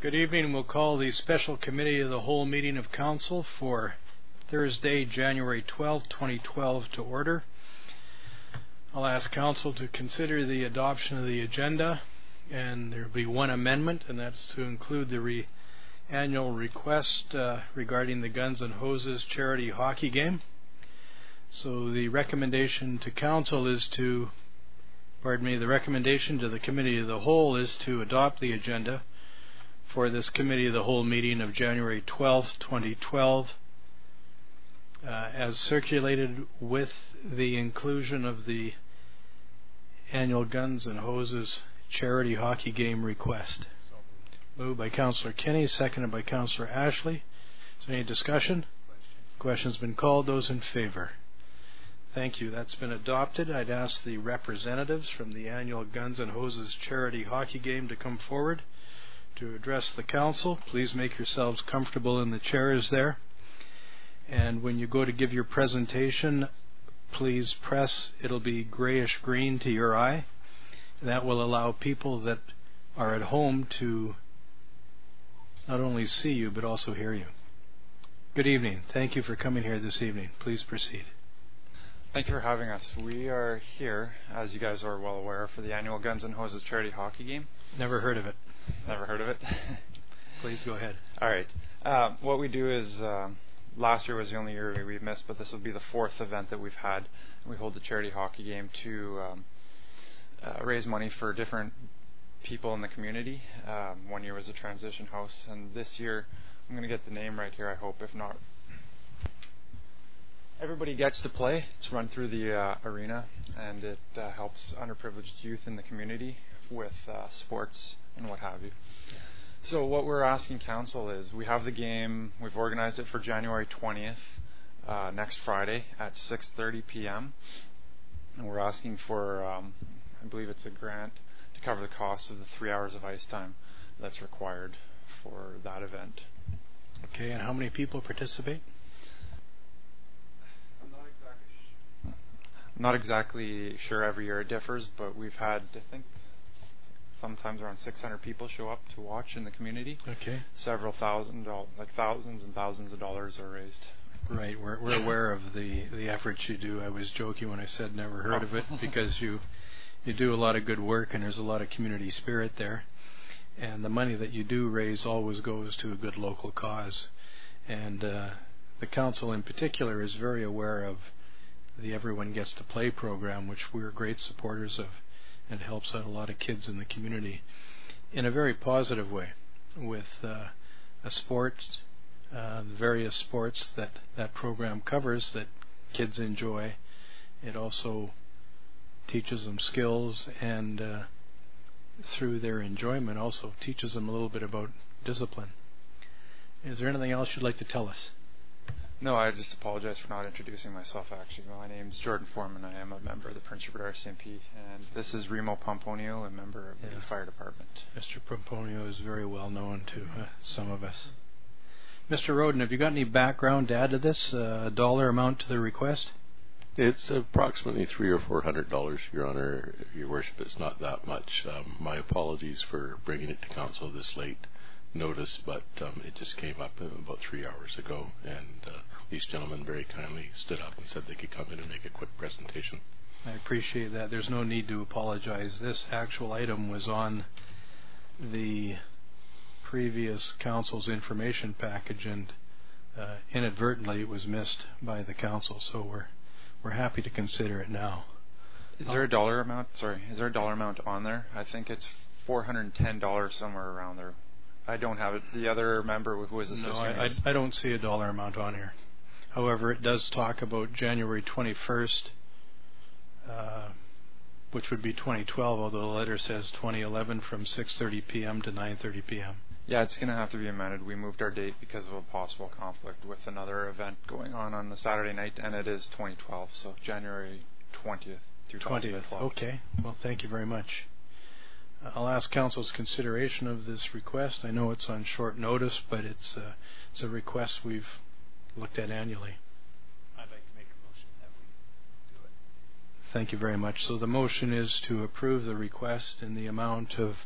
Good evening. We'll call the Special Committee of the Whole meeting of Council for Thursday, January 12, 2012 to order. I'll ask Council to consider the adoption of the agenda, and there will be one amendment, and that's to include the annual request regarding the Guns and Hoses charity hockey game. So the recommendation to Council is to, the recommendation to the Committee of the Whole is to adopt the agenda for this Committee of the Whole meeting of January 12th, 2012, as circulated with the inclusion of the annual Guns and Hoses charity hockey game request. Moved by Councillor Kenny, seconded by Councillor Ashley. Is there any discussion? Question's been called. Those in favor? Thank you. That's been adopted. I'd ask the representatives from the annual Guns and Hoses charity hockey game to come forward to address the Council. Please make yourselves comfortable in the chairs there. And when you go to give your presentation, please press, it'll be grayish green to your eye. That will allow people that are at home to not only see you but also hear you. Good evening. Thank you for coming here this evening. Please proceed. Thank you for having us. We are here, as you guys are well aware, for the annual Guns and Hoses charity hockey game. Never heard of it. Never heard of it? Please go ahead. All right. What we do is, last year was the only year we missed, but this will be the fourth event that we've had. We hold the charity hockey game to raise money for different people in the community. 1 year was a transition house, and this year, I'm going to get the name right here, I hope. If not, everybody gets to play. It's run through the arena, and it helps underprivileged youth in the community with sports and what have you. So what we're asking Council is, we have the game, we've organized it for January 20th, next Friday at 6:30 p.m. And we're asking for, I believe it's a grant to cover the cost of the 3 hours of ice time that's required for that event. Okay, and how many people participate? Not exactly sure. Every year it differs, but we've had, I think, sometimes around 600 people show up to watch in the community. Okay. Several thousand, like thousands and thousands of dollars are raised. Right. We're aware of the efforts you do. I was joking when I said never heard of it, because you do a lot of good work, and there's a lot of community spirit there. And the money that you do raise always goes to a good local cause. And the Council in particular is very aware of the Everyone Gets to Play program, which we're great supporters of, and helps out a lot of kids in the community in a very positive way with a sport, the various sports that program covers that kids enjoy. It also teaches them skills, and through their enjoyment also teaches them a little bit about discipline. Is there anything else you'd like to tell us? No, I just apologize for not introducing myself, actually. My name's Jordan Foreman. I am a member of the Prince Rupert RCMP, and this is Remo Pomponio, a member of the fire department. Mr. Pomponio is very well known to some of us. Mr. Roden, have you got any background to add to this, dollar amount to the request? It's approximately $300 or $400, Your Honor, Your Worship. It's not that much. My apologies for bringing it to Council this late notice, but it just came up about 3 hours ago, and these gentlemen very kindly stood up and said they could come in and make a quick presentation. I appreciate that. There's no need to apologize. This actual item was on the previous Council's information package, and inadvertently it was missed by the Council, so we're happy to consider it now. Is there a dollar amount? Sorry, is there a dollar amount on there? I think it's $410, somewhere around there. I don't have it. The other member who was assisting No, I don't see a dollar amount on here. However, it does talk about January 21st, which would be 2012, although the letter says 2011 from 6:30 p.m. to 9:30 p.m. Yeah, it's going to have to be amended. We moved our date because of a possible conflict with another event going on the Saturday night, and it is 2012, so January 20th, 2012. 20th, okay. Well, thank you very much. I'll ask Council's consideration of this request. I know it's on short notice, but it's a request we've looked at annually. I'd like to make a motion that we do it. Thank you very much. So the motion is to approve the request in the amount of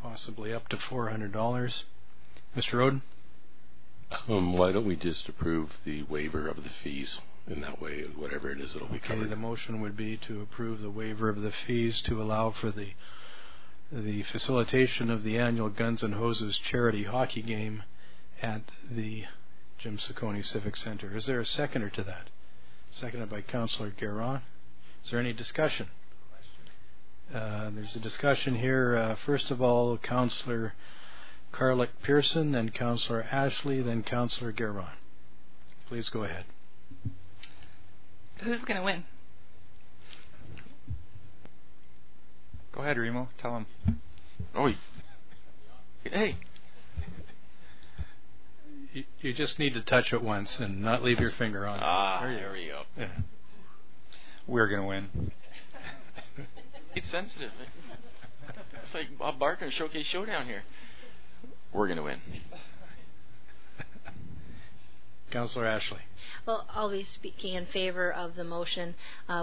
possibly up to $400. Mr. Roden? Why don't we just approve the waiver of the fees? In that way, whatever it is, it'll be Okay, covered. the motion would be to approve the waiver of the fees to allow for the facilitation of the annual Guns and Hoses charity hockey game at the Jim Saccone Civic Center. Is there a seconder to that? Seconded by Councillor Guerin. Is there any discussion? There's a discussion here. First of all, Councillor Carlick Pearson, then Councillor Ashley, then Councillor Guerin. Please go ahead. Who's going to win? Go ahead, Remo. Tell him. Oh, hey. You just need to touch it once and not leave your finger on it. There we go. Yeah. We're going to win. It's sensitive. It's like Bob Barker and Showcase Showdown here. We're going to win. Councillor Ashley. Well, I'll be speaking in favor of the motion.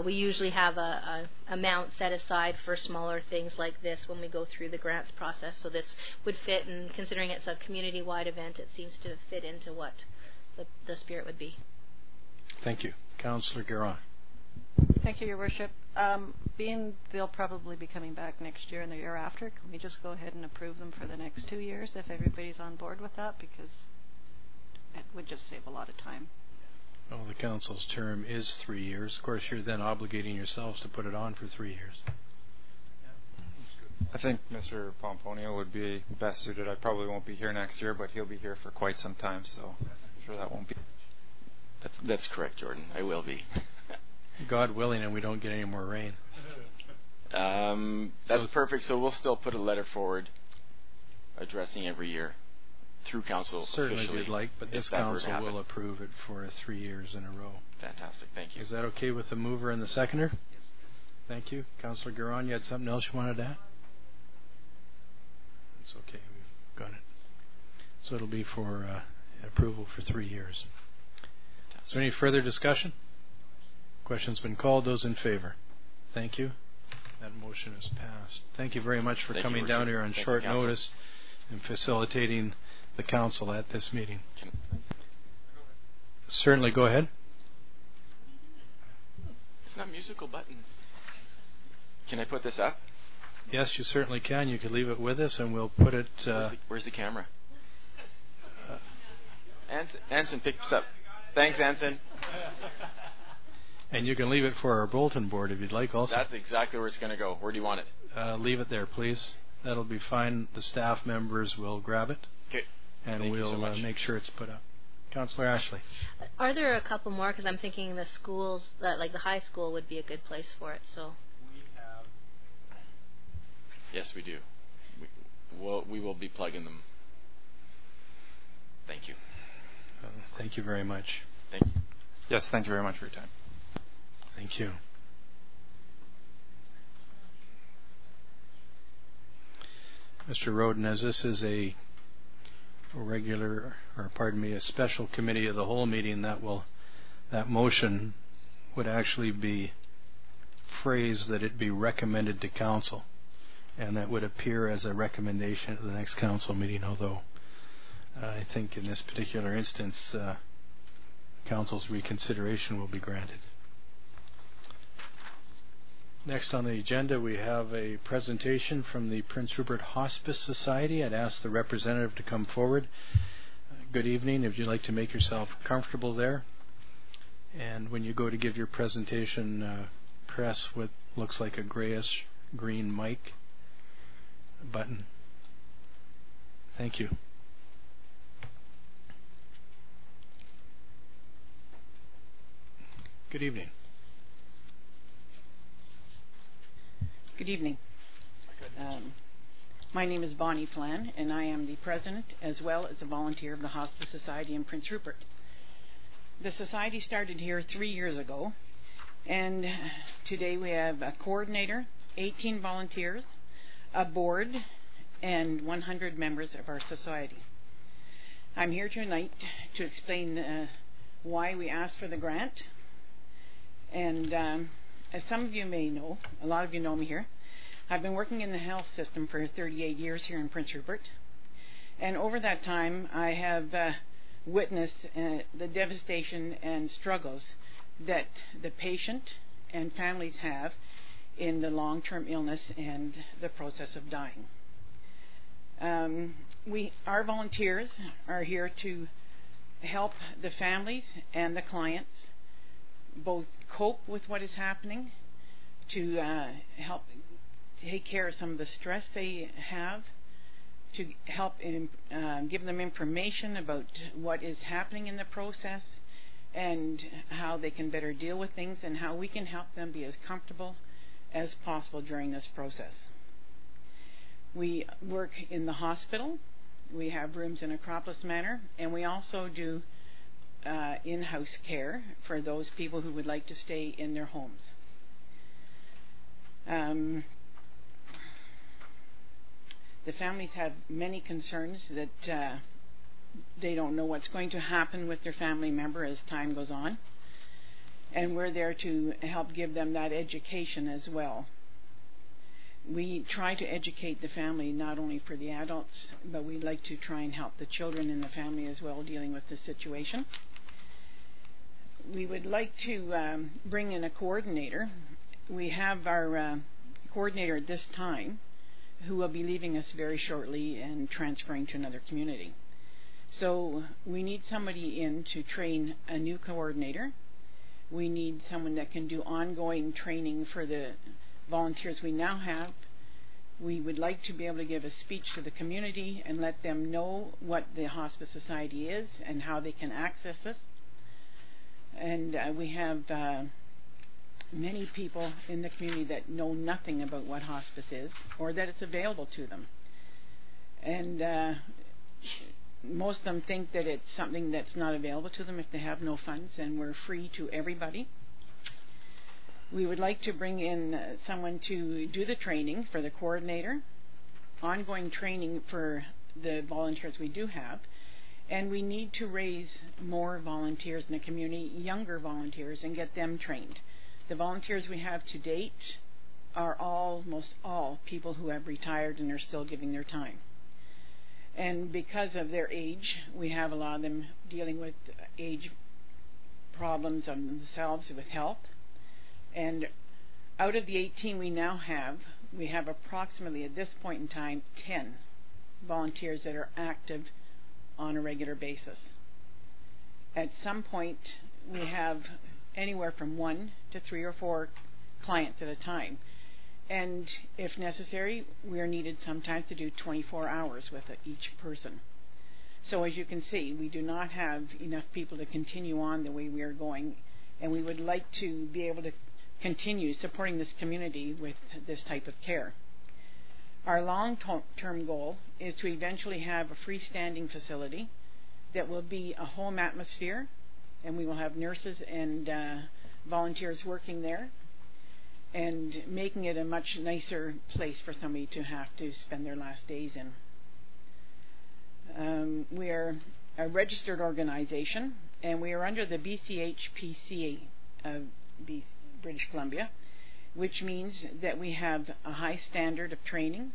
We usually have a amount set aside for smaller things like this when we go through the grants process. So this would fit, and considering it's a community-wide event, it seems to fit into what the spirit would be. Thank you. Councillor Guerin. Thank you, Your Worship. Being they'll probably be coming back next year and the year after, can we just go ahead and approve them for the next 2 years if everybody's on board with that? Because it would just save a lot of time. Well, the council's term is 3 years. Of course, you're then obligating yourselves to put it on for 3 years. I think Mr. Pomponio would be best suited. I probably won't be here next year, but he'll be here for quite some time, so I'm sure that won't be. That's correct, Jordan. I will be. God willing, and we don't get any more rain. That's perfect. So we'll still put a letter forward addressing every year through council. Certainly officially, we'd like, but this council will approve it for 3 years in a row. Fantastic. Thank you. Is that okay with the mover and the seconder? Yes. Thank you. Councillor Guerin, you had something else you wanted to add? It's okay. We've got it. So it'll be for approval for 3 years. Is there any further discussion? Question's been called. Those in favor? Thank you. That motion is passed. Thank you very much for coming down here on short notice and facilitating the council at this meeting. Certainly, go ahead. It's not musical buttons. Can I put this up? Yes, you certainly can. You could leave it with us and we'll put it... Where's the camera? Anson, pick this up. Thanks, Anson. And you can leave it for our bulletin board if you'd like also. That's exactly where it's going to go. Where do you want it? Leave it there, please. That'll be fine. The staff members will grab it. Okay. And we'll make sure it's put up. Councillor Ashley. Are there a couple more? Because I'm thinking the schools, like the high school, would be a good place for it. So. Yes, we do. We will be plugging them. Thank you. Thank you very much. Thank you. Yes, thank you very much for your time. Thank you. Mr. Roden, as this is a special committee of the whole meeting, that motion would actually be phrased that it be recommended to council, and that would appear as a recommendation at the next council meeting, although I think in this particular instance council's reconsideration will be granted. Next on the agenda we have a presentation from the Prince Rupert Hospice Society. I'd ask the representative to come forward. Good evening. If you'd like to make yourself comfortable there. And when you go to give your presentation, press what looks like a grayish green mic button. Thank you. Good evening. Good evening. My name is Bonnie Flan, and I am the president as well as a volunteer of the Hospice Society in Prince Rupert. The society started here 3 years ago, and today we have a coordinator, 18 volunteers, a board, and 100 members of our society. I'm here tonight to explain why we asked for the grant. And as some of you may know, a lot of you know me here, I've been working in the health system for 38 years here in Prince Rupert. And over that time, I have witnessed the devastation and struggles that the patient and families have in the long-term illness and the process of dying. Our volunteers are here to help the families and the clients both cope with what is happening, to help take care of some of the stress they have, to help give them information about what is happening in the process and how they can better deal with things, and how we can help them be as comfortable as possible during this process. We work in the hospital. We have rooms in Acropolis Manor, and we also do in-house care for those people who would like to stay in their homes. The families have many concerns that they don't know what's going to happen with their family member as time goes on, and we're there to help give them that education as well. We try to educate the family not only for the adults, but we'd like to try and help the children in the family as well dealing with the situation. We would like to bring in a coordinator. We have our coordinator at this time who will be leaving us very shortly and transferring to another community. So we need somebody in to train a new coordinator. We need someone that can do ongoing training for the volunteers we now have. We would like to be able to give a speech to the community and let them know what the Hospice Society is and how they can access it. And we have many people in the community that know nothing about what hospice is or that it's available to them. And most of them think that it's something that's not available to them if they have no funds, and we're free to everybody. We would like to bring in someone to do the training for the coordinator, ongoing training for the volunteers we do have, and we need to raise more volunteers in the community, younger volunteers, and get them trained. The volunteers we have to date are almost all people who have retired and are still giving their time. And because of their age, we have a lot of them dealing with age problems of themselves with health. And out of the 18 we now have, we have approximately at this point in time 10 volunteers that are active on a regular basis. At some point we have anywhere from 1 to 3 or 4 clients at a time. And if necessary, we are needed sometimes to do 24 hours with each person. So as you can see, we do not have enough people to continue on the way we are going, and we would like to be able to continue supporting this community with this type of care. Our long-term goal is to eventually have a freestanding facility that will be a home atmosphere, and we will have nurses and volunteers working there, and making it a much nicer place for somebody to have to spend their last days in. We are a registered organization, and we are under the BCHPC of British Columbia, which means that we have a high standard of training.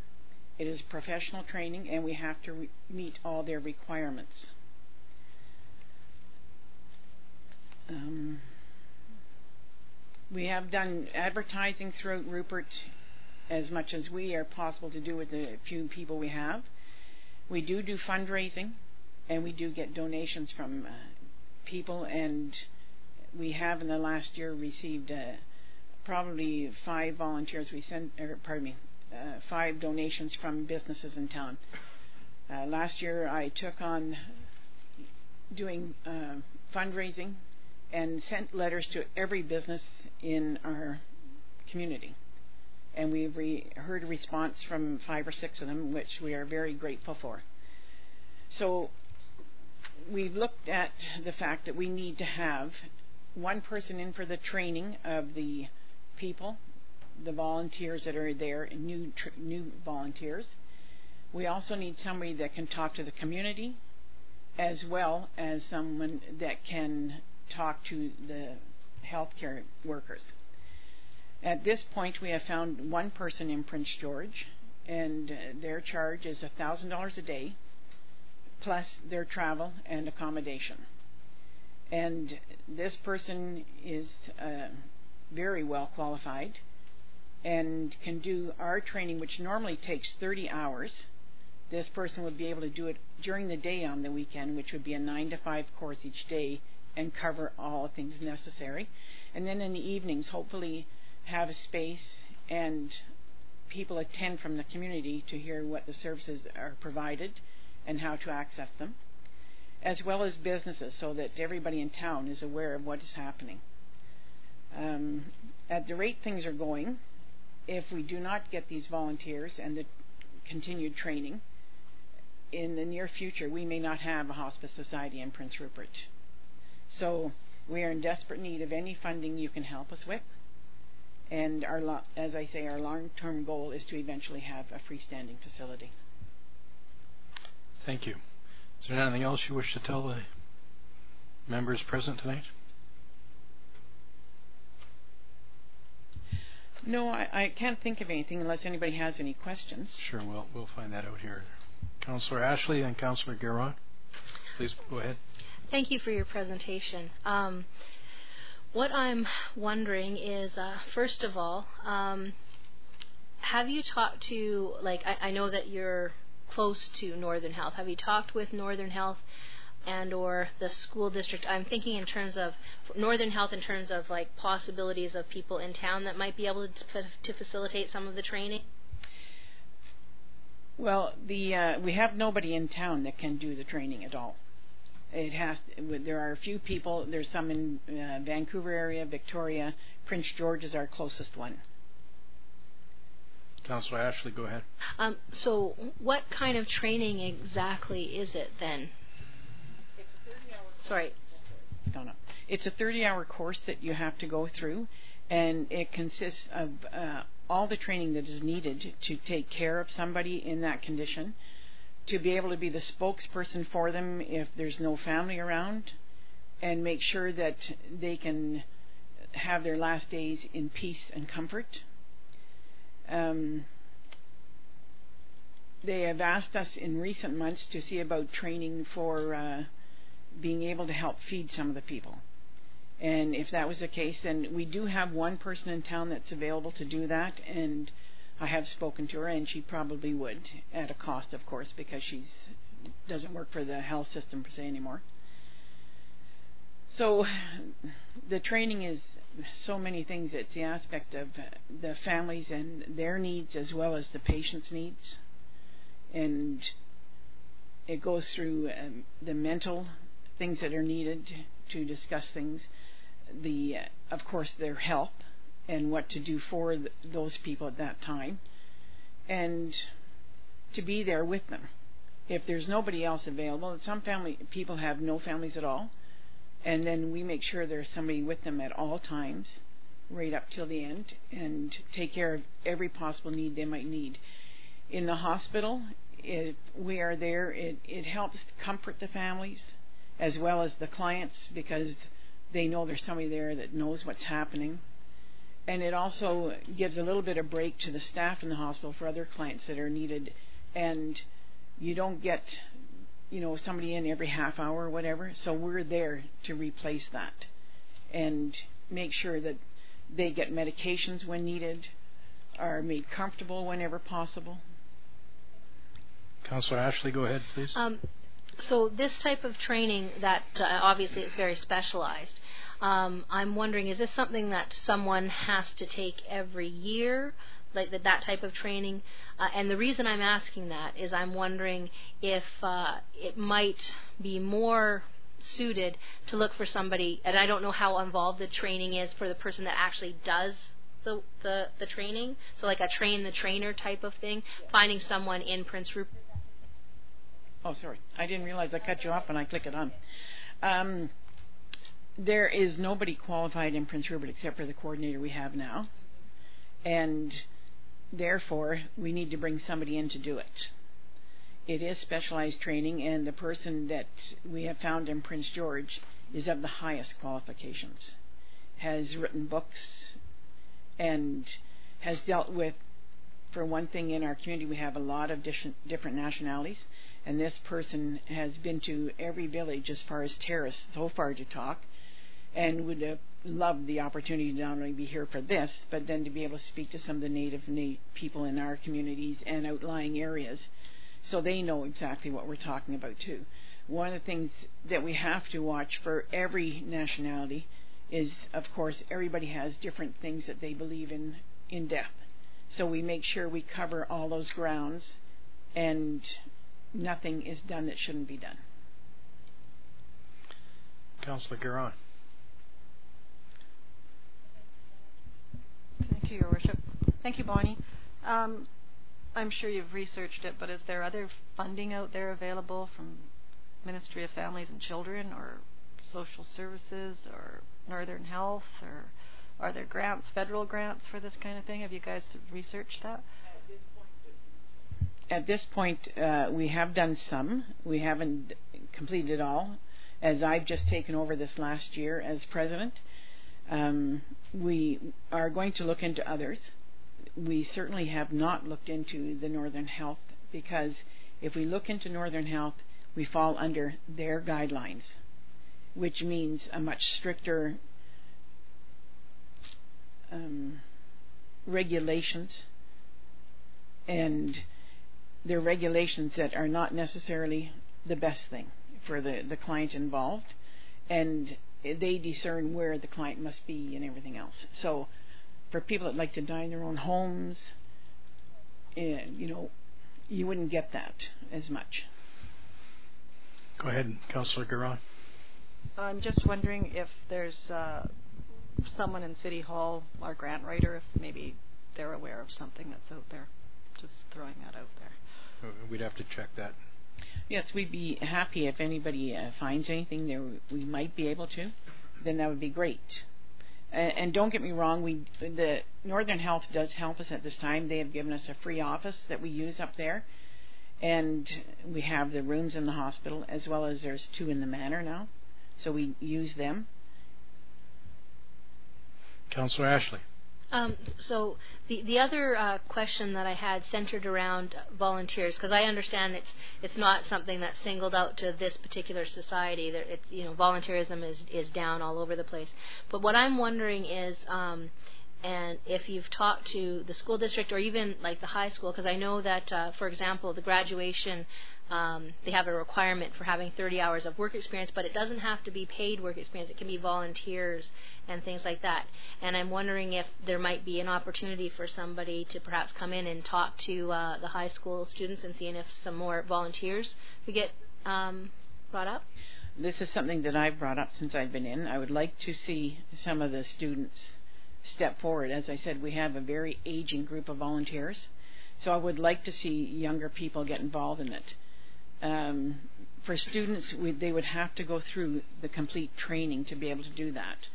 It is professional training, and we have to meet all their requirements. We have done advertising throughout Rupert as much as we are possible to do with the few people we have. We do fundraising, and we do get donations from people, and we have in the last year received probably 5 volunteers. 5 donations from businesses in town. Last year I took on doing fundraising and sent letters to every business in our community, and we've heard a response from 5 or 6 of them, which we are very grateful for. So we've looked at the fact that we need to have one person in for the training of the people, the volunteers that are there, new volunteers. We also need somebody that can talk to the community, as well as someone that can talk to the healthcare workers. At this point, we have found one person in Prince George, and their charge is $1,000 a day, plus their travel and accommodation. And this person is very well qualified and can do our training, which normally takes 30 hours. This person would be able to do it during the day on the weekend, which would be a 9 to 5 course each day and cover all things necessary. And then in the evenings, hopefully have a space and people attend from the community to hear what the services are provided and how to access them, as well as businesses, so that everybody in town is aware of what is happening. At the rate things are going, if we do not get these volunteers and the continued training, in the near future we may not have a hospice society in Prince Rupert. So we are in desperate need of any funding you can help us with. And as I say, our long-term goal is to eventually have a freestanding facility. Thank you. Is there anything else you wish to tell the members present tonight? No, I can't think of anything unless anybody has any questions. Sure, we'll find that out here. Councillor Ashley and Councillor Guerin, please go ahead. Thank you for your presentation. What I'm wondering is, first of all, have you talked to, like, I know that you're close to Northern Health. Have you talked with Northern Health and or the school district? I'm thinking in terms of Northern Health, in terms of like possibilities of people in town that might be able to facilitate some of the training. Well, we have nobody in town that can do the training at all. There are a few people. There's some in Vancouver area, Victoria. Prince George is our closest one. Councillor Ashley, go ahead. So what kind of training exactly is it then? It's a 30-hour course. Sorry. No. It's a 30-hour course that you have to go through, and it consists of all the training that is needed to take care of somebody in that condition, to be able to be the spokesperson for them if there's no family around, and make sure that they can have their last days in peace and comfort. They have asked us in recent months to see about training for being able to help feed some of the people. And if that was the case, then we do have one person in town that's available to do that, and I have spoken to her, and she probably would, at a cost, of course, because she doesn't work for the health system per se anymore. So the training is so many things. It's the aspect of the families and their needs as well as the patient's needs, and it goes through the mental things that are needed to discuss things, of course their health and what to do for those people at that time, and to be there with them. If there's nobody else available, some people have no families at all, and then we make sure there's somebody with them at all times, right up till the end, and take care of every possible need they might need. In the hospital, if we are there, it helps comfort the families as well as the clients, because they know there's somebody there that knows what's happening. And it also gives a little bit of break to the staff in the hospital for other clients that are needed. And you don't get, somebody in every half hour or whatever. So we're there to replace that and make sure that they get medications when needed, are made comfortable whenever possible. Councillor Ashley, go ahead, please. So this type of training that obviously is very specialized, I'm wondering, is this something that someone has to take every year, like that type of training? And the reason I'm asking that is I'm wondering if it might be more suited to look for somebody, and I don't know how involved the training is for the person that actually does the training, so like a train the trainer type of thing, finding someone in Prince Rupert. Oh, sorry. I didn't realize I cut you off when I click it on. There is nobody qualified in Prince Rupert except for the coordinator we have now. And therefore, we need to bring somebody in to do it. It is specialized training, and the person that we have found in Prince George is of the highest qualifications, has written books, and has dealt with for one thing, in our community we have a lot of different nationalities, and this person has been to every village as far as Terrace so far to talk, and would have loved the opportunity to not only be here for this, but then to be able to speak to some of the native people in our communities and outlying areas, so they know exactly what we're talking about too. One of the things that we have to watch for every nationality is, of course, everybody has different things that they believe in death. So we make sure we cover all those grounds and nothing is done that shouldn't be done. Councillor Giron. Thank you, Your Worship. Thank you, Bonnie. I'm sure you've researched it, but is there other funding out there available from Ministry of Families and Children or Social Services or Northern Health, or are there grants, federal grants for this kind of thing? Have you guys researched that? At this point, we have done some. We haven't completed it all. As I've just taken over this last year as president, we are going to look into others. We certainly have not looked into the Northern Health, because if we look into Northern Health, we fall under their guidelines, which means a much stricter regulations, and they're regulations that are not necessarily the best thing for the client involved, and they discern where the client must be and everything else. So for people that like to die in their own homes, you wouldn't get that as much. Go ahead, Councillor Giron. I'm just wondering if there's someone in City Hall, our grant writer, if maybe they're aware of something that's out there. Just throwing that out there. We'd have to check that. Yes, we'd be happy if anybody finds anything there we might be able to, then that would be great. And don't get me wrong, the Northern Health does help us at this time. They have given us a free office that we use up there, and we have the rooms in the hospital, as well as there's 2 in the manor now, so we use them. Councillor Ashley. So the other question that I had centered around volunteers, because I understand it's not something that's singled out to this particular society. It's volunteerism is down all over the place. But what I'm wondering is, and if you've talked to the school district or even like the high school, because I know that, for example, the graduation, they have a requirement for having 30 hours of work experience, but it doesn't have to be paid work experience. It can be volunteers and things like that. And I'm wondering if there might be an opportunity for somebody to perhaps come in and talk to the high school students and seeing if some more volunteers could get brought up. This is something that I've brought up since I've been in. I would like to see some of the students step forward. As I said, we have a very aging group of volunteers, so I would like to see younger people get involved in it. For students, they would have to go through the complete training to be able to do that,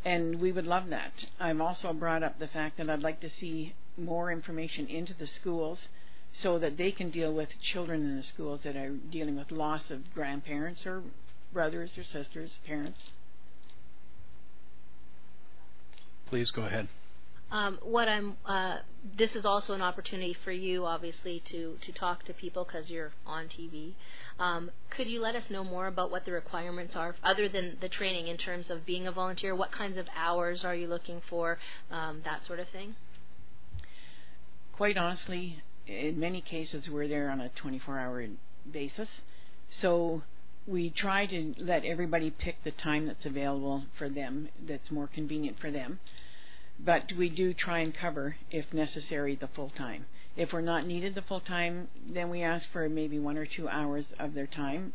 and we would love that. I've also brought up the fact that I'd like to see more information into the schools so that they can deal with children in the schools that are dealing with loss of grandparents or brothers or sisters, parents. Please go ahead. This is also an opportunity for you, obviously, to talk to people because you're on TV. Could you let us know more about what the requirements are, other than the training, in terms of being a volunteer? What kinds of hours are you looking for, that sort of thing? Quite honestly, in many cases, we're there on a 24-hour basis. So we try to let everybody pick the time that's available for them, that's more convenient for them. But we do try and cover, if necessary, the full time. If we're not needed the full time, then we ask for maybe 1 or 2 hours of their time,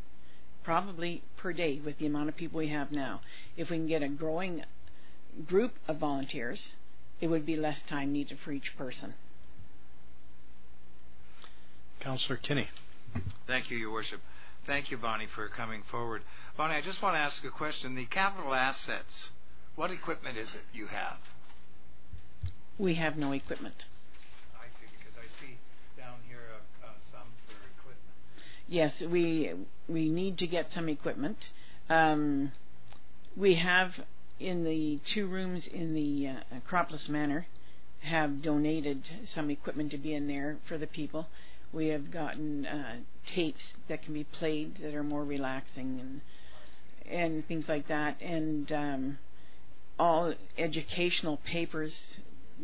probably per day with the amount of people we have now. If we can get a growing group of volunteers, it would be less time needed for each person. Councillor Kinney. Thank you, Your Worship. Thank you, Bonnie, for coming forward. Bonnie, I just want to ask a question. The capital assets, what equipment is it you have? We have no equipment. I see, because I see down here some for equipment. Yes, we need to get some equipment. We have in the 2 rooms in the Acropolis Manor have donated some equipment to be in there for the people. We have gotten tapes that can be played that are more relaxing and things like that, and all educational papers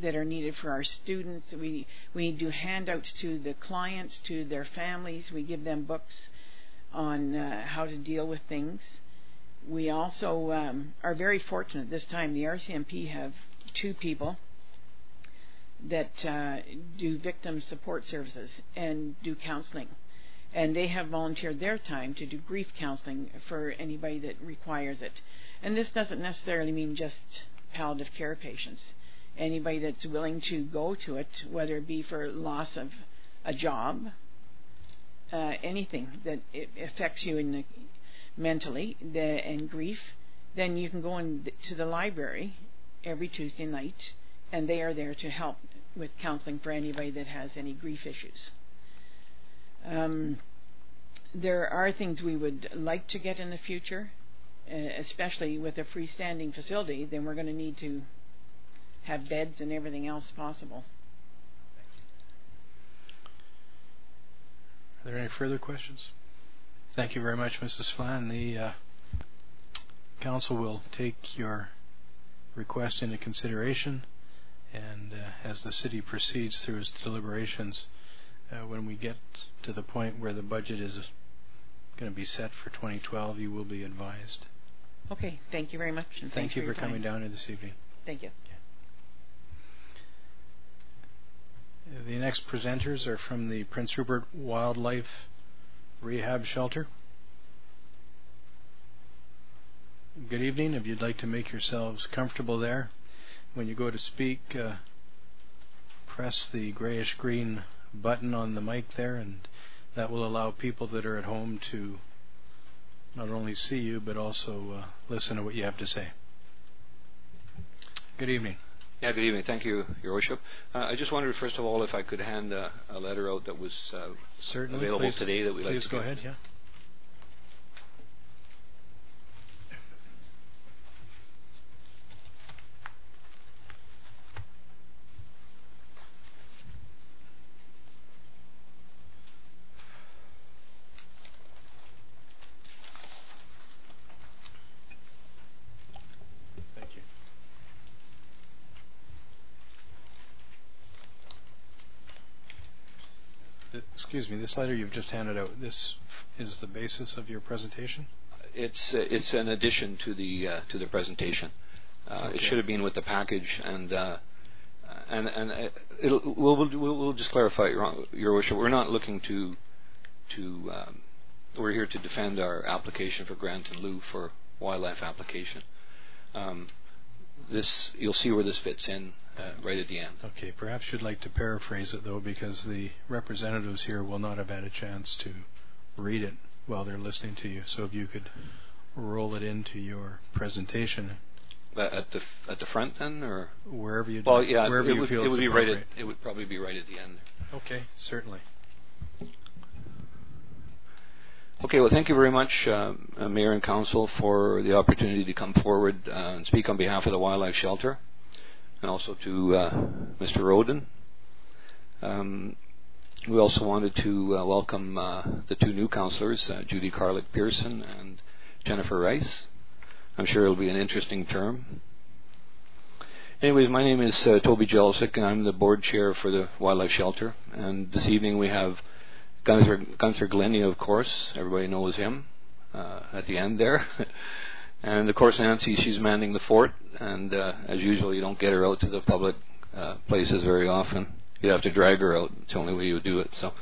that are needed for our students. We do handouts to the clients, to their families. We give them books on how to deal with things. We also are very fortunate this time. The RCMP have 2 people that do victim support services and do counseling. And they have volunteered their time to do grief counseling for anybody that requires it. And this doesn't necessarily mean just palliative care patients. Anybody that's willing to go to it, whether it be for loss of a job, anything that it affects you mentally, and grief, then you can go to the library every Tuesday night, and they are there to help with counseling for anybody that has any grief issues. There are things we would like to get in the future, especially with a freestanding facility. Then we're going to need to have beds and everything else possible. Are there any further questions? Thank you very much, Mrs. Flan. The council will take your request into consideration, and as the city proceeds through its deliberations, when we get to the point where the budget is going to be set for 2012, you will be advised. Okay, thank you very much. And thank you for time. coming down here this evening. Thank you. The next presenters are from the Prince Rupert Wildlife Rehab Shelter. Good evening. If you'd like to make yourselves comfortable there, when you go to speak, press the grayish-green button on the mic there, and that will allow people that are at home to not only see you but also listen to what you have to say. Good evening. Yeah, good evening. Thank you, Your Worship. I just wondered, first of all, if I could hand a letter out that was available today that we'd like to Please go ahead, yeah. Excuse me, this letter you've just handed out, this is the basis of your presentation? It's an addition to the presentation. Okay. It should have been with the package, and we'll just clarify, Your Worship. We're not looking to we're here to defend our application for grant in lieu for wildlife application. This, you'll see where this fits in right at the end. Okay, perhaps you'd like to paraphrase it, though, because the representatives here will not have had a chance to read it while they're listening to you. So if you could roll it into your presentation. At the front, then, or wherever you well, yeah, wherever you feel it would be right at, it would probably be right at the end. Okay, certainly. Okay, well, thank you very much, Mayor and Council, for the opportunity to come forward and speak on behalf of the Wildlife Shelter, and also to Mr. Roden. We also wanted to welcome the 2 new councillors, Judy Carlick-Pearson and Jennifer Rice. I'm sure it'll be an interesting term. Anyways, my name is Toby Jelsic, and I'm the board chair for the Wildlife Shelter. And this evening we have Gunther Glennie, of course. Everybody knows him at the end there. And, of course, Nancy, she's manning the fort. And, as usual, you don't get her out to the public places very often. You'd have to drag her out. It's the only way you would do it. So,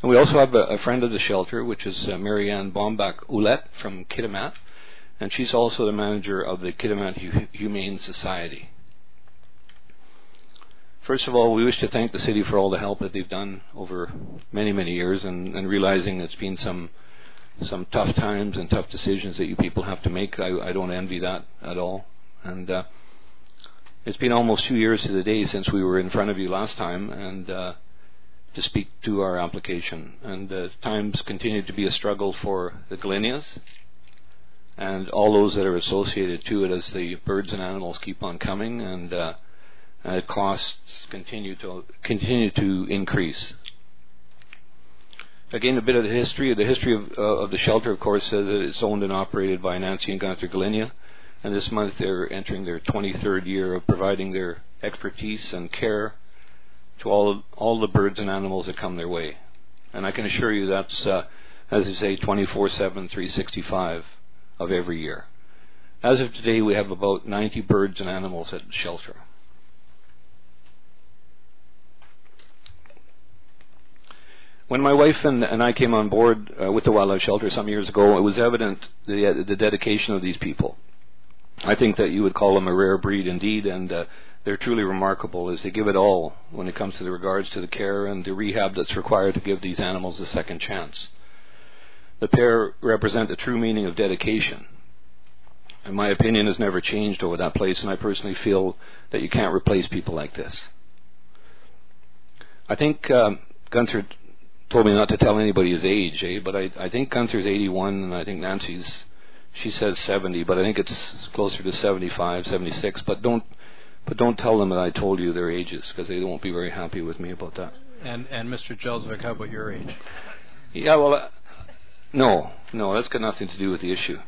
and we also have a friend of the shelter, which is Marianne Bombach-Ouellette from Kitimat. And she's also the manager of the Kitimat Humane Society. First of all, we wish to thank the city for all the help that they've done over many, many years, and realizing it's been some tough times and tough decisions that you people have to make. I don't envy that at all. And it's been almost 2 years to the day since we were in front of you last time and to speak to our application. And times continue to be a struggle for the Galenias and all those that are associated to it, as the birds and animals keep on coming, and costs continue to increase. Again, a bit of the history. The history of the shelter, of course, says that it's owned and operated by Nancy and Gunther Galinia, and this month they're entering their 23rd year of providing their expertise and care to all the birds and animals that come their way. And I can assure you that's, as I say, 24/7, 365 of every year. As of today, we have about 90 birds and animals at the shelter. When my wife and I came on board with the wildlife shelter some years ago, it was evident the dedication of these people. I think that you would call them a rare breed indeed, and they're truly remarkable as they give it all when it comes to the regards to the care and the rehab that's required to give these animals a second chance. The pair represent the true meaning of dedication. And my opinion has never changed over that place, and I personally feel that you can't replace people like this. I think Gunther told me not to tell anybody his age, but I think Gunther's 81, and I think Nancy's, she says 70, but I think it's closer to 75, 76. But don't tell them that I told you their ages, because they won't be very happy with me about that. And Mr. Jelsvik, how about your age? Yeah, well, no, that's got nothing to do with the issue.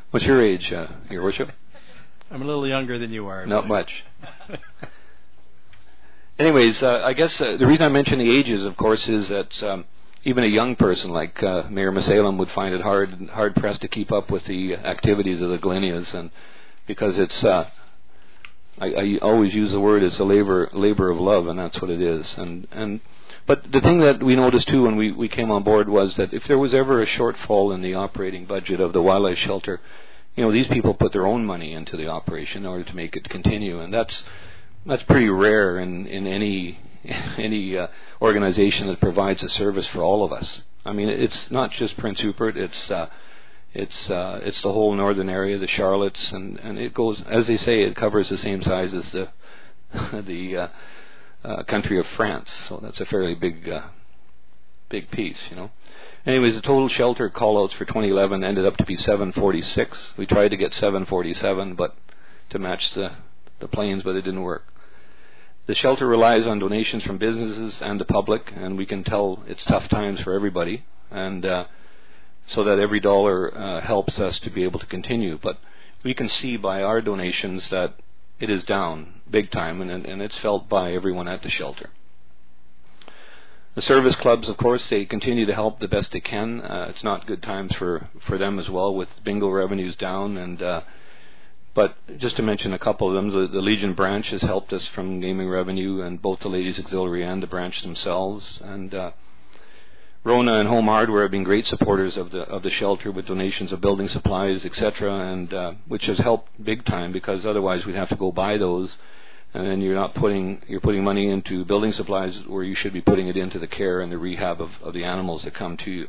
What's your age, Your Worship? I'm a little younger than you are. Not much. Anyways, I guess the reason I mention the ages, of course, is that even a young person like Mayor Masalem would find it hard pressed to keep up with the activities of the Galinias, and because it's I always use the word, it's a labor of love, and that's what it is. But the thing that we noticed too when we came on board was that if there was ever a shortfall in the operating budget of the wildlife shelter, these people put their own money into the operation in order to make it continue, and that's pretty rare in any organization that provides a service for all of us. I mean, it's not just Prince Rupert; it's the whole northern area, the Charlottes, and it goes, as they say, it covers the same size as the country of France. So that's a fairly big piece, Anyways, the total shelter call-outs for 2011 ended up to be 746. We tried to get 747, but to match the planes, but it didn't work. The shelter relies on donations from businesses and the public, and we can tell it's tough times for everybody, and so that every dollar helps us to be able to continue. But we can see by our donations that it is down big time, and it's felt by everyone at the shelter. The service clubs, of course, they continue to help the best they can. It's not good times for them as well, with bingo revenues down, and but just to mention a couple of them, the Legion branch has helped us from gaming revenue, and both the Ladies Auxiliary and the branch themselves. And Rona and Home Hardware have been great supporters of the shelter with donations of building supplies, etc., and which has helped big time, because otherwise we'd have to go buy those, and then you're putting money into building supplies where you should be putting it into the care and the rehab of the animals that come to you.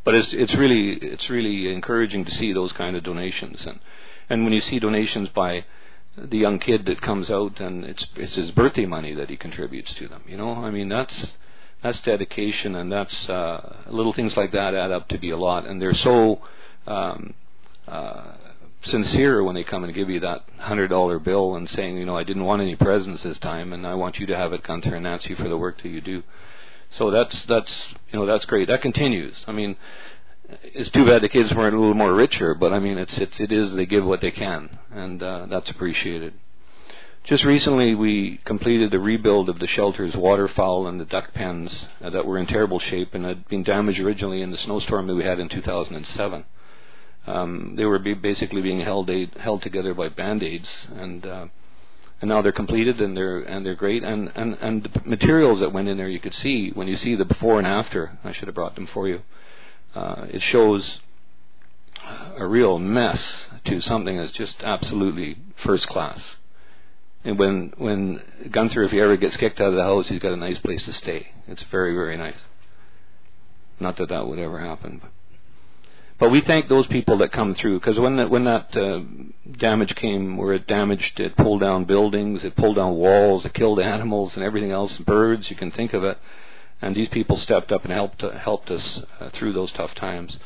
But it's really encouraging to see those kind of donations, and when you see donations by the young kid that comes out, and it's his birthday money that he contributes to them, I mean, that's dedication, and that's little things like that add up to be a lot, and they're so sincere when they come and give you that $100 bill and saying, I didn't want any presents this time, and I want you to have it, Gunther and Nancy, for the work that you do. So that's great. That continues. I mean, it's too bad the kids weren't a little more richer, but I mean, it is they give what they can, and that's appreciated. Just recently, we completed the rebuild of the shelter's waterfowl and the duck pens that were in terrible shape and had been damaged originally in the snowstorm that we had in 2007. They were basically being held together by band-aids, and now they're completed, and they're great. And the materials that went in there, you could see when you see the before and after. I should have brought them for you. It shows a real mess to something that's just absolutely first class. And when Gunther, if he ever gets kicked out of the house, he's got a nice place to stay. It's very, very nice. Not that would ever happen, but we thank those people that come through, because when that damage came, where it pulled down buildings, it pulled down walls, it killed animals and everything else, birds, you can think of it. And these people stepped up and helped us through those tough times.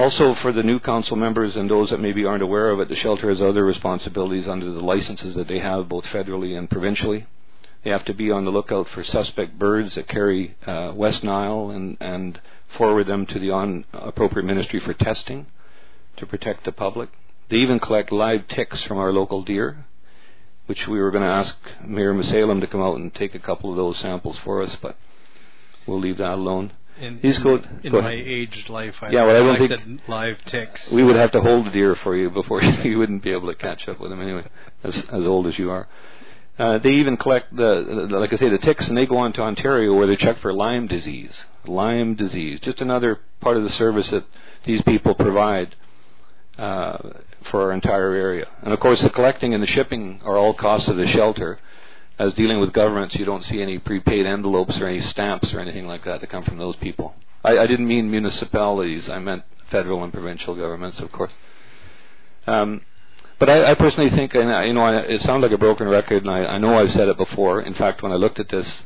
Also, for the new council members and those that maybe aren't aware of it, the shelter has other responsibilities under the licenses that they have, both federally and provincially. They have to be on the lookout for suspect birds that carry West Nile and forward them to the appropriate ministry for testing to protect the public. They even collect live ticks from our local deer, which we were going to ask Mayor Musalem to come out and take a couple of those samples for us, but we'll leave that alone. In go my aged life, I don't collected live ticks. We would have to hold the deer for you before you wouldn't be able to catch up with them anyway, as old as you are. They even collect like I say, the ticks, and they go on to Ontario where they check for Lyme disease. Lyme disease, just another part of the service that these people provide for our entire area. And of course, the collecting and the shipping are all costs of the shelter. As dealing with governments, you don't see any prepaid envelopes or any stamps or anything like that come from those people. I didn't mean municipalities. I meant federal and provincial governments, of course. But I personally think, and it sounds like a broken record, and I know I've said it before. In fact, when I looked at this,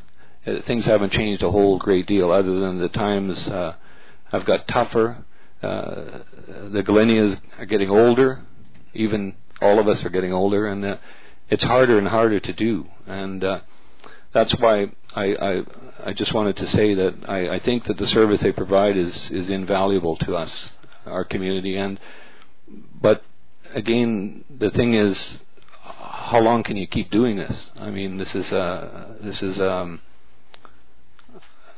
things haven't changed a whole great deal, other than the times have got tougher. The Galenias are getting older. Even all of us are getting older, and it's harder and harder to do. And that's why I just wanted to say that I think that the service they provide is invaluable to us, our community. But again, the thing is, how long can you keep doing this? I mean, this is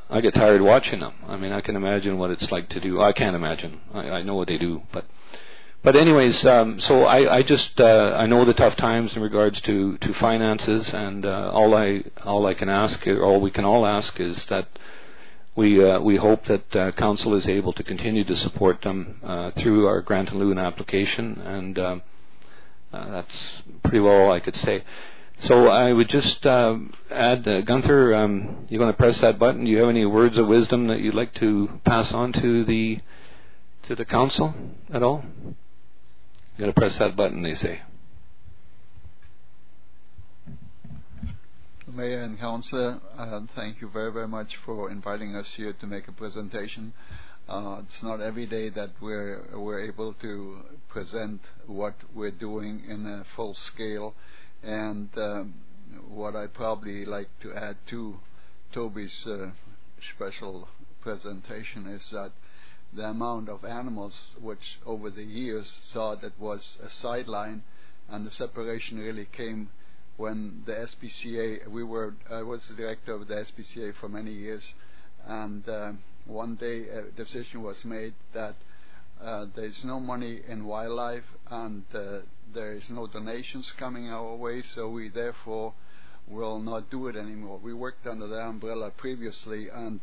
I get tired watching them. I mean, I can imagine what it's like to do. I can't imagine. I know what they do, but anyways, so I just I know the tough times in regards to finances, and all I can ask, or all we can all ask, is that we hope that council is able to continue to support them through our grant and loan application, and that's pretty well all I could say. So I would just add, Gunther, you're going to press that button. Do you have any words of wisdom that you'd like to pass on to the council at all? You got to press that button, they say. Mayor and Councillor, thank you very, very much for inviting us here to make a presentation. It's not every day that we're able to present what we're doing in a full scale. And what I'd probably like to add to Toby's special presentation is that the amount of animals which over the years thought that was a sideline, and the separation really came when the SPCA, I was the director of the SPCA for many years, and one day a decision was made that there's no money in wildlife, and there is no donations coming our way, so we therefore will not do it anymore. We worked under the umbrella previously, and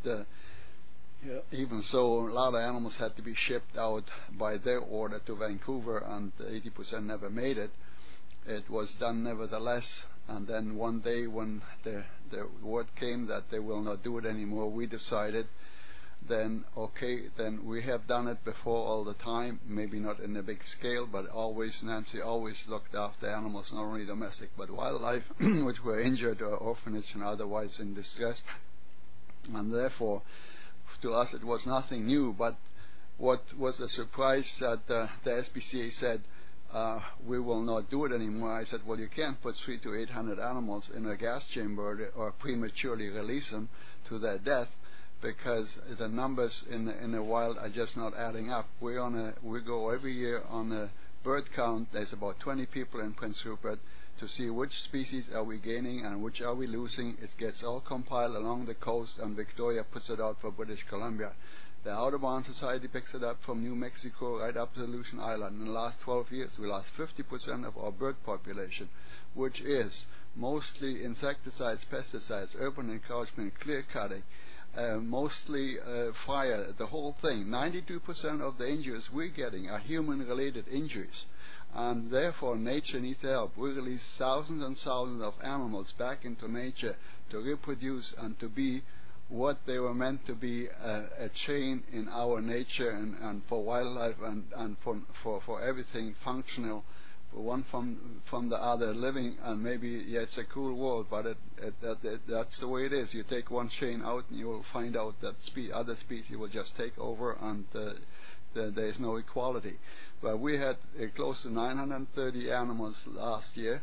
even so, a lot of animals had to be shipped out by their order to Vancouver, and 80% never made it. It was done nevertheless, and then one day when the word came that they will not do it anymore, we decided then, okay, then we have done it before all the time, maybe not in a big scale, but Nancy always looked after animals, not only domestic but wildlife, which were injured or orphanage and otherwise in distress. And therefore, to us it was nothing new, but what was a surprise that the SPCA said, we will not do it anymore. I said, well, you can't put 300 to 800 animals in a gas chamber or prematurely release them to their death, because the numbers in the wild are just not adding up. We go every year on a bird count. There's about 20 people in Prince Rupert to see which species are we gaining and which are we losing. It gets all compiled along the coast, and Victoria puts it out for British Columbia. The Audubon Society picks it up from New Mexico right up to Aleutian Island. In the last 12 years, we lost 50% of our bird population, which is mostly insecticides, pesticides, urban encroachment, clear cutting, mostly fire, the whole thing. 92% of the injuries we're getting are human-related injuries, and therefore nature needs help. We release thousands and thousands of animals back into nature to reproduce and to be what they were meant to be, a chain in our nature and for wildlife and for everything functional, one from the other, living. And maybe it's a cool world, but that's the way it is. You take one chain out and you will find out that other species will just take over and there is no equality. But we had close to 930 animals last year.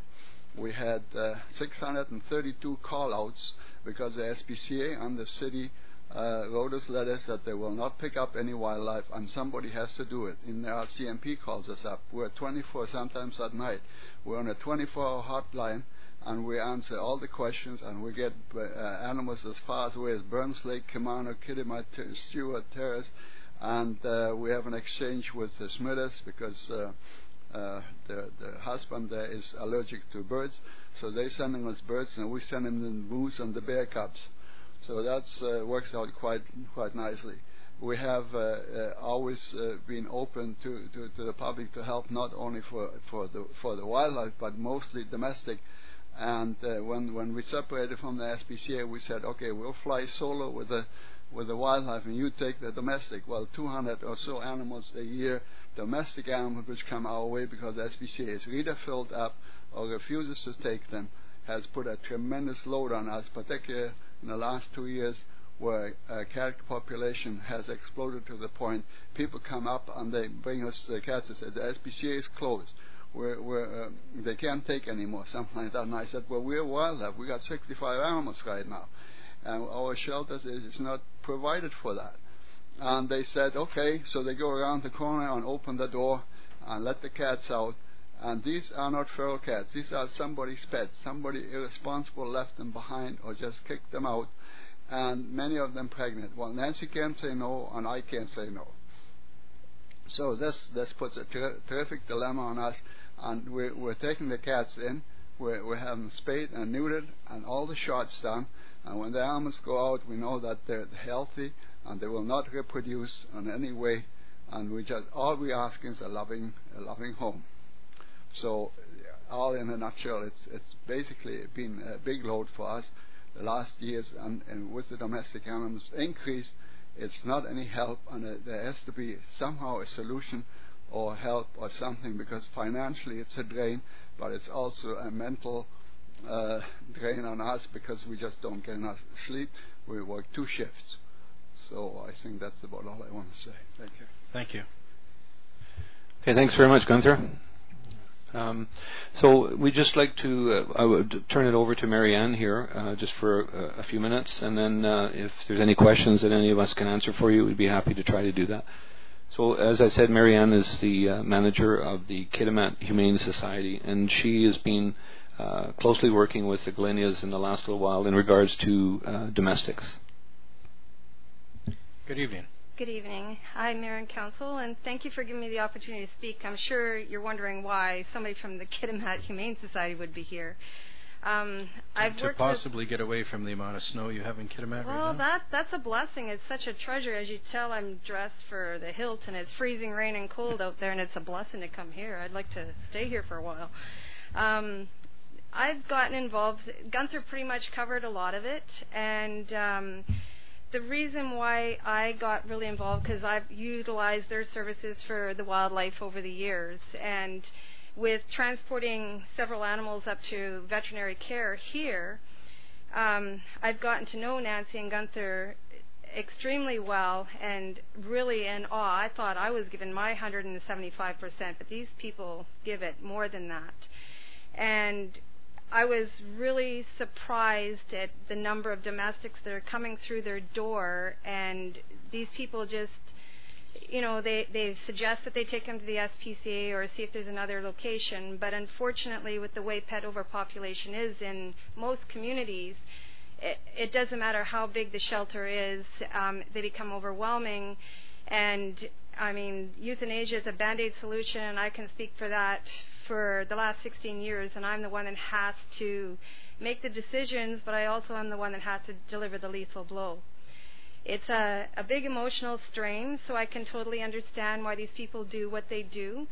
We had 632 call-outs because the SPCA and the city wrote us letters that they will not pick up any wildlife, and somebody has to do it. And our CMP calls us up. We're 24, sometimes at night. We're on a 24-hour hotline, and we answer all the questions, and we get animals as far away as Burns Lake, Kemano, Kitimat, Stewart Terrace, and we have an exchange with the Smithers because the husband there is allergic to birds, so they're sending us birds, and we send them the moose and the bear cubs. So that's works out quite nicely. We have always been open to the public to help, not only for the wildlife, but mostly domestic. And when we separated from the SPCA, we said, okay, we'll fly solo with the wildlife, and you take the domestic. Well, 200 or so animals a year, domestic animals, which come our way because the SPCA is either filled up or refuses to take them, has put a tremendous load on us, particularly in the last 2 years, where cat population has exploded to the point people come up and they bring us the cats and say the SPCA is closed. They can't take anymore, something like that. And I said, well, we're wildlife. We got 65 animals right now, and our shelters is not provided for that. And they said, okay, so they go around the corner and open the door and let the cats out. And these are not feral cats. These are somebody's pets. Somebody irresponsible left them behind or just kicked them out, and many of them pregnant. Well, Nancy can't say no, and I can't say no. So this puts a terrific dilemma on us, and we're taking the cats in. We're having them spayed and neutered and all the shots done. And when the animals go out, we know that they're healthy and they will not reproduce in any way. And all we're asking is a loving home. So, all in a nutshell, it's basically been a big load for us the last years, and with the domestic animals increase, it's not any help, and there has to be somehow a solution or help or something, because financially it's a drain, but it's also a mental drain on us because we just don't get enough sleep. We work 2 shifts. So I think that's about all I want to say. Thank you. Thank you. Okay, thanks very much, Gunther. So we'd just like to, I would turn it over to Marianne here just for a few minutes, and then if there's any questions that any of us can answer for you, we'd be happy to try to do that. So as I said, Marianne is the manager of the Kitimat Humane Society, and she has been closely working with the Galenias in the last little while in regards to domestics. Good evening. Good evening. I'm Mayor and Council, and thank you for giving me the opportunity to speak. I'm sure you're wondering why somebody from the Kitimat Humane Society would be here. I've to worked possibly get away from the amount of snow you have in Kitimat right now? Well, that's a blessing. It's such a treasure. As you tell, I'm dressed for the hilt, and it's freezing rain and cold out there, and it's a blessing to come here. I'd like to stay here for a while. I've gotten involved. Gunther pretty much covered a lot of it, and the reason why I got really involved, because I've utilized their services for the wildlife over the years, and with transporting several animals up to veterinary care here, I've gotten to know Nancy and Gunther extremely well and really in awe. I thought I was given my 175%, but these people give it more than that. And I was really surprised at the number of domestics that are coming through their door, and these people just, they suggest that they take them to the SPCA or see if there's another location, but unfortunately with the way pet overpopulation is in most communities, it doesn't matter how big the shelter is, they become overwhelming. And I mean, euthanasia is a band-aid solution, and I can speak for that for the last 16 years, and I'm the one that has to make the decisions, but I also am the one that has to deliver the lethal blow. It's a big emotional strain, so I can totally understand why these people do what they do.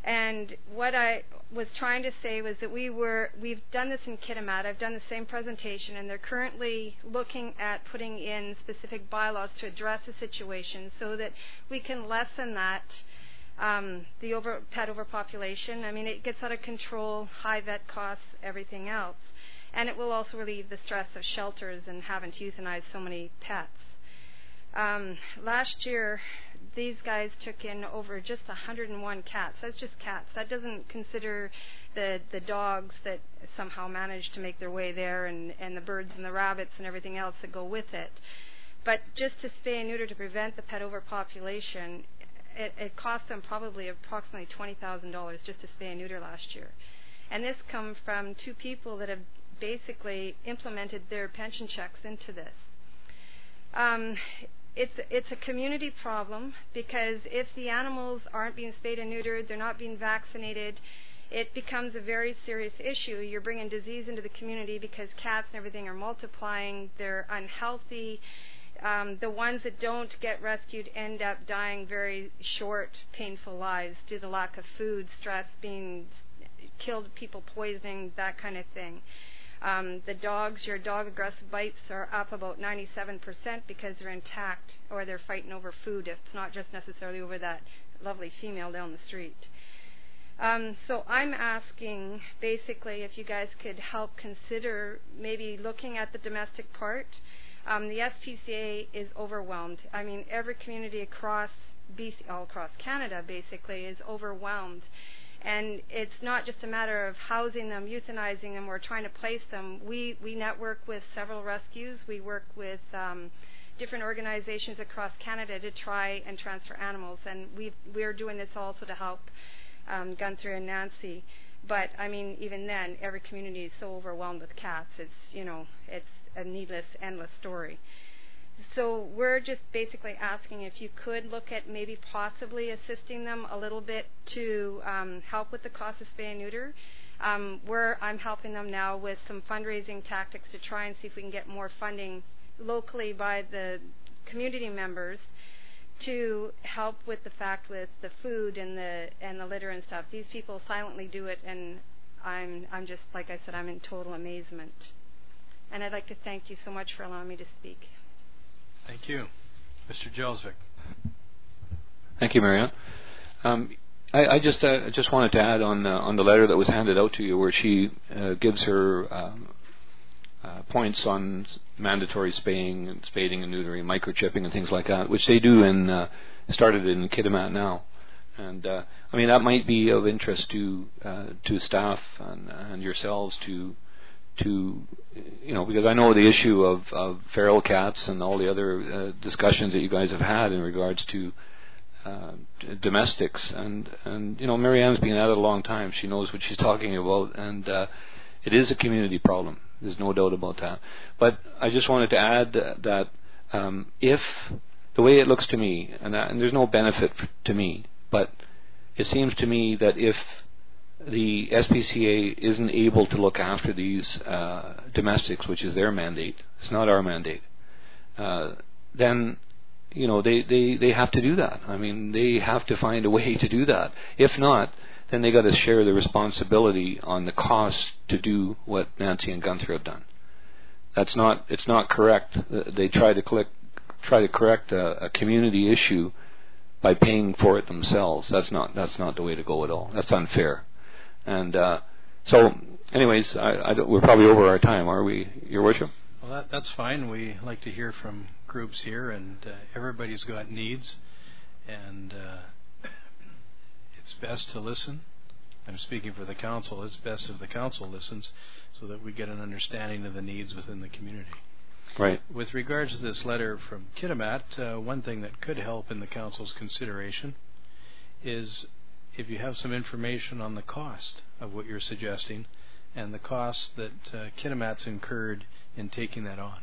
And what I was trying to say was that we've done this in Kitimat. I've done the same presentation, and they're currently looking at putting in specific bylaws to address the situation so that we can lessen that the pet overpopulation. I mean, it gets out of control, high vet costs, everything else. And it will also relieve the stress of shelters and having to euthanize so many pets. Last year, these guys took in over just 101 cats. That's just cats. That doesn't consider the dogs that somehow managed to make their way there, and the birds and the rabbits and everything else that go with it. But just to spay and neuter to prevent the pet overpopulation, it cost them probably approximately $20,000 just to spay and neuter last year. And this comes from two people that have basically implemented their pension checks into this. It's a community problem, because if the animals aren't being spayed and neutered, they're not being vaccinated, it becomes a very serious issue. You're bringing disease into the community because cats and everything are multiplying. They're unhealthy. The ones that don't get rescued end up dying very short, painful lives due to lack of food, stress, being killed, people poisoning, that kind of thing. The dogs, your dog aggressive bites are up about 97% because they're intact, or they're fighting over food. It's not just necessarily over that lovely female down the street. So I'm asking basically if you guys could help consider maybe looking at the domestic part. The SPCA is overwhelmed. I mean, every community across BC, all across Canada basically, is overwhelmed. And it's not just a matter of housing them, euthanizing them, or trying to place them. We network with several rescues. We work with different organizations across Canada to try and transfer animals. And we're doing this also to help Gunther and Nancy. But, I mean, even then, every community is so overwhelmed with cats. It's, it's a needless, endless story. So we're just basically asking if you could look at maybe possibly assisting them a little bit to help with the cost of spay and neuter. I'm helping them now with some fundraising tactics to try and see if we can get more funding locally by the community members to help with the fact with the food and the litter and stuff. These people silently do it, and I'm just, like I said, I'm in total amazement. And I'd like to thank you so much for allowing me to speak. Thank you. Mr. Jelsvik. Thank you, Marianne. I just wanted to add on the letter that was handed out to you, where she gives her points on mandatory spading and neutering, microchipping and things like that, which they do started in Kitimat now. And I mean, that might be of interest to staff and yourselves to because I know the issue of feral cats and all the other discussions that you guys have had in regards to domestics, and Marianne's been at it a long time. She knows what she's talking about, and it is a community problem. There's no doubt about that. But I just wanted to add that if the way it looks to me, and there's no benefit to me, but it seems to me that if the SPCA isn't able to look after these domestics, which is their mandate, it's not our mandate, then they have to do that. I mean, they have to find a way to do that. If not, then they got to share the responsibility on the cost to do what Nancy and Gunther have done. It's not correct. They try to correct a community issue by paying for it themselves. That's not the way to go at all. That's unfair. And so, anyways, we're probably over our time, are we, Your Worship? Well, that's fine. We like to hear from groups here, and everybody's got needs, and it's best to listen. I'm speaking for the council. It's best if the council listens so that we get an understanding of the needs within the community. Right. With regards to this letter from Kitimat, one thing that could help in the council's consideration is if you have some information on the cost of what you're suggesting and the cost that Kitimat's incurred in taking that on.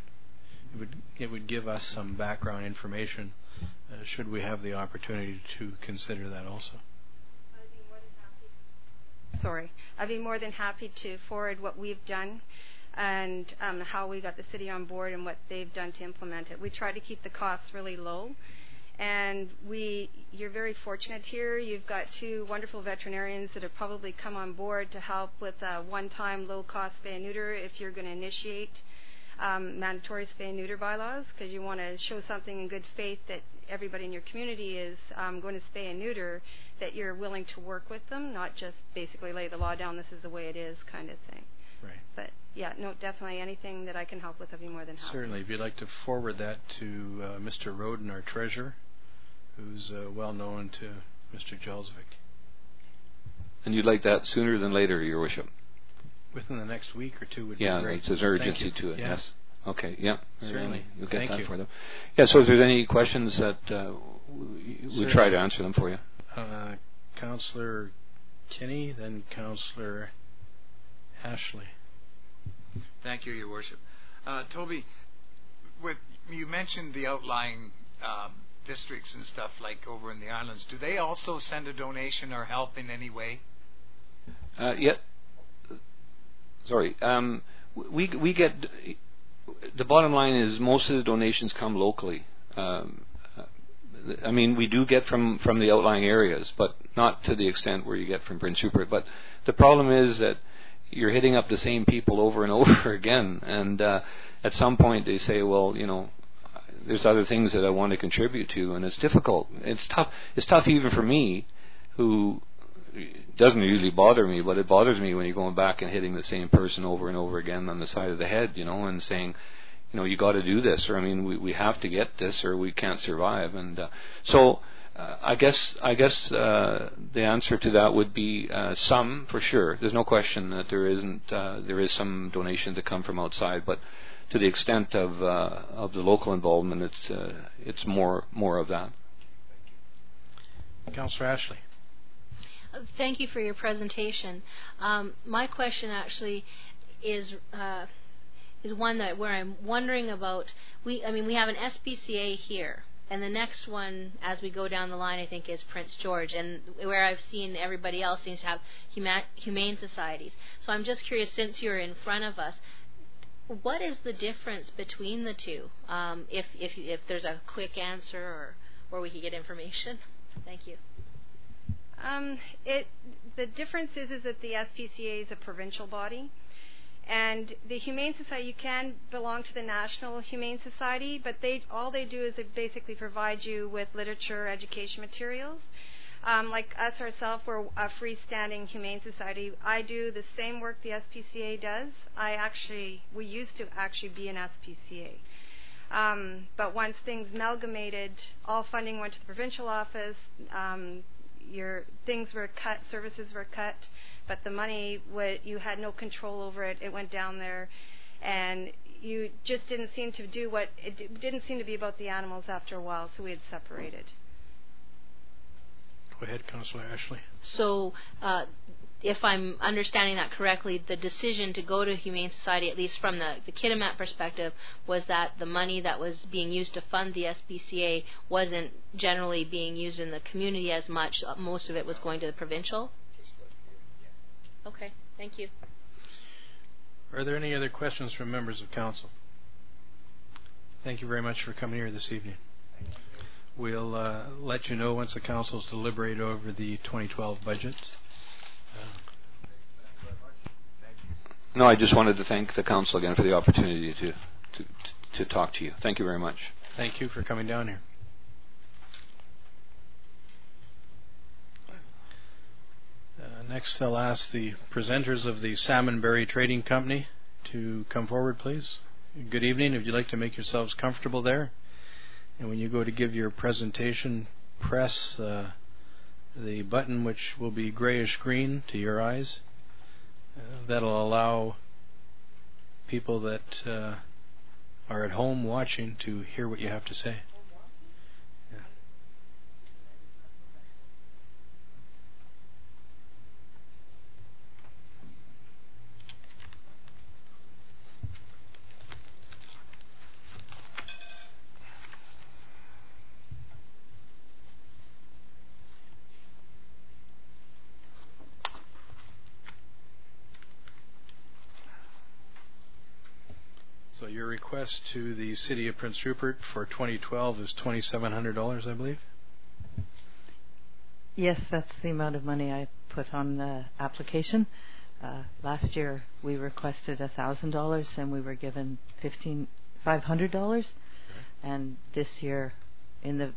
It would give us some background information should we have the opportunity to consider that also. I'd be more than happy to forward what we've done and how we got the city on board and what they've done to implement it. We try to keep the costs really low, and you're very fortunate here. You've got two wonderful veterinarians that have probably come on board to help with a one-time low-cost spay and neuter if you're going to initiate mandatory spay and neuter bylaws, because you want to show something in good faith that everybody in your community is going to spay and neuter, that you're willing to work with them, not just basically lay the law down, this is the way it is kind of thing. Right. But yeah, no, definitely anything that I can help with, I'd be more than happy. Certainly. If you'd like to forward that to Mr. Roden, our treasurer, who's well known to Mr. Jelsvik. And you'd like that sooner than later, Your Worship? Within the next week or two would be Yeah, great. there's urgency to it. Yeah. Yes. Okay. Yeah. Certainly. You'll get Thank that you. for them. Yeah. So, if there's any questions that we try to answer them for you. Councillor Kinney, then Councillor Ashley. Thank you, Your Worship. Toby, you mentioned the outlying districts and stuff like over in the islands. Do they also send a donation or help in any way? Yeah. Sorry. We get the bottom line is most of the donations come locally. I mean, we do get from the outlying areas, but not to the extent where you get from Prince Rupert. But the problem is that you're hitting up the same people over and over again, and at some point they say, well, you know, there's other things that I want to contribute to, and it's difficult. It's tough. It's tough even for me, who doesn't usually bother me, but it bothers me when you're going back and hitting the same person over and over again on the side of the head, you know, and saying, you know, you got to do this, or I mean, we have to get this, or we can't survive. And so I guess the answer to that would be some, for sure. There's no question that there is some donation to come from outside, but to the extent of the local involvement, it's more of that. Councillor Ashley. Thank you for your presentation. My question actually is one where I'm wondering about. We have an SPCA here, and the next one, as we go down the line, I think is Prince George, and where I've seen everybody else seems to have humane societies. So I'm just curious, since you're in front of us, what is the difference between the two? If there's a quick answer, or we could get information. Thank you. The difference is that the SPCA is a provincial body, and the Humane Society, you can belong to the National Humane Society, but all they do is they basically provide you with literature, education materials. Like us ourselves, we're a freestanding Humane Society. I do the same work the SPCA does. We used to actually be an SPCA. But once things amalgamated, all funding went to the provincial office. Your things were cut, services were cut, but the money, you had no control over it. It went down there, and you just didn't seem to do it didn't seem to be about the animals after a while, so we had separated. Go ahead, Councillor Ashley. So, if I'm understanding that correctly, the decision to go to Humane Society, at least from the Kitimat perspective, was that the money that was being used to fund the SPCA wasn't generally being used in the community as much. Most of it was going to the provincial? Okay, thank you. Are there any other questions from members of council? Thank you very much for coming here this evening. We'll let you know once the council's deliberate over the 2012 budget. No, I just wanted to thank the council again for the opportunity to talk to you. Thank you very much. Thank you for coming down here. Next, I'll ask the presenters of the Salmonberry Trading Company to come forward, please. Good evening. If you'd like to make yourselves comfortable there. And when you go to give your presentation, press the button which will be grayish-green to your eyes. That'll allow people that are at home watching to hear what you have to say. Yeah. So your request to the City of Prince Rupert for 2012 is $2,700, I believe? Yes, that's the amount of money I put on the application. Last year we requested $1,000 and we were given $500. Okay. And this year, in the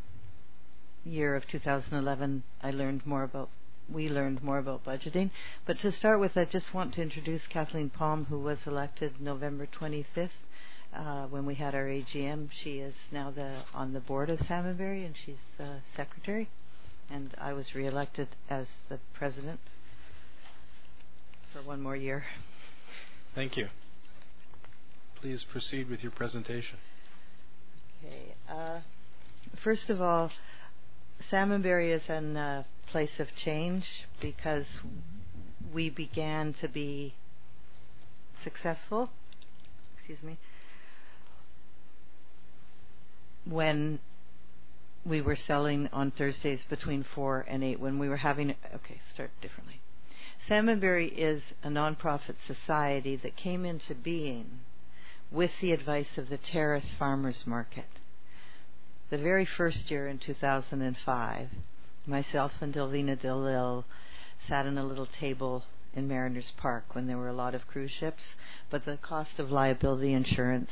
year of 2011, we learned more about budgeting. But to start with, I just want to introduce Kathleen Palm, who was elected November 25th when we had our AGM. She is now on the board of Salmonberry, and she's the secretary. And I was reelected as the president for one more year. Thank you. Please proceed with your presentation. Okay. First of all, Salmonberry is in a place of change because we began to be successful. Excuse me. When we were selling on Thursdays between 4 and 8, when we were having... Okay, start differently. Salmonberry is a nonprofit society that came into being with the advice of the Terrace Farmers Market. The very first year in 2005, myself and Delvina DeLille sat on a little table in Mariners Park when there were a lot of cruise ships, but the cost of liability insurance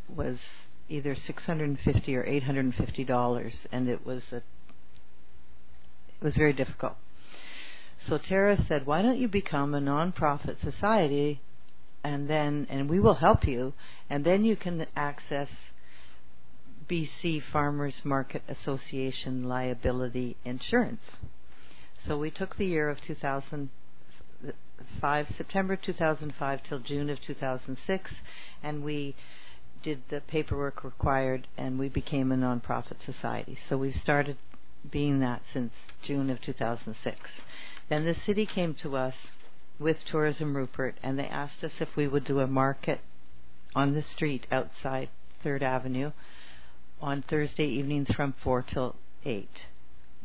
was either $650 or $850, and it was very difficult. So Terrace said, why don't you become a non-profit society, and we will help you, and then you can access BC Farmers Market Association liability insurance. So we took the year of 2005, September 2005 till June of 2006, and we did the paperwork required, and we became a non-profit society. So we've started being that since June of 2006. Then the city came to us with Tourism Rupert, and they asked us if we would do a market on the street outside 3rd Avenue on Thursday evenings from 4 till 8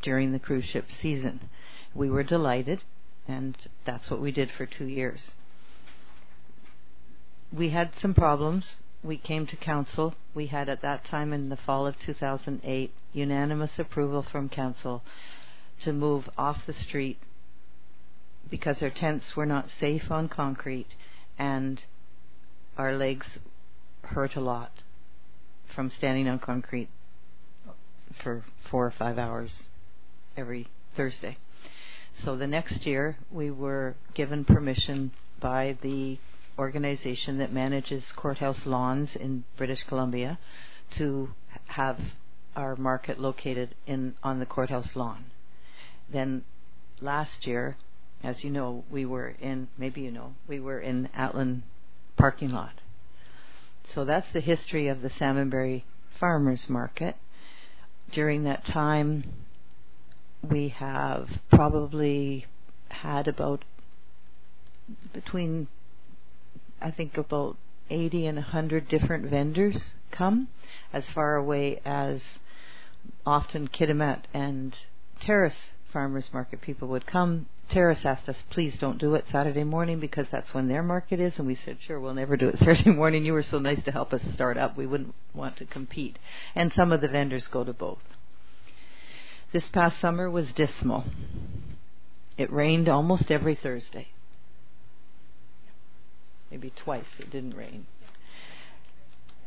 during the cruise ship season. We were delighted, and that's what we did for 2 years. We had some problems. We came to council. We had at that time in the fall of 2008 unanimous approval from council to move off the street because our tents were not safe on concrete and our legs hurt a lot from standing on concrete for 4 or 5 hours every Thursday. So the next year we were given permission by the organization that manages courthouse lawns in British Columbia to have our market located on the courthouse lawn. Then last year, as you know, we were in Atlan parking lot. So that's the history of the Salmonberry Farmers Market. During that time, we have probably had about 80 and 100 different vendors come, as far away as often Kitimat and Terrace Farmers Market people would come. Terrace asked us, please don't do it Saturday morning because that's when their market is, and we said, sure, we'll never do it Saturday morning. You were so nice to help us start up. We wouldn't want to compete. And some of the vendors go to both. This past summer was dismal. It rained almost every Thursday. Maybe twice it didn't rain.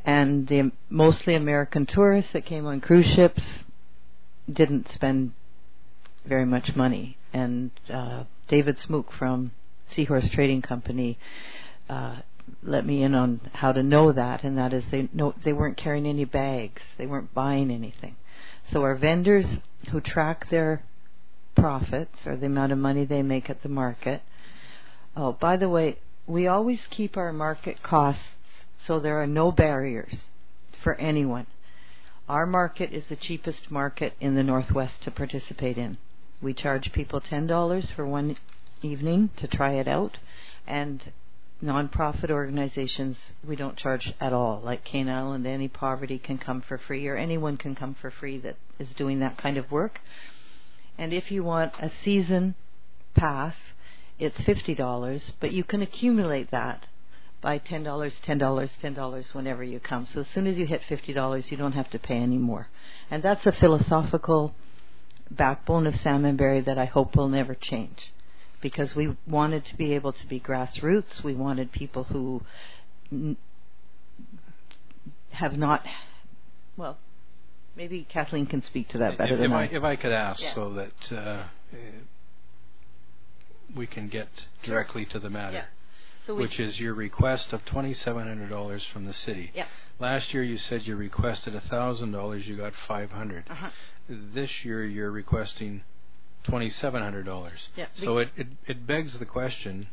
And the mostly American tourists that came on cruise ships didn't spend very much money. And David Smook from Seahorse Trading Company let me in on how to know that, and that is they weren't carrying any bags. They weren't buying anything. So our vendors who track their profits or the amount of money they make at the market. Oh, by the way, we always keep our market costs so there are no barriers for anyone. Our market is the cheapest market in the Northwest to participate in. We charge people $10 for one evening to try it out, and non-profit organizations we don't charge at all. Like Cane Island, Any Poverty can come for free, or anyone can come for free that is doing that kind of work. And if you want a season pass, it's $50, but you can accumulate that by $10, $10, $10 whenever you come. So as soon as you hit $50, you don't have to pay any more. And that's a philosophical backbone of Salmonberry that I hope will never change, because we wanted to be able to be grassroots. We wanted people who have not, well, maybe Kathleen can speak to that better than I. If I could ask, so that we can get directly to the matter. Yeah. which is your request of $2,700 from the city. Yep. Last year you said you requested $1,000, you got $500. This year you're requesting $2,700. Yep. So it begs the question,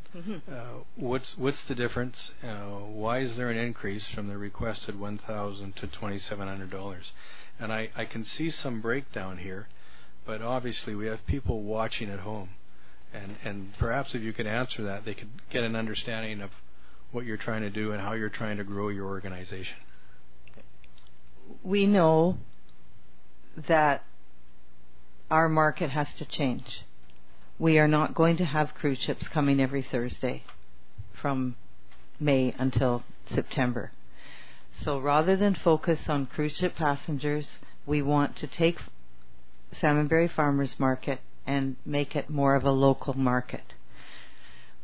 what's the difference? Why is there an increase from the requested $1,000 to $2,700? And I can see some breakdown here, but obviously we have people watching at home. And perhaps if you could answer that, they could get an understanding of what you're trying to do and how you're trying to grow your organization. We know that our market has to change. We are not going to have cruise ships coming every Thursday from May until September. So rather than focus on cruise ship passengers, we want to take Salmonberry Farmers Market and make it more of a local market.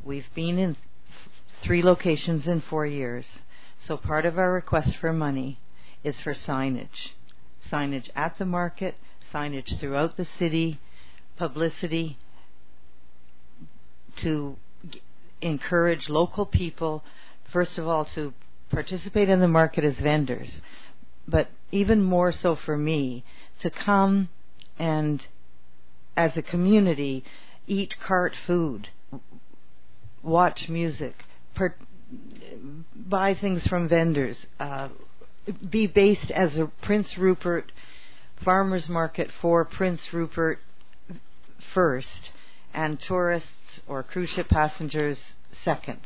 We've been in 3 locations in 4 years, so part of our request for money is for signage. Signage at the market, signage throughout the city, publicity to encourage local people, first of all, to participate in the market as vendors, but even more so for me, to come and as a community eat cart food, watch music, buy things from vendors, be based as a Prince Rupert farmers market for Prince Rupert first, and tourists or cruise ship passengers second.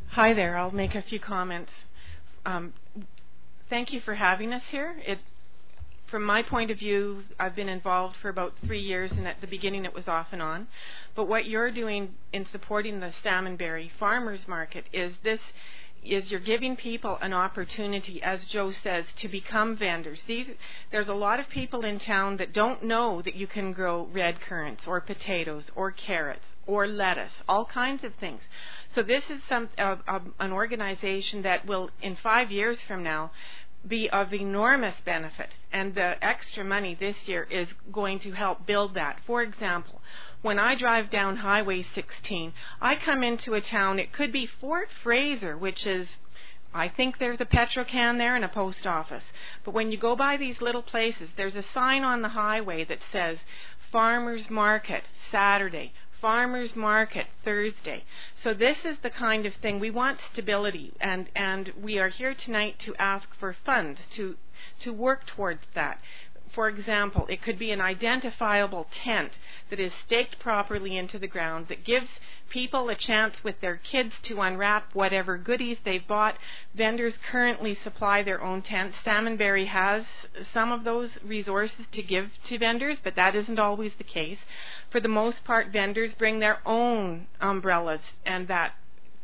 Hi there. I'll make a few comments. Thank you for having us here. From my point of view, I've been involved for about 3 years, and at the beginning it was off and on. But what you're doing in supporting the Salmonberry Farmers Market is you're giving people an opportunity, as Joe says, to become vendors. There's a lot of people in town that don't know that you can grow red currants or potatoes or carrots or lettuce, all kinds of things. So this is an organization that will, in 5 years from now, be of enormous benefit, and the extra money this year is going to help build that. For example, when I drive down Highway 16, I come into a town, it could be Fort Fraser, which is, I think there's a Petro-Can there and a post office. But when you go by these little places, there's a sign on the highway that says Farmers Market Saturday, Farmers Market Thursday. So this is the kind of thing. We want stability, and we are here tonight to ask for funds to work towards that. For example, it could be an identifiable tent that is staked properly into the ground that gives people a chance with their kids to unwrap whatever goodies they've bought. Vendors currently supply their own tents. Salmonberry has some of those resources to give to vendors, but that isn't always the case. For the most part, vendors bring their own umbrellas and that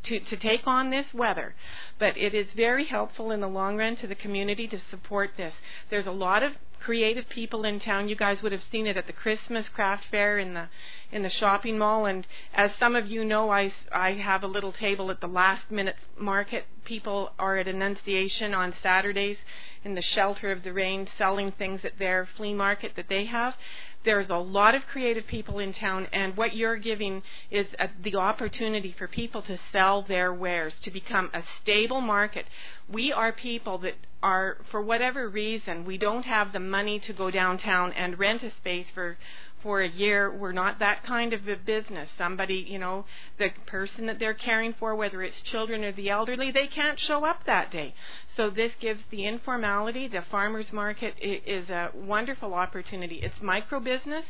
to take on this weather. But it is very helpful in the long run to the community to support this. There's a lot of creative people in town. You guys would have seen it at the Christmas craft fair in the shopping mall, and as some of you know, I have a little table at the last minute market. People are at Annunciation on Saturdays in the shelter of the rain selling things at their flea market that they have. There's a lot of creative people in town, and what you're giving is the opportunity for people to sell their wares, to become a stable market. We are people that are, for whatever reason, we don't have the money to go downtown and rent a space for a year. We're not that kind of a business. Somebody, the person that they're caring for, whether it's children or the elderly, they can't show up that day. So this gives the informality. The farmers market is a wonderful opportunity. It's micro business.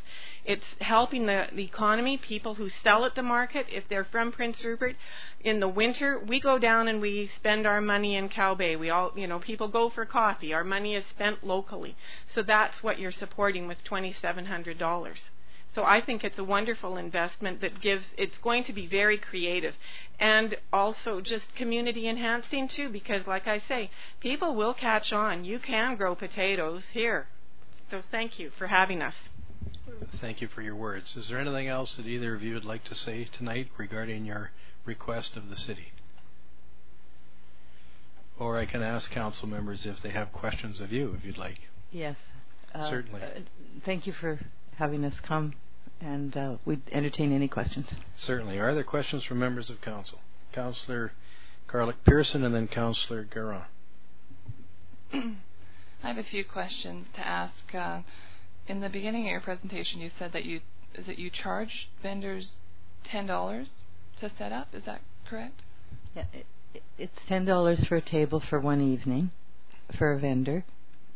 It's helping the economy. People who sell at the market, if they're from Prince Rupert, in the winter we go down and we spend our money in Cow Bay. We all, people go for coffee. Our money is spent locally. So that's what you're supporting with $2,700. So I think it's a wonderful investment that it's going to be very creative and also just community enhancing too, because like I say, people will catch on. You can grow potatoes here. So thank you for having us. Thank you for your words. Is there anything else that either of you would like to say tonight regarding your request of the city? Or I can ask council members if they have questions of you, if you'd like. Yes. Certainly. Thank you for having us come and we'd entertain any questions. Certainly. Are there questions from members of council? Councillor Carlick Pearson and then Councillor Garon. I have a few questions to ask. In the beginning of your presentation, you said that you charge vendors $10 to set up. Is that correct? Yeah, it's $10 for a table for one evening for a vendor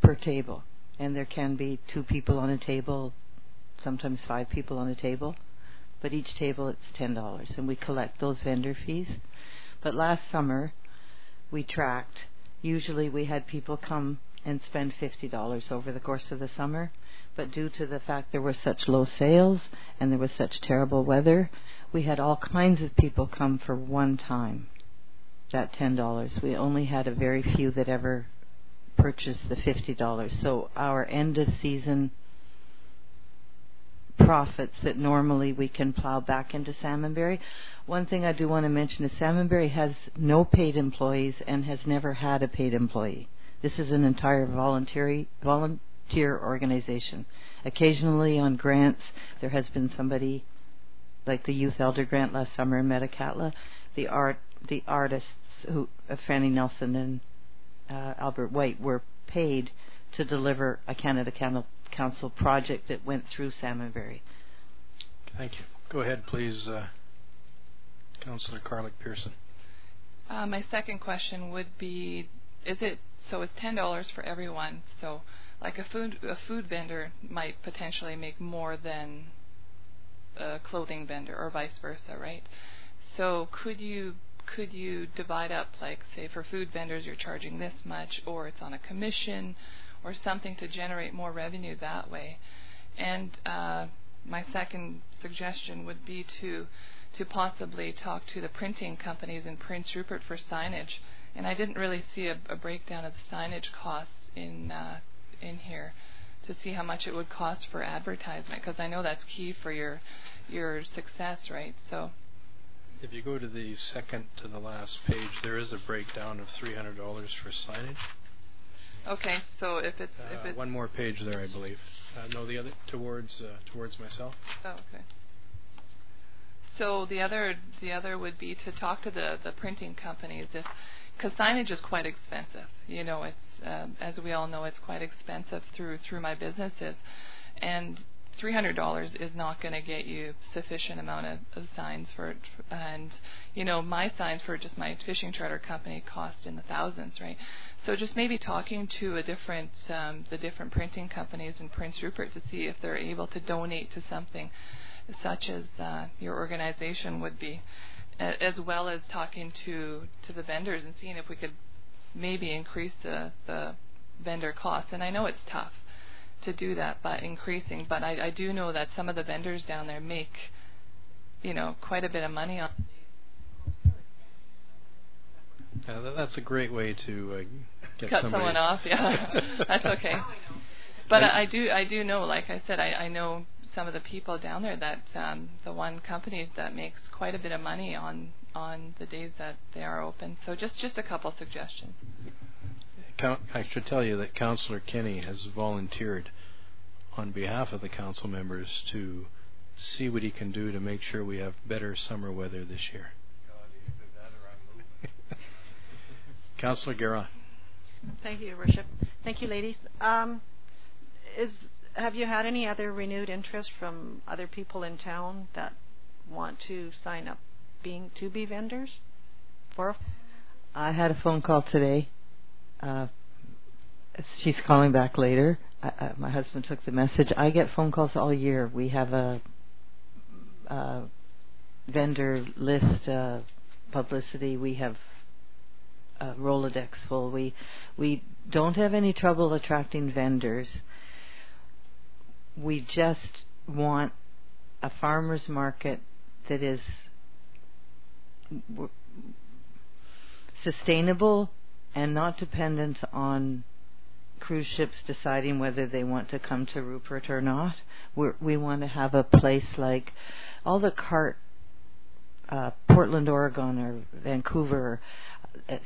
per table, and there can be 2 people on a table, sometimes 5 people on a table, but each table it's $10, and we collect those vendor fees. But last summer we tracked. Usually we had people come and spend $50 over the course of the summer, but due to the fact there were such low sales and there was such terrible weather, we had all kinds of people come for one time, that $10. We only had a very few that ever purchased the $50. So our end of season profits that normally we can plow back into Salmonberry. One thing I do want to mention is Salmonberry has no paid employees and has never had a paid employee. This is an entire volunteer organization. Occasionally on grants there has been somebody like the Youth Elder Grant last summer in Metakatla. The artists who Fanny Nelson and Albert White were paid to deliver a Canada Council project that went through Salmonberry. Thank you. Go ahead, please, Councillor Carlick Pearson. My second question would be: it's $10 for everyone? So, like a food vendor might potentially make more than a clothing vendor, or vice versa, right? So, could you divide up, like, say, for food vendors you're charging this much, or it's on a commission, or something to generate more revenue that way? And my second suggestion would be to possibly talk to the printing companies in Prince Rupert for signage. And I didn't really see a breakdown of the signage costs in here to see how much it would cost for advertisement, because I know that's key for your success, right? So if you go to the second to the last page, there is a breakdown of $300 for signage. Okay, so if it's one more page there, I believe. No, the other towards myself. Oh, okay. So the other would be to talk to the printing companies, because signage is quite expensive. You know, it's as we all know, it's quite expensive through my businesses, and $300 is not going to get you sufficient amount of signs for it. And you know, my signs for just my fishing charter company cost in the thousands, right? So just maybe talking to the different printing companies in Prince Rupert to see if they're able to donate to something such as your organization would be, as well as talking to the vendors and seeing if we could maybe increase the vendor costs. And I know it's tough to do that by increasing, but I do know that some of the vendors down there make, you know, quite a bit of money on. That's a great way to cut someone off. Yeah, that's okay. But I do know, like I said, I know some of the people down there that the one company that makes quite a bit of money on the days that they are open. So just a couple suggestions. I should tell you that Councillor Kenny has volunteered on behalf of the council members to see what he can do to make sure we have better summer weather this year. Councillor Garon. Thank you, Your Worship. Thank you, ladies. Have you had any other renewed interest from other people in town that want to sign up to be vendors? I had a phone call today. She's calling back later. My husband took the message. I get phone calls all year. We have a vendor list publicity. We have a Rolodex full. We don't have any trouble attracting vendors. We just want a farmer's market that is sustainable and not dependent on cruise ships deciding whether they want to come to Rupert or not. We want to have a place like all the Portland, Oregon, or Vancouver,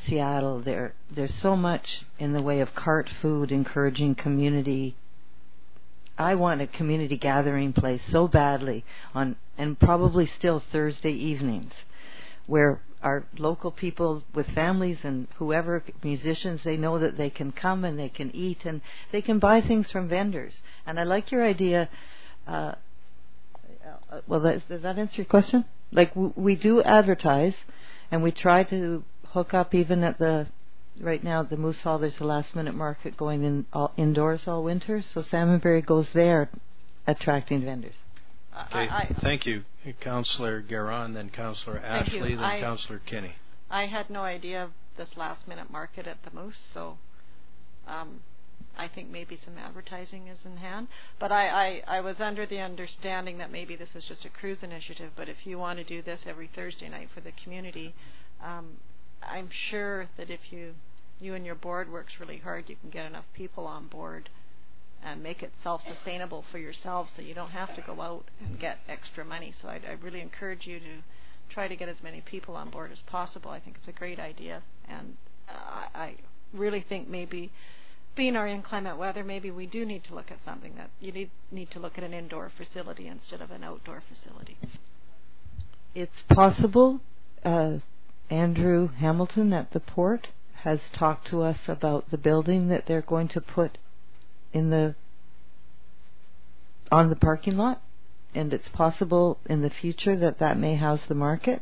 Seattle. There's so much in the way of cart food encouraging community I want a community gathering place so badly and probably still Thursday evenings, where our local people with families and whoever, musicians, they know that they can come and they can eat and they can buy things from vendors. And I like your idea. Does that answer your question? Like we do advertise, and we try to hook up even at right now the Moose Hall. There's a last minute market going in indoors all winter, so Salmonberry goes there, attracting vendors. Okay, thank you, Councillor Garon, then Councillor Ashley, then Councillor Kinney. I had no idea of this last minute market at the Moose, so I think maybe some advertising is in hand. But I was under the understanding that maybe this is just a cruise initiative, but if you want to do this every Thursday night for the community, I'm sure that if you and your board works really hard, you can get enough people on board and make it self-sustainable for yourselves, so you don't have to go out and get extra money. So I really encourage you to try to get as many people on board as possible. I think it's a great idea, and I really think maybe, being our inclement weather, maybe we do need to look at something that you need to look at an indoor facility instead of an outdoor facility. It's possible. Andrew Hamilton at the port has talked to us about the building that they're going to put on the parking lot, and it's possible in the future that may house the market.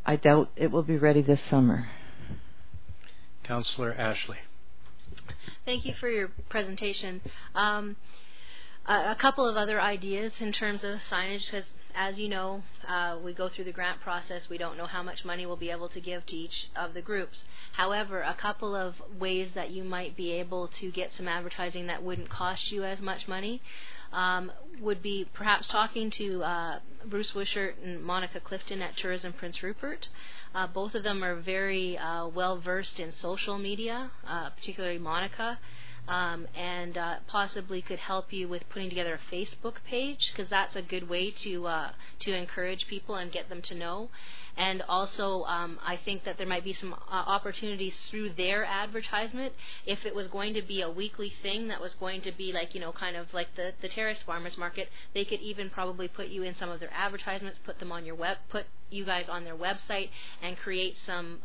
I doubt it will be ready this summer. Councillor Ashley. Thank you for your presentation. A couple of other ideas in terms of signage, because as you know, we go through the grant process. We don't know how much money we'll be able to give to each of the groups. However, a couple of ways that you might be able to get some advertising that wouldn't cost you as much money would be perhaps talking to Bruce Wishart and Monica Clifton at Tourism Prince Rupert. Both of them are very well versed in social media, particularly Monica. And possibly could help you with putting together a Facebook page, because that's a good way to encourage people and get them to know. And also, I think that there might be some opportunities through their advertisement. If it was going to be a weekly thing that was going to be like, kind of like the Terrace Farmers Market, they could even probably put you in some of their advertisements, put you guys on their website, and create some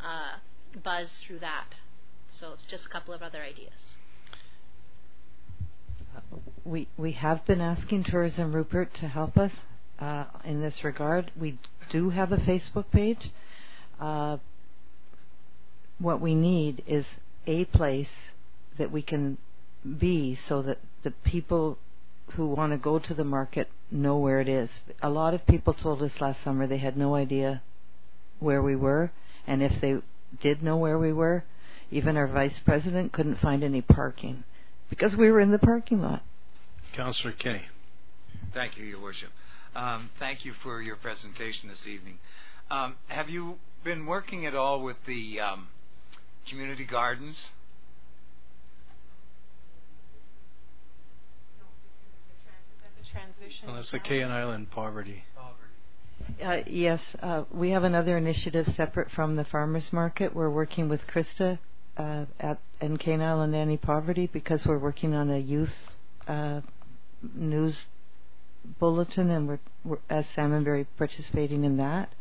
buzz through that. So it's just a couple of other ideas. We have been asking Tourism Rupert to help us in this regard. We do have a Facebook page. What we need is a place that we can be so that the people who want to go to the market know where it is. A lot of people told us last summer they had no idea where we were, and if they did know where we were, even our vice president couldn't find any parking because we were in the parking lot. Councillor Kinney. Thank you, Your Worship. Thank you for your presentation this evening. Have you been working at all with the community gardens? Well, that's the Kayan Island poverty. Yes, we have another initiative separate from the farmers market. We're working with Krista in Kayan Island Anti-Poverty, because we're working on a youth news bulletin, and we're as Salmonberry participating in that.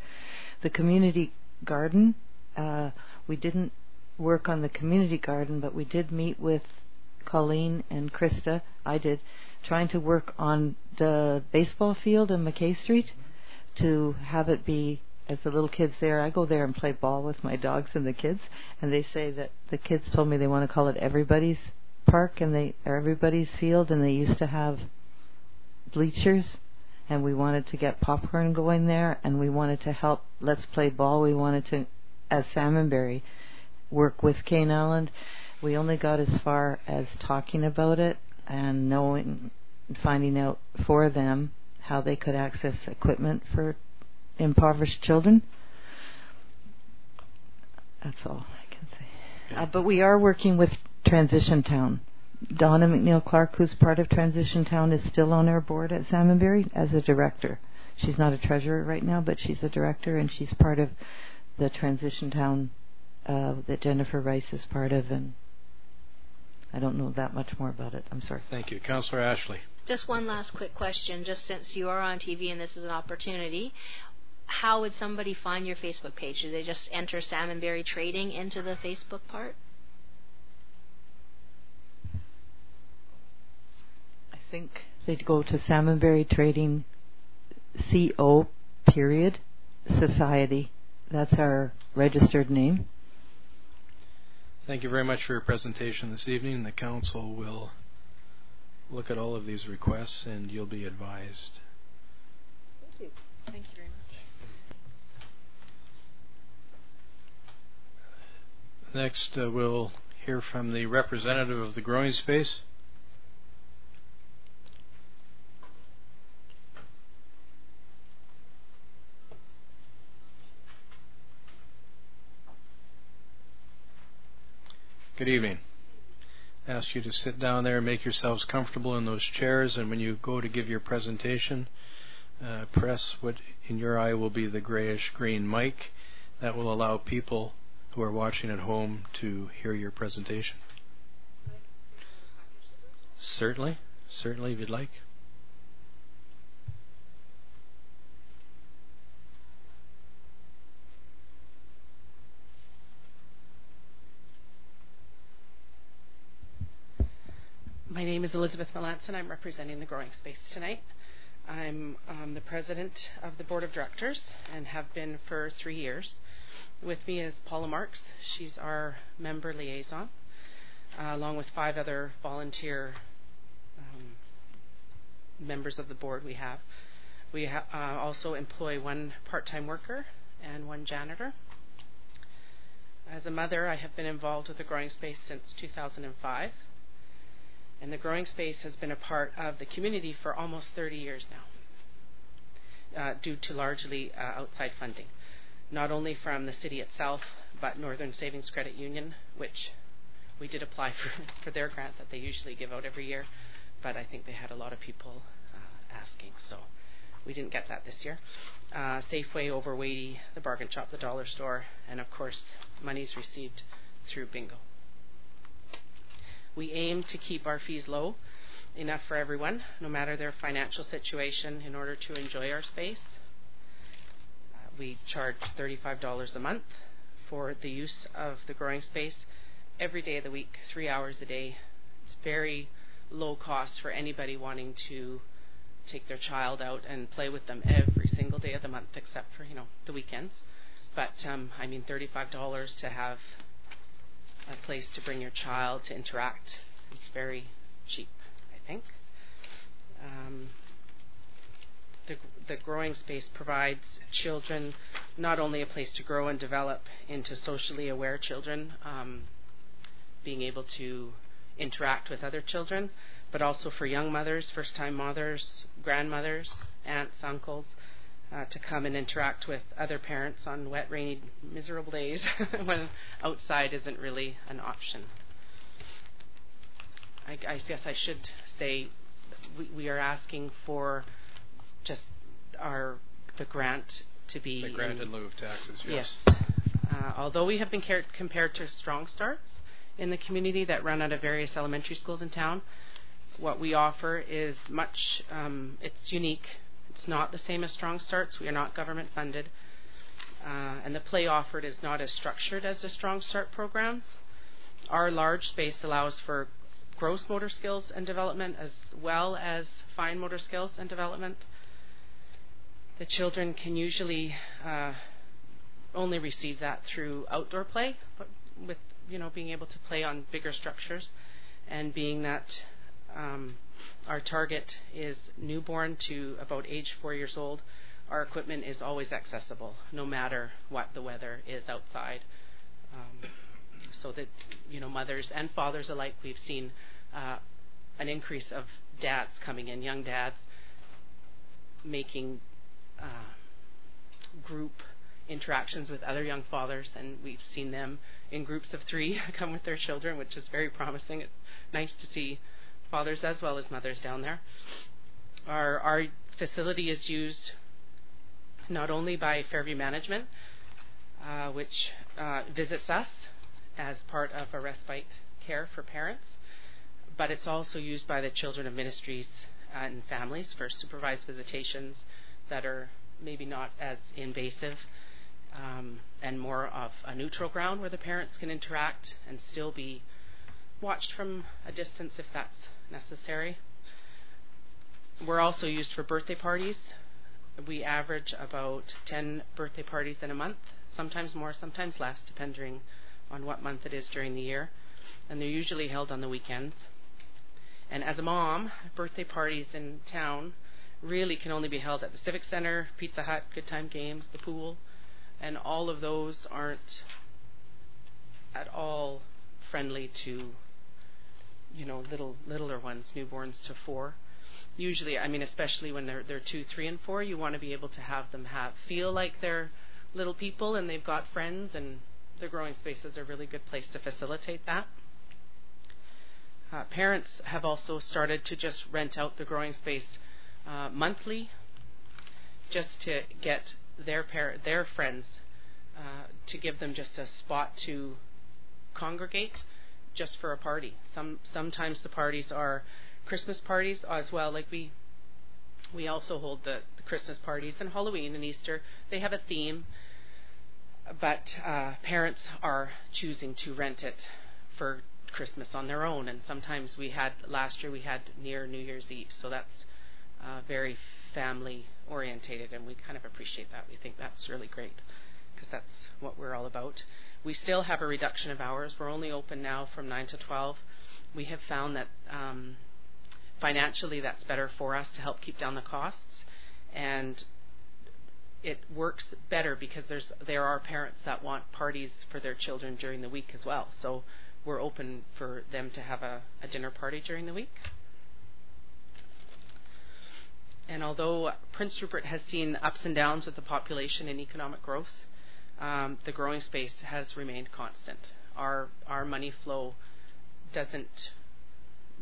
The community garden, we didn't work on the community garden, but we did meet with Colleen and Krista. I did, trying to work on the baseball field in McKay Street to have it be, as the little kids there, I go there and play ball with my dogs and the kids, and they say that the kids told me they want to call it everybody's park or everybody's field, and they used to have bleachers, and we wanted to get popcorn going there, and we wanted to help Let's Play Ball. We wanted to, as Salmonberry, work with Kayan Island. We only got as far as talking about it and finding out for them how they could access equipment for impoverished children. That's all I can say. But we are working with Transition Town. Donna McNeil Clark, who's part of Transition Town, is still on our board at Salmonberry as a director. She's not a treasurer right now, but she's a director, and she's part of the Transition Town that Jennifer Rice is part of. And I don't know that much more about it. I'm sorry. Thank you. Councillor Ashley. Just one last quick question, just since you are on TV and this is an opportunity. How would somebody find your Facebook page? Do they just enter Salmonberry Trading into the Facebook part? I think they'd go to Salmonberry Trading CO period Society. That's our registered name. Thank you very much for your presentation this evening. The council will look at all of these requests and you'll be advised. Thank you. Thank you very much. Next, we'll hear from the representative of the Growing Space. Good evening. I ask you to sit down there and make yourselves comfortable in those chairs, and when you go to give your presentation, press what in your eye will be the grayish green mic. That will allow people who are watching at home to hear your presentation. Certainly, if you'd like. My name is Elizabeth Melanson. I'm representing the Growing Space tonight. I'm the president of the board of directors and have been for 3 years. With me is Paula Marks. She's our member liaison, along with 5 other volunteer members of the board we have. We also employ 1 part-time worker and 1 janitor. As a mother, I have been involved with the Growing Space since 2005. And the Growing Space has been a part of the community for almost 30 years now, due to largely outside funding. Not only from the city itself, but Northern Savings Credit Union, which we did apply for their grant that they usually give out every year, but I think they had a lot of people asking, so we didn't get that this year. Safeway, Overweighty, the Bargain Shop, the Dollar Store, and of course, monies received through bingo. We aim to keep our fees low, enough for everyone, no matter their financial situation, in order to enjoy our space. We charge $35 a month for the use of the Growing Space every day of the week, 3 hours a day. It's very low cost for anybody wanting to take their child out and play with them every single day of the month, except for, the weekends. But, $35 to have a place to bring your child to interact is very cheap, I think. The Growing Space provides children not only a place to grow and develop into socially aware children, being able to interact with other children, but also for young mothers, first-time mothers, grandmothers, aunts, uncles, to come and interact with other parents on wet, rainy, miserable days when outside isn't really an option. I guess I should say we are asking for just the grant to be... The grant in lieu of taxes, yes. Although we have been compared to Strong Starts in the community that run out of various elementary schools in town, what we offer is much, it's unique. It's not the same as Strong Starts. We are not government funded. And the play offered is not as structured as the Strong Start programs. Our large space allows for gross motor skills and development as well as fine motor skills and development. The children can usually only receive that through outdoor play, but with being able to play on bigger structures, and being that our target is newborn to about age 4 years old, our equipment is always accessible, no matter what the weather is outside. So that mothers and fathers alike, we've seen an increase of dads coming in, young dads, making group interactions with other young fathers, and we've seen them in groups of 3 come with their children, which is very promising. It's nice to see fathers as well as mothers down there. Our facility is used not only by Fairview Management, which visits us as part of a respite care for parents, but it's also used by the Children of Ministries and families for supervised visitations that are maybe not as invasive, and more of a neutral ground where the parents can interact and still be watched from a distance if that's necessary. We're also used for birthday parties. We average about 10 birthday parties in a month, sometimes more, sometimes less, depending on what month it is during the year. And they're usually held on the weekends. And as a mom, birthday parties in town really can only be held at the Civic Center, Pizza Hut, Good Time Games, the pool, and all of those aren't at all friendly to, you know, littler ones, newborns to 4. Usually, I mean, especially when they're 2, 3, and 4, you want to be able to have them feel like they're little people and they've got friends, and the growing spaces are a really good place to facilitate that. Parents have also started to just rent out the growing space monthly, just to get their friends to give them just a spot to congregate just for a party. Sometimes the parties are Christmas parties as well. Like we also hold the Christmas parties and Halloween and Easter. They have a theme, but parents are choosing to rent it for Christmas on their own. And sometimes last year we had near New Year's Eve, so that's very family orientated, and we kind of appreciate that. We think that's really great because that's what we're all about. We still have a reduction of hours. We're only open now from 9 to 12. We have found that financially that's better for us to help keep down the costs, and it works better because there are parents that want parties for their children during the week as well. So we're open for them to have a dinner party during the week. And although Prince Rupert has seen ups and downs with the population and economic growth, the growing space has remained constant. Our money flow doesn't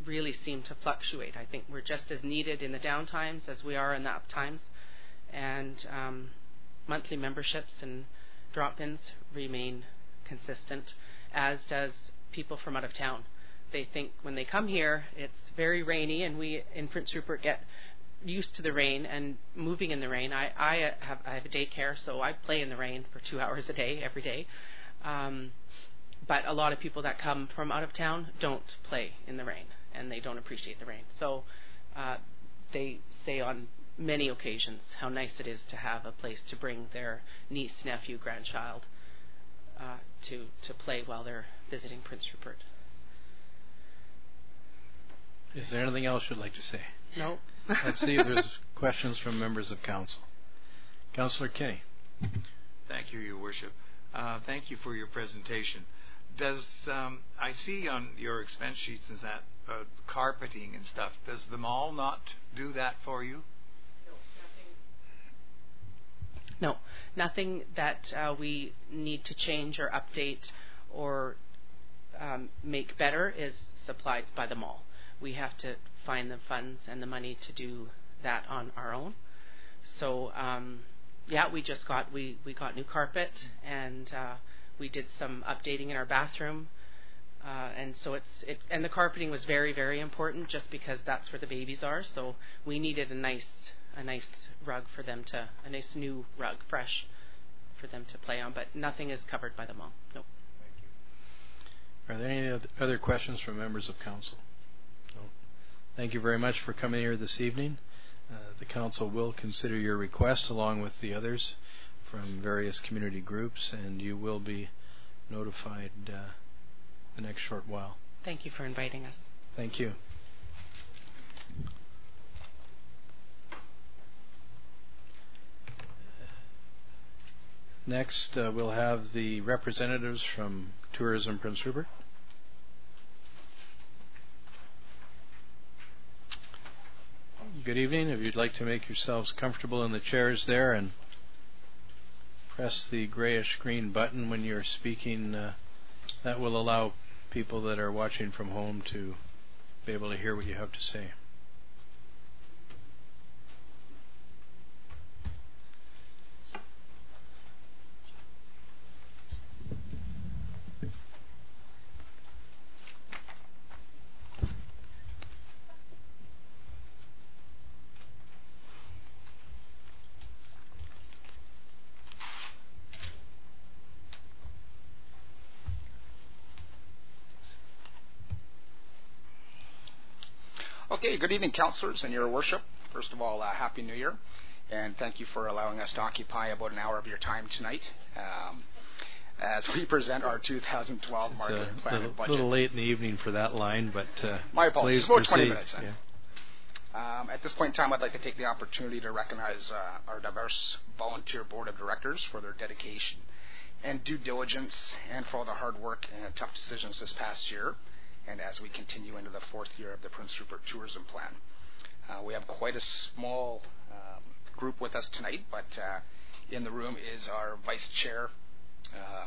really seem to fluctuate. I think we're just as needed in the down times as we are in the up times. And monthly memberships and drop-ins remain consistent, as does people from out of town. They think when they come here, it's very rainy, and we in Prince Rupert get used to the rain and moving in the rain. I have a daycare, so I play in the rain for 2 hours a day, every day. But a lot of people that come from out of town don't play in the rain, and they don't appreciate the rain. So they say on many occasions how nice it is to have a place to bring their niece, nephew, grandchild to play while they're visiting Prince Rupert. Is there anything else you'd like to say? No. Let's see if there's questions from members of council. Councillor Kay. Thank you, Your Worship. Thank you for your presentation. Does I see on your expense sheets and that carpeting and stuff, does the mall not do that for you? No, nothing that we need to change or update or make better is supplied by the mall. We have to find the funds and the money to do that on our own. So we just got we got new carpet, and we did some updating in our bathroom, and so and the carpeting was very, very important just because that's where the babies are. So we needed a nice rug for them a nice new rug, fresh, for them to play on. But nothing is covered by the mall. Nope. Thank you. Are there any other questions from members of council? No. Thank you very much for coming here this evening. The council will consider your request along with the others from various community groups, and you will be notified the next short while. Thank you for inviting us. Thank you. Next, we'll have the representatives from Tourism Prince Rupert. Good evening. If you'd like to make yourselves comfortable in the chairs there and press the grayish green button when you're speaking, that will allow people that are watching from home to be able to hear what you have to say. Okay, good evening, councillors and your worship. First of all, Happy New Year, and thank you for allowing us to occupy about an hour of your time tonight as we present our 2012 marketing plan and budget. A little late in the evening for that line, but my apologies, please about 20 proceed. minutes then. Yeah. At this point in time, I'd like to take the opportunity to recognize our diverse volunteer board of directors for their dedication and due diligence and for all the hard work and tough decisions this past year, and as we continue into the 4th year of the Prince Rupert Tourism Plan. We have quite a small group with us tonight, but in the room is our Vice Chair,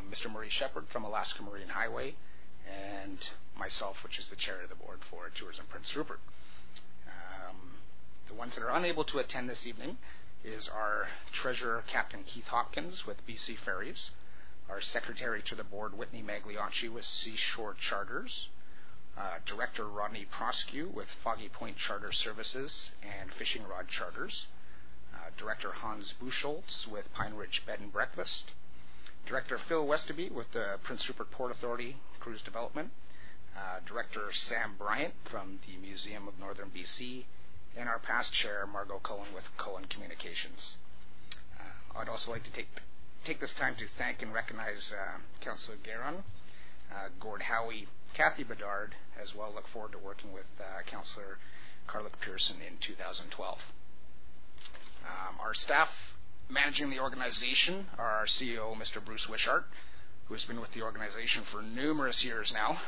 Mr. Murray Shepherd from Alaska Marine Highway, and myself, which is the Chair of the Board for Tourism Prince Rupert. The ones that are unable to attend this evening is our Treasurer, Captain Keith Hopkins with BC Ferries, our Secretary to the Board, Whitney Magliacci with Seashore Charters, Director Rodney Proscu with Foggy Point Charter Services and Fishing Rod Charters, Director Hans Buchholz with Pine Ridge Bed and Breakfast, Director Phil Westerby with the Prince Rupert Port Authority Cruise Development, Director Sam Bryant from the Museum of Northern BC, and our past chair, Margot Cohen with Cohen Communications. I'd also like to take this time to thank and recognize Councillor Guerin, Gord Howie, Kathy Bedard, as well. Look forward to working with Councillor Carlick Pearson in 2012. Our staff managing the organization are our CEO, Mr. Bruce Wishart, who has been with the organization for numerous years now.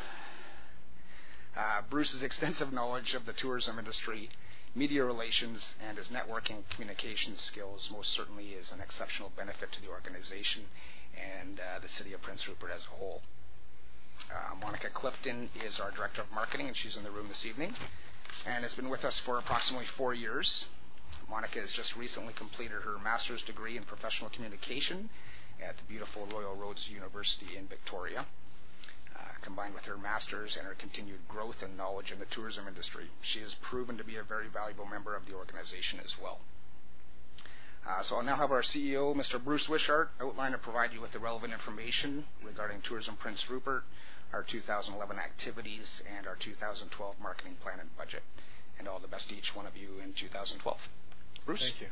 Bruce's extensive knowledge of the tourism industry, media relations, and his networking communication skills most certainly is an exceptional benefit to the organization and the city of Prince Rupert as a whole. Monica Clifton is our Director of Marketing, and she's in the room this evening, and has been with us for approximately 4 years. Monica has just recently completed her master's degree in professional communication at the beautiful Royal Roads University in Victoria. Combined with her master's and her continued growth and knowledge in the tourism industry, she has proven to be a very valuable member of the organization as well. So I'll now have our CEO, Mr. Bruce Wishart, outline and provide you with the relevant information regarding Tourism Prince Rupert, our 2011 activities, and our 2012 marketing plan and budget. And all the best to each one of you in 2012. Bruce? Thank you.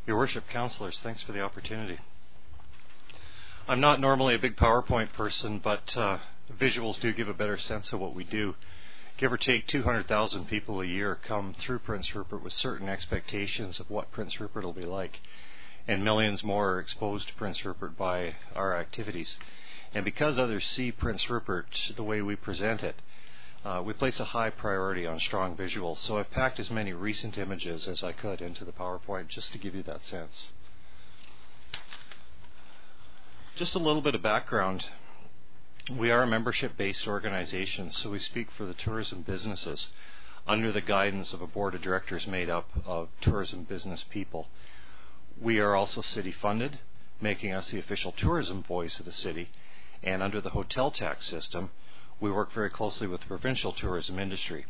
Your Worship, Councillors, thanks for the opportunity. I'm not normally a big PowerPoint person, but visuals do give a better sense of what we do. Give or take 200,000 people a year come through Prince Rupert with certain expectations of what Prince Rupert will be like, and millions more are exposed to Prince Rupert by our activities. And because others see Prince Rupert the way we present it, we place a high priority on strong visuals. So I've packed as many recent images as I could into the PowerPoint just to give you that sense. Just a little bit of background. We are a membership-based organization, so we speak for the tourism businesses under the guidance of a board of directors made up of tourism business people. We are also city-funded, making us the official tourism voice of the city, and under the hotel tax system, we work very closely with the provincial tourism industry.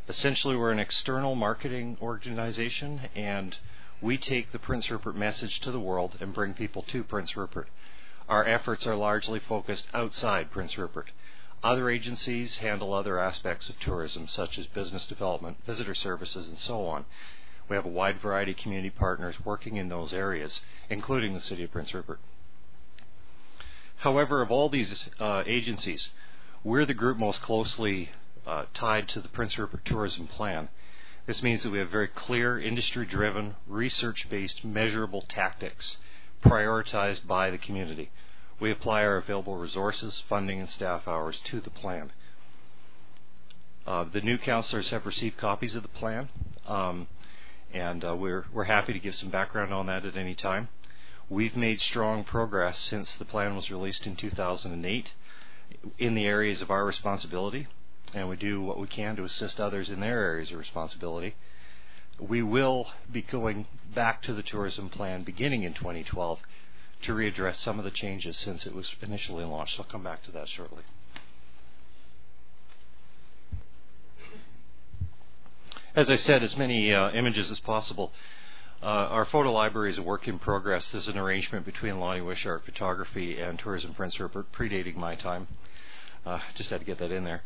Essentially, we're an external marketing organization, and we take the Prince Rupert message to the world and bring people to Prince Rupert. Our efforts are largely focused outside Prince Rupert. Other agencies handle other aspects of tourism, such as business development, visitor services, and so on. We have a wide variety of community partners working in those areas, including the City of Prince Rupert. However, of all these agencies, we're the group most closely tied to the Prince Rupert Tourism Plan. This means that we have very clear, industry-driven, research-based, measurable tactics prioritized by the community. We apply our available resources, funding, and staff hours to the plan. The new councillors have received copies of the plan, and we're happy to give some background on that at any time. We've made strong progress since the plan was released in 2008 in the areas of our responsibility, and we do what we can to assist others in their areas of responsibility. We will be going back to the tourism plan beginning in 2012 to readdress some of the changes since it was initially launched. I'll come back to that shortly. As I said, as many images as possible. Our photo library is a work in progress. There's an arrangement between Lonnie Wishart Photography and Tourism Prince Rupert, predating my time. Just had to get that in there.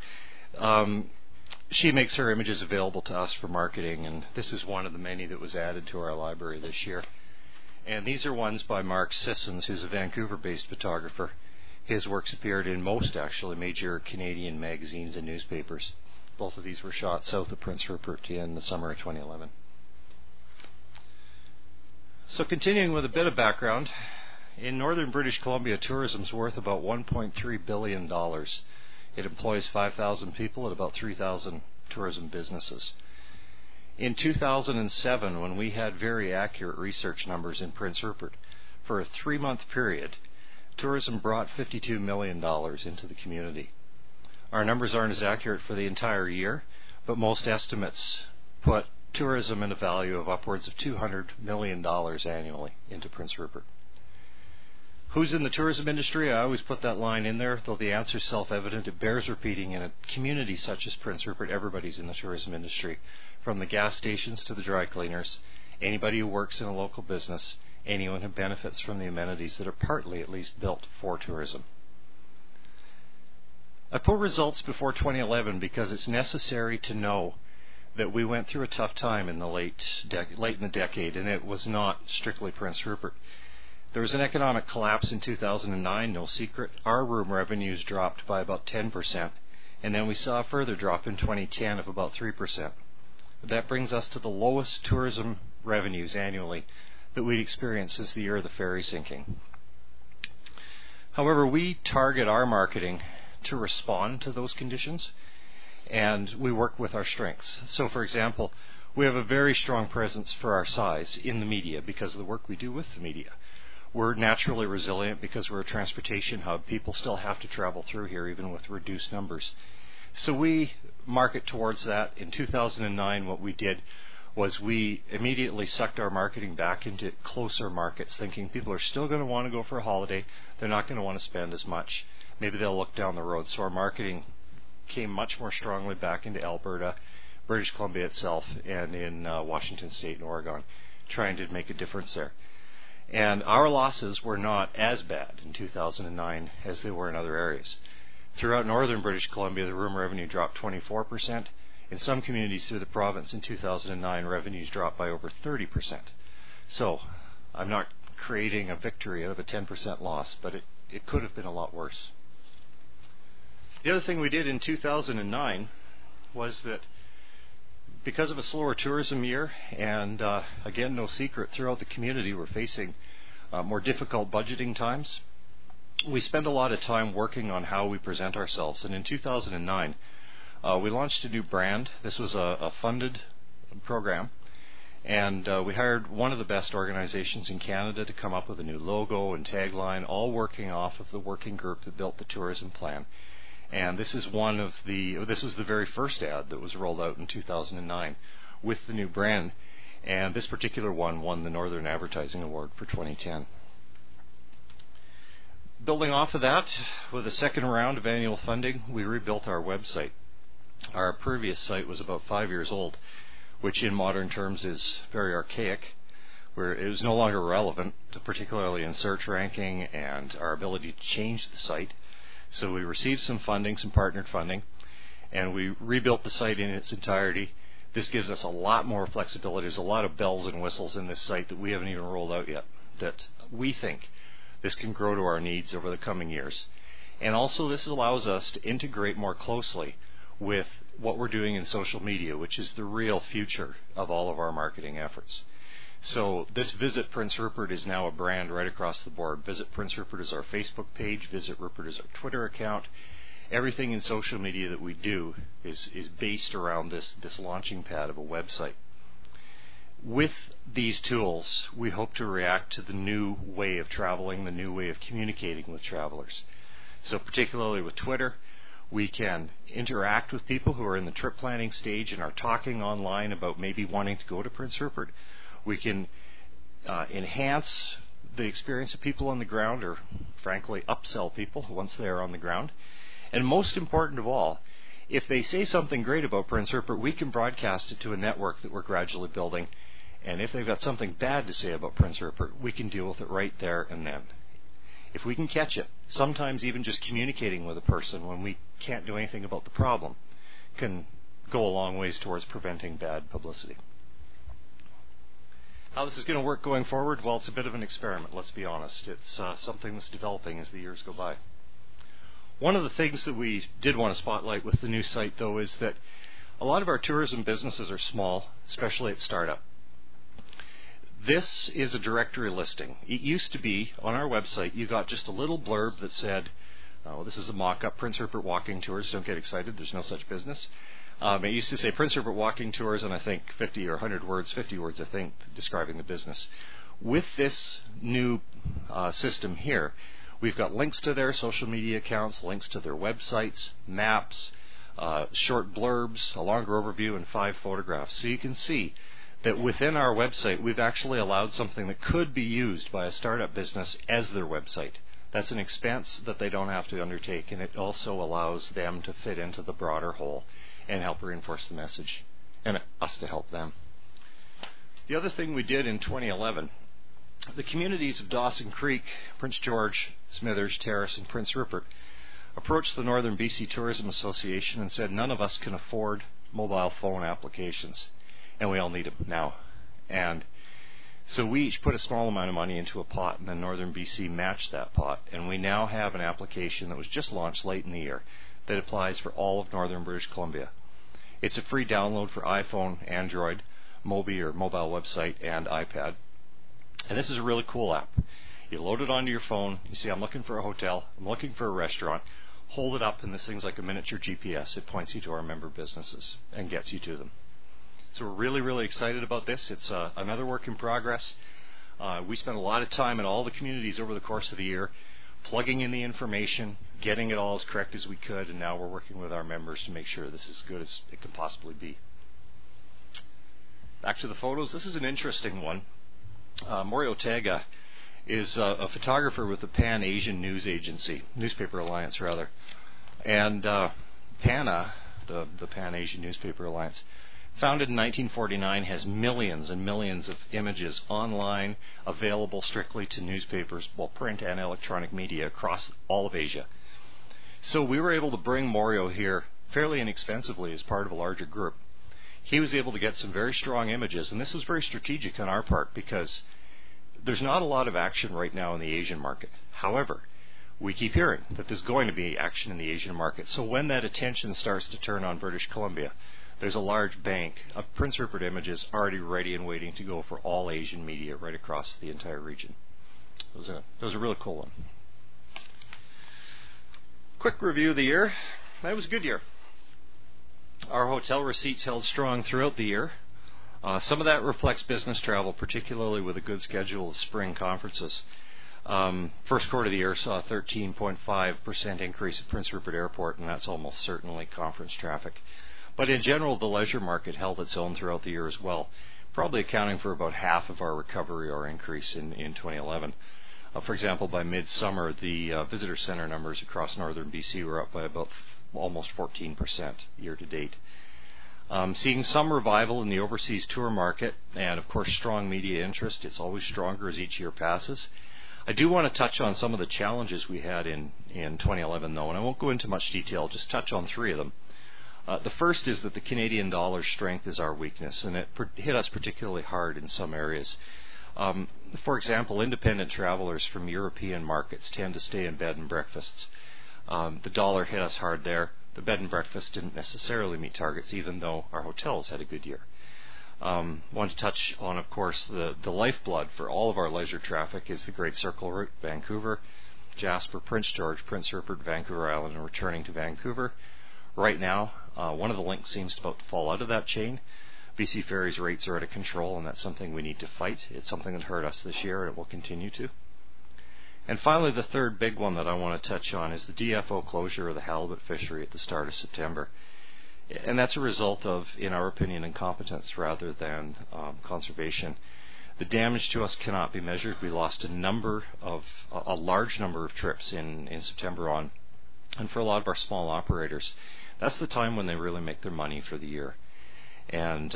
she makes her images available to us for marketing, and this is one of the many that was added to our library this year. And these are ones by Mark Sissons, who's a Vancouver-based photographer. His works appeared in most, actually, major Canadian magazines and newspapers. Both of these were shot south of Prince Rupert in the summer of 2011. So continuing with a bit of background, in northern British Columbia, tourism's worth about $1.3 billion. It employs 5,000 people at about 3,000 tourism businesses. In 2007, when we had very accurate research numbers in Prince Rupert, for a 3-month period, tourism brought $52 million into the community. Our numbers aren't as accurate for the entire year, but most estimates put tourism in a value of upwards of $200 million annually into Prince Rupert. Who's in the tourism industry? I always put that line in there, though the answer is self-evident. It bears repeating. In a community such as Prince Rupert, everybody's in the tourism industry, from the gas stations to the dry cleaners, anybody who works in a local business, anyone who benefits from the amenities that are partly at least built for tourism. I put results before 2011 because it's necessary to know that we went through a tough time in the late in the decade, and it was not strictly Prince Rupert. There was an economic collapse in 2009, no secret. Our room revenues dropped by about 10%, and then we saw a further drop in 2010 of about 3%. That brings us to the lowest tourism revenues annually that we'd experienced since the year of the ferry sinking. However, we target our marketing to respond to those conditions, and we work with our strengths. So, for example, we have a very strong presence for our size in the media because of the work we do with the media. We're naturally resilient because we're a transportation hub. People still have to travel through here even with reduced numbers. So we market towards that. In 2009, what we did was we immediately sucked our marketing back into closer markets, thinking people are still going to want to go for a holiday. They're not going to want to spend as much. Maybe they'll look down the road. So our marketing came much more strongly back into Alberta, British Columbia itself, and in Washington State and Oregon, trying to make a difference there. And our losses were not as bad in 2009 as they were in other areas. Throughout northern British Columbia, the room revenue dropped 24%. In some communities through the province in 2009, revenues dropped by over 30%. So I'm not creating a victory out of a 10% loss, but it could have been a lot worse. The other thing we did in 2009 was that because of a slower tourism year, and again, no secret, throughout the community we're facing more difficult budgeting times, we spend a lot of time working on how we present ourselves. And in 2009, we launched a new brand. This was a funded program, and we hired one of the best organizations in Canada to come up with a new logo and tagline, all working off of the working group that built the tourism plan. And this was the very first ad that was rolled out in 2009 with the new brand. And this particular one won the Northern Advertising Award for 2010. Building off of that, with a second round of annual funding, we rebuilt our website. Our previous site was about 5 years old, which in modern terms is very archaic, where it was no longer relevant, particularly in search ranking and our ability to change the site. So we received some funding, some partnered funding, and we rebuilt the site in its entirety. This gives us a lot more flexibility. There's a lot of bells and whistles in this site that we haven't even rolled out yet, that we think this can grow to our needs over the coming years. And also this allows us to integrate more closely with what we're doing in social media, which is the real future of all of our marketing efforts. So this Visit Prince Rupert is now a brand right across the board. Visit Prince Rupert is our Facebook page. Visit Rupert is our Twitter account. Everything in social media that we do is based around this launching pad of a website. With these tools, we hope to react to the new way of traveling, the new way of communicating with travelers. So particularly with Twitter, we can interact with people who are in the trip planning stage and are talking online about maybe wanting to go to Prince Rupert. We can enhance the experience of people on the ground, or frankly upsell people once they are on the ground. And most important of all, if they say something great about Prince Rupert, we can broadcast it to a network that we're gradually building. And if they've got something bad to say about Prince Rupert, we can deal with it right there and then. If we can catch it, sometimes even just communicating with a person when we can't do anything about the problem can go a long ways towards preventing bad publicity. How this is going to work going forward? Well, it's a bit of an experiment, let's be honest. It's something that's developing as the years go by. One of the things that we did want to spotlight with the new site, though, is that a lot of our tourism businesses are small, especially at startup. This is a directory listing. It used to be, on our website, you got just a little blurb that said, this is a mock-up, Prince Rupert Walking Tours. Don't get excited, there's no such business. It used to say Prince Rupert Walking Tours, and I think 50 or 100 words, 50 words, I think, describing the business. With this new system here, we've got links to their social media accounts, links to their websites, maps, short blurbs, a longer overview, and 5 photographs. So you can see that within our website, we've actually allowed something that could be used by a startup business as their website. That's an expense that they don't have to undertake, and it also allows them to fit into the broader whole and help reinforce the message, and us to help them. The other thing we did in 2011, the communities of Dawson Creek, Prince George, Smithers, Terrace, and Prince Rupert approached the Northern BC Tourism Association and said none of us can afford mobile phone applications, and we all need them now. And so we each put a small amount of money into a pot, and then Northern BC matched that pot, and we now have an application that was just launched late in the year that applies for all of Northern British Columbia. It's a free download for iPhone, Android, Mobi or mobile website, and iPad. And this is a really cool app. You load it onto your phone, you see I'm looking for a hotel, I'm looking for a restaurant, hold it up, and this thing's like a miniature GPS. It points you to our member businesses and gets you to them. So we're really, really excited about this. It's another work in progress. We spent a lot of time in all the communities over the course of the year plugging in the information, getting it all as correct as we could, and now we're working with our members to make sure this is as good as it can possibly be. Back to the photos. This is an interesting one. Maury Ortega is a photographer with the Pan Asian News Agency, Newspaper Alliance rather. And PANA, the Pan Asian Newspaper Alliance, founded in 1949, has millions and millions of images online available strictly to newspapers, both print and electronic media across all of Asia. So we were able to bring Mario here fairly inexpensively as part of a larger group. He was able to get some very strong images, and this was very strategic on our part because there's not a lot of action right now in the Asian market. However, we keep hearing that there's going to be action in the Asian market. So when that attention starts to turn on British Columbia, there's a large bank of Prince Rupert images already ready and waiting to go for all Asian media right across the entire region. That was a really cool one. Quick review of the year. That was a good year. Our hotel receipts held strong throughout the year. Some of that reflects business travel, particularly with a good schedule of spring conferences. First quarter of the year saw a 13.5% increase at Prince Rupert Airport, and that's almost certainly conference traffic. But in general, the leisure market held its own throughout the year as well, probably accounting for about half of our recovery or increase in 2011. For example, by midsummer, the visitor center numbers across northern BC were up by about almost 14% year to date. Seeing some revival in the overseas tour market and, of course, strong media interest. It's always stronger as each year passes. I do want to touch on some of the challenges we had in 2011, though, and I won't go into much detail, just touch on 3 of them. The first is that the Canadian dollar strength is our weakness, and it hit us particularly hard in some areas. For example, independent travelers from European markets tend to stay in bed and breakfasts. The dollar hit us hard there. The bed and breakfast didn't necessarily meet targets, even though our hotels had a good year. Want to touch on, of course, the lifeblood for all of our leisure traffic is the Great Circle route, Vancouver, Jasper, Prince George, Prince Rupert, Vancouver Island, and returning to Vancouver. Right now, one of the links seems about to fall out of that chain. BC Ferries rates are out of control, and that's something we need to fight. It's something that hurt us this year, and it will continue to. And finally, the third big one that I want to touch on is the DFO closure of the halibut fishery at the start of September. And that's a result of, in our opinion, incompetence rather than conservation. The damage to us cannot be measured. We lost a large number of trips in September on. And for a lot of our small operators, that's the time when they really make their money for the year. And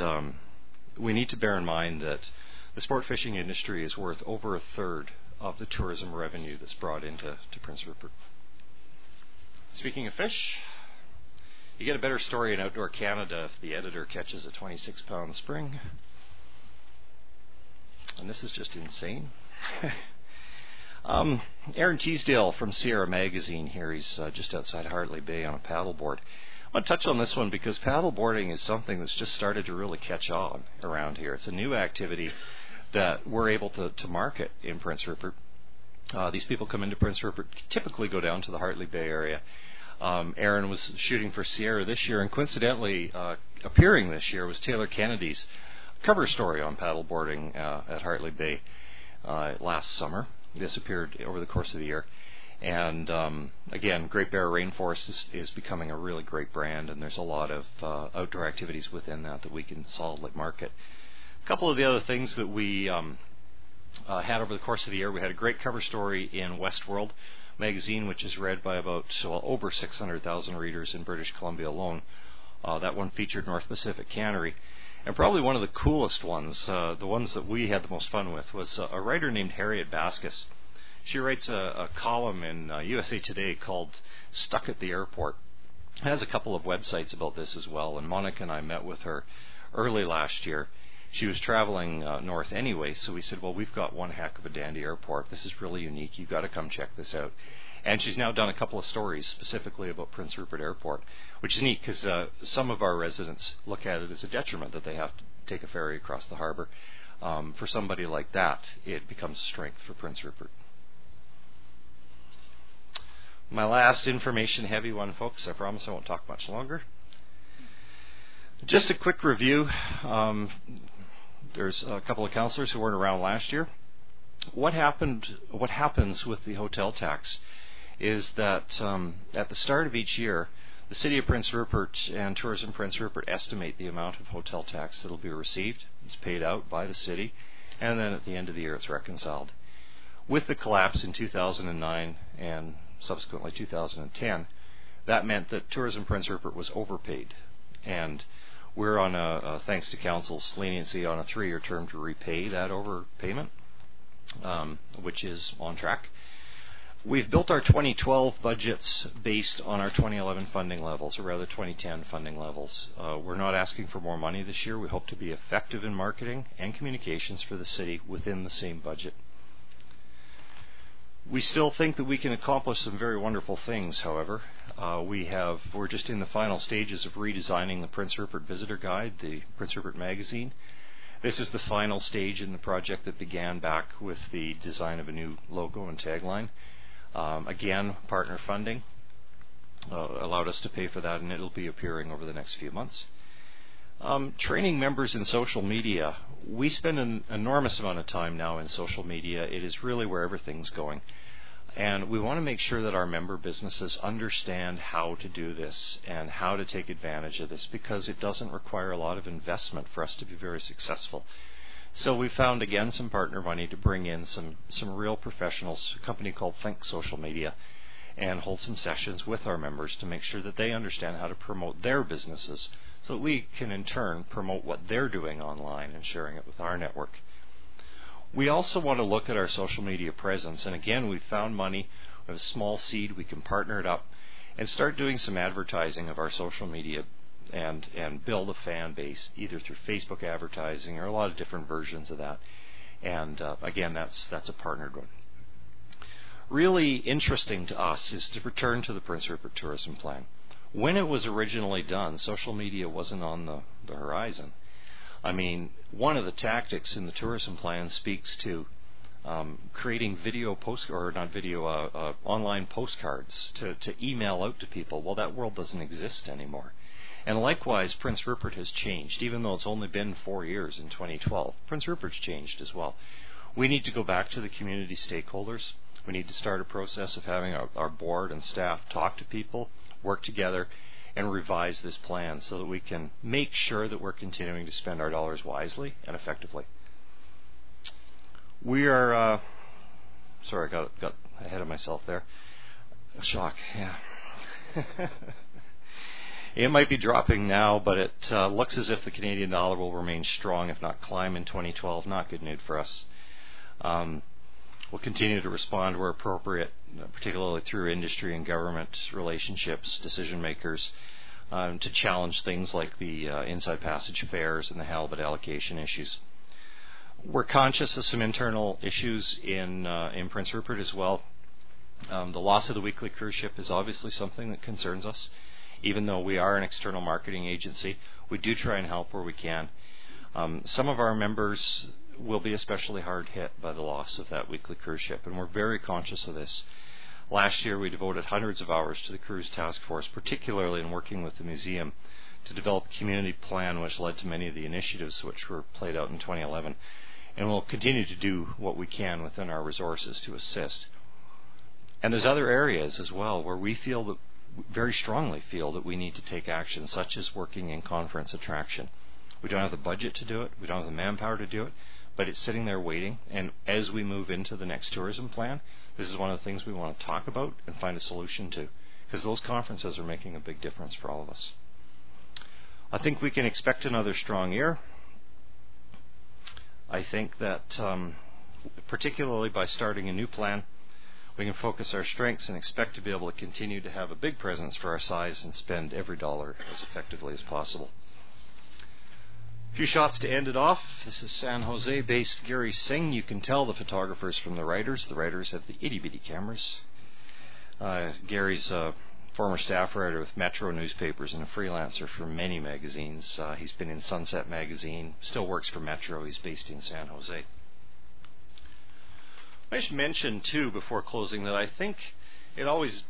we need to bear in mind that the sport fishing industry is worth over a third of the tourism revenue that's brought into Prince Rupert. Speaking of fish, You get a better story in Outdoor Canada if the editor catches a 26-pound spring. And this is just insane. Aaron Teasdale from Sierra Magazine here. He's just outside Hartley Bay on a paddleboard. I want to touch on this one because paddleboarding is something that's just started to really catch on around here. It's a new activity that we're able to market in Prince Rupert. These people come into Prince Rupert, typically go down to the Hartley Bay area. Aaron was shooting for Sierra this year, and coincidentally appearing this year was Taylor Kennedy's cover story on paddleboarding at Hartley Bay last summer. This appeared over the course of the year. And again, Great Bear Rainforest is becoming a really great brand, and there's a lot of outdoor activities within that we can solidly market. A couple of the other things that we had over the course of the year, we had a great cover story in Westworld magazine, which is read by over 600,000 readers in British Columbia alone. That one featured North Pacific Cannery. And probably one of the coolest ones, the ones that we had the most fun with, was a writer named Harriet Baskus. She writes a column in USA Today called Stuck at the Airport. It has a couple of websites about this as well, and Monica and I met with her early last year. She was traveling north anyway, so we said, well, we've got one heck of a dandy airport. This is really unique. You've got to come check this out. And she's now done a couple of stories specifically about Prince Rupert Airport, which is neat because some of our residents look at it as a detriment that they have to take a ferry across the harbor. For somebody like that, it becomes a strength for Prince Rupert. My last information-heavy one, folks. I promise I won't talk much longer. Just a quick review. There's a couple of councillors who weren't around last year. What happens with the hotel tax is that at the start of each year, the City of Prince Rupert and Tourism Prince Rupert estimate the amount of hotel tax that will be received. It's paid out by the city, and then at the end of the year it's reconciled. With the collapse in 2009 and subsequently 2010, that meant that Tourism Prince Rupert was overpaid, and we're on thanks to Council's leniency, on a 3-year term to repay that overpayment, which is on track. We've built our 2012 budgets based on our 2011 funding levels, or rather 2010 funding levels. We're not asking for more money this year. We hope to be effective in marketing and communications for the city within the same budget. We still think that we can accomplish some very wonderful things, however. We're just in the final stages of redesigning the Prince Rupert Visitor Guide, the Prince Rupert magazine. This is the final stage in the project that began back with the design of a new logo and tagline. Again, partner funding allowed us to pay for that, and it'll be appearing over the next few months. Training members in social media. We spend an enormous amount of time now in social media. It is really where everything's going. And we want to make sure that our member businesses understand how to do this and how to take advantage of this, because it doesn't require a lot of investment for us to be very successful. So we found, again, some partner money to bring in some real professionals, a company called Think Social Media, and hold some sessions with our members to make sure that they understand how to promote their businesses, so that we can in turn promote what they're doing online and sharing it with our network. We also want to look at our social media presence, and again, we found money. We have a small seed. We can partner it up and start doing some advertising of our social media and build a fan base, either through Facebook advertising or a lot of different versions of that. And again, that's a partnered one. Really interesting to us is to return to the Prince Rupert Tourism Plan. When it was originally done, social media wasn't on the horizon. I mean, one of the tactics in the tourism plan speaks to creating online postcards to email out to people. Well, that world doesn't exist anymore. And likewise, Prince Rupert has changed, even though it's only been 4 years in 2012. Prince Rupert's changed as well. We need to go back to the community stakeholders. We need to start a process of having our board and staff talk to people, work together, and revise this plan so that we can make sure that we're continuing to spend our dollars wisely and effectively. We are, sorry, I got ahead of myself there. Shock, yeah. It might be dropping now, but it looks as if the Canadian dollar will remain strong, if not climb in 2012. Not good news for us. We'll continue to respond where appropriate, particularly through industry and government relationships, decision makers. to challenge things like the inside passage fares and the halibut allocation issues. We're conscious of some internal issues in Prince Rupert as well. The loss of the weekly cruise ship is obviously something that concerns us. Even though we are an external marketing agency, we do try and help where we can. Some of our members will be especially hard hit by the loss of that weekly cruise ship, and we're very conscious of this. Last year we devoted hundreds of hours to the cruise task force, particularly in working with the museum to develop a community plan which led to many of the initiatives which were played out in 2011. And we'll continue to do what we can within our resources to assist. And there's other areas as well where we feel that, very strongly feel that we need to take action, such as working in conference attraction. We don't have the budget to do it, we don't have the manpower to do it, but it's sitting there waiting. And as we move into the next tourism plan, this is one of the things we want to talk about and find a solution to, because those conferences are making a big difference for all of us. I think we can expect another strong year. I think that particularly by starting a new plan, we can focus our strengths and expect to be able to continue to have a big presence for our size and spend every dollar as effectively as possible. A few shots to end it off. This is San Jose-based Gary Singh. You can tell the photographers from the writers. The writers have the itty-bitty cameras. Gary's a former staff writer with Metro newspapers and a freelancer for many magazines. He's been in Sunset Magazine, still works for Metro. He's based in San Jose. I should mention, too, before closing, that I think it always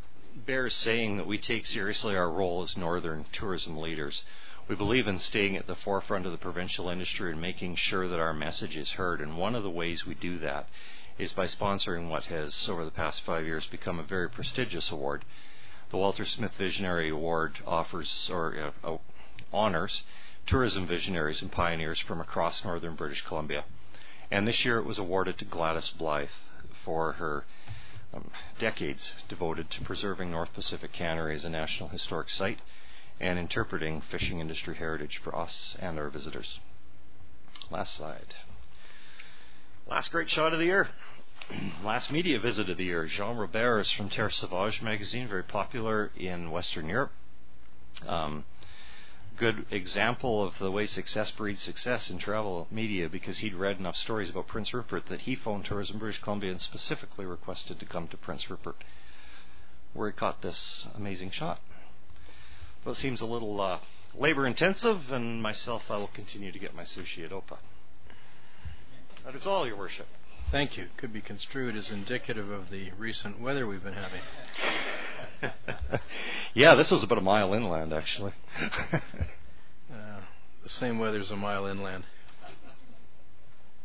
bears saying that we take seriously our role as northern tourism leaders. We believe in staying at the forefront of the provincial industry and making sure that our message is heard. And one of the ways we do that is by sponsoring what has, over the past 5 years, become a very prestigious award. The Walter Smith Visionary Award offers or honors tourism visionaries and pioneers from across northern British Columbia. And this year it was awarded to Gladys Blythe for her decades devoted to preserving North Pacific Cannery as a National Historic Site and interpreting fishing industry heritage for us and our visitors. Last slide. Last great shot of the year. Last media visit of the year. Jean Robert is from Terre Sauvage magazine, very popular in Western Europe. Good example of the way success breeds success in travel media, because he'd read enough stories about Prince Rupert that he phoned Tourism British Columbia and specifically requested to come to Prince Rupert, where he caught this amazing shot. Well, it seems a little labor intensive, and myself, I will continue to get my sushi at OPA. That is all, Your Worship. Thank you. Could be construed as indicative of the recent weather we've been having. Yeah, this was about a mile inland, actually. The same weather as a mile inland.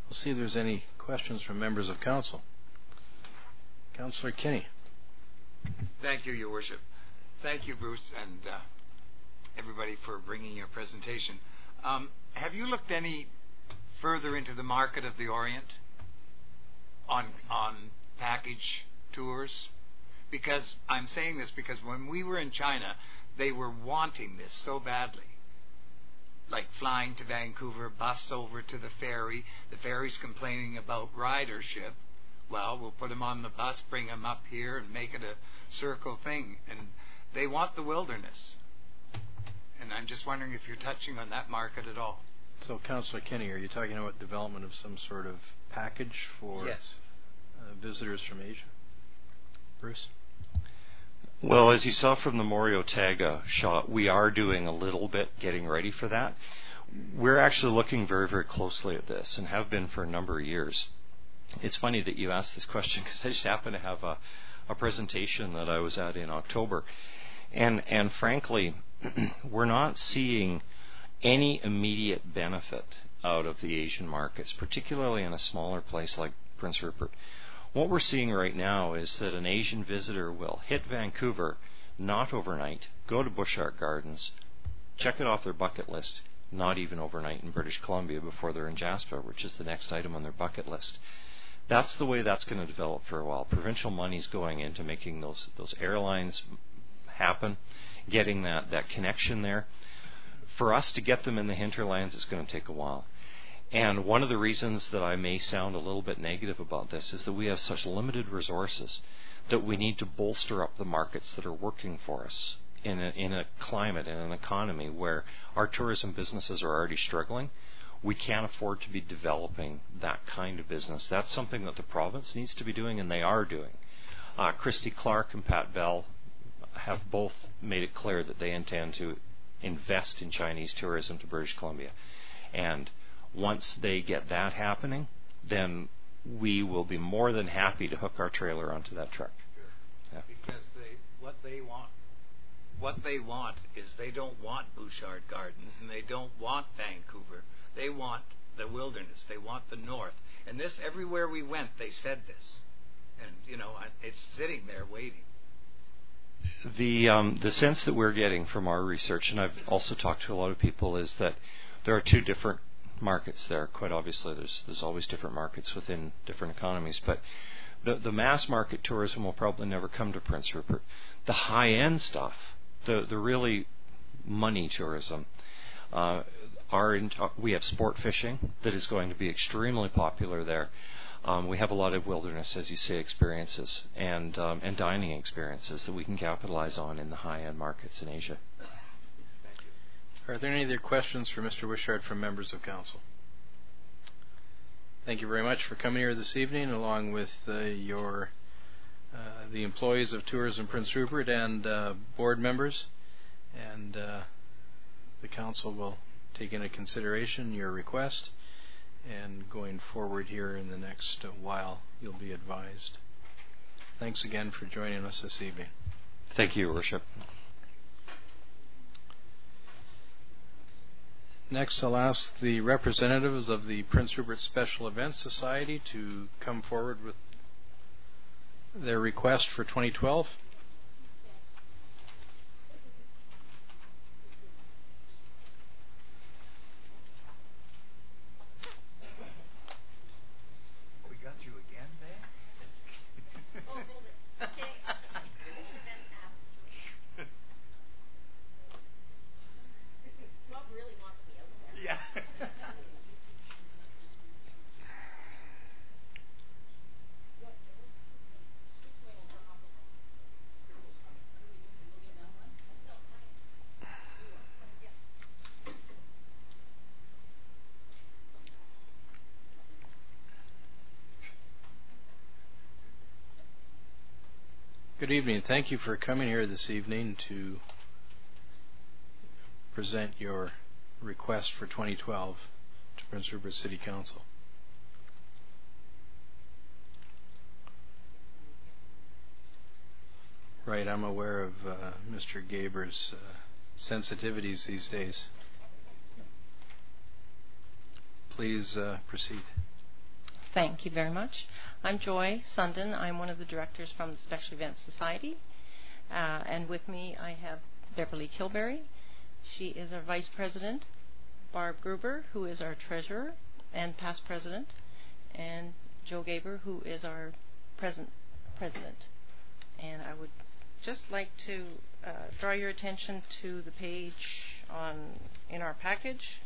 We'll see if there's any questions from members of council. Councillor Kinney. Thank you, Your Worship. Thank you, Bruce, and everybody for bringing your presentation. Have you looked any further into the market of the Orient on package tours? Because I'm saying this because when we were in China, they were wanting this so badly. Like flying to Vancouver, bus over to the ferry. The ferry's complaining about ridership. Well, we'll put them on the bus, bring them up here, and make it a circle thing. And they want the wilderness. And I'm just wondering if you're touching on that market at all. So, Councillor Kinney, are you talking about development of some sort of package for visitors from Asia? Bruce? Well, as you saw from the Morio Taga shot, we are doing a little bit getting ready for that. We're actually looking very, very closely at this and have been for a number of years. It's funny that you asked this question because I just happened to have a presentation that I was at in October. And frankly, we're not seeing any immediate benefit out of the Asian markets, particularly in a smaller place like Prince Rupert. What we're seeing right now is that an Asian visitor will hit Vancouver, not overnight, go to Busch Art Gardens, check it off their bucket list, not even overnight in British Columbia before they're in Jasper, which is the next item on their bucket list. That's the way that's going to develop for a while. Provincial money's going into making those airlines happen, getting that connection there. For us to get them in the hinterlands, it's going to take a while. And one of the reasons that I may sound a little bit negative about this is that we have such limited resources that we need to bolster up the markets that are working for us in a climate, in an economy where our tourism businesses are already struggling, we can't afford to be developing that kind of business. That's something that the province needs to be doing, and they are doing. Christy Clark and Pat Bell have both made it clear that they intend to invest in Chinese tourism to British Columbia. And once they get that happening, then we will be more than happy to hook our trailer onto that truck. Yeah. Because what they want is they don't want Bouchard Gardens and they don't want Vancouver. They want the wilderness. They want the north. And this, everywhere we went, they said this. And, it's sitting there waiting. The sense that we're getting from our research, and I've also talked to a lot of people, is that there are two different markets there. Quite obviously, there's always different markets within different economies, but the mass market tourism will probably never come to Prince Rupert. The high-end stuff, the really money tourism, we have sport fishing that is going to be extremely popular there. We have a lot of wilderness, as you say, experiences and dining experiences that we can capitalize on in the high-end markets in Asia. Are there any other questions for Mr. Wishart from members of council? Thank you very much for coming here this evening, along with the employees of Tourism Prince Rupert and board members. And the council will take into consideration your request. And going forward here in the next while, you'll be advised. Thanks again for joining us this evening. Thank you, Your Worship. Next, I'll ask the representatives of the Prince Rupert Special Events Society to come forward with their request for 2012. Good evening. Thank you for coming here this evening to present your request for 2012 to Prince Rupert City Council. Right, I'm aware of Mr. Gaber's sensitivities these days. Please proceed. Thank you very much. I'm Joy Sundin. I'm one of the directors from the Special Events Society. And with me I have Beverly Kilberry. She is our vice president. Barb Gruber, who is our treasurer and past president. And Joe Gaber, who is our present president. And I would just like to draw your attention to the page in our package.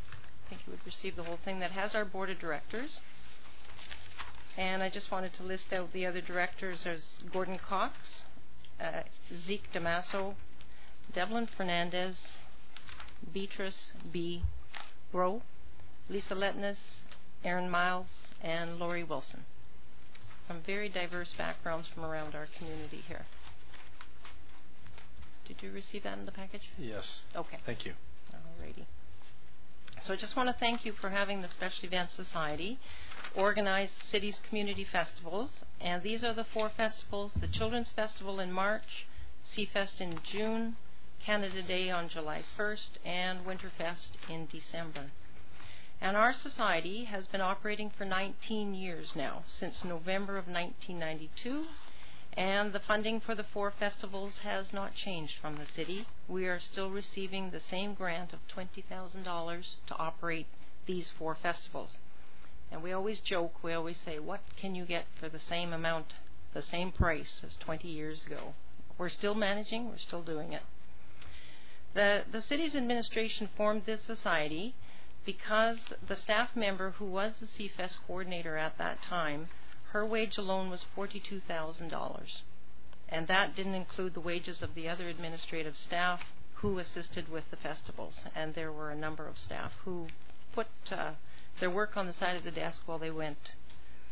I think you would receive the whole thing that has our board of directors. And I just wanted to list out the other directors as Gordon Cox, Zeke Damaso, Devlin Fernandez, Beatrice B. Rowe, Lisa Letnes, Aaron Miles, and Lori Wilson, from very diverse backgrounds from around our community here. Did you receive that in the package? Yes. Okay. Thank you. Alrighty. So I just want to thank you for having the Special Events Society organize the city's community festivals, and these are the 4 festivals: the Children's Festival in March, Seafest in June, Canada Day on July 1st, and Winterfest in December. And our society has been operating for 19 years now, since November of 1992, and the funding for the 4 festivals has not changed from the city. We are still receiving the same grant of $20,000 to operate these 4 festivals. And we always joke, we always say, what can you get for the same amount, the same price as 20 years ago? We're still managing, we're still doing it. The city's administration formed this society because the staff member who was the Seafest coordinator at that time, her wage alone was $42,000. And that didn't include the wages of the other administrative staff who assisted with the festivals. And there were a number of staff who put their work on the side of the desk while they went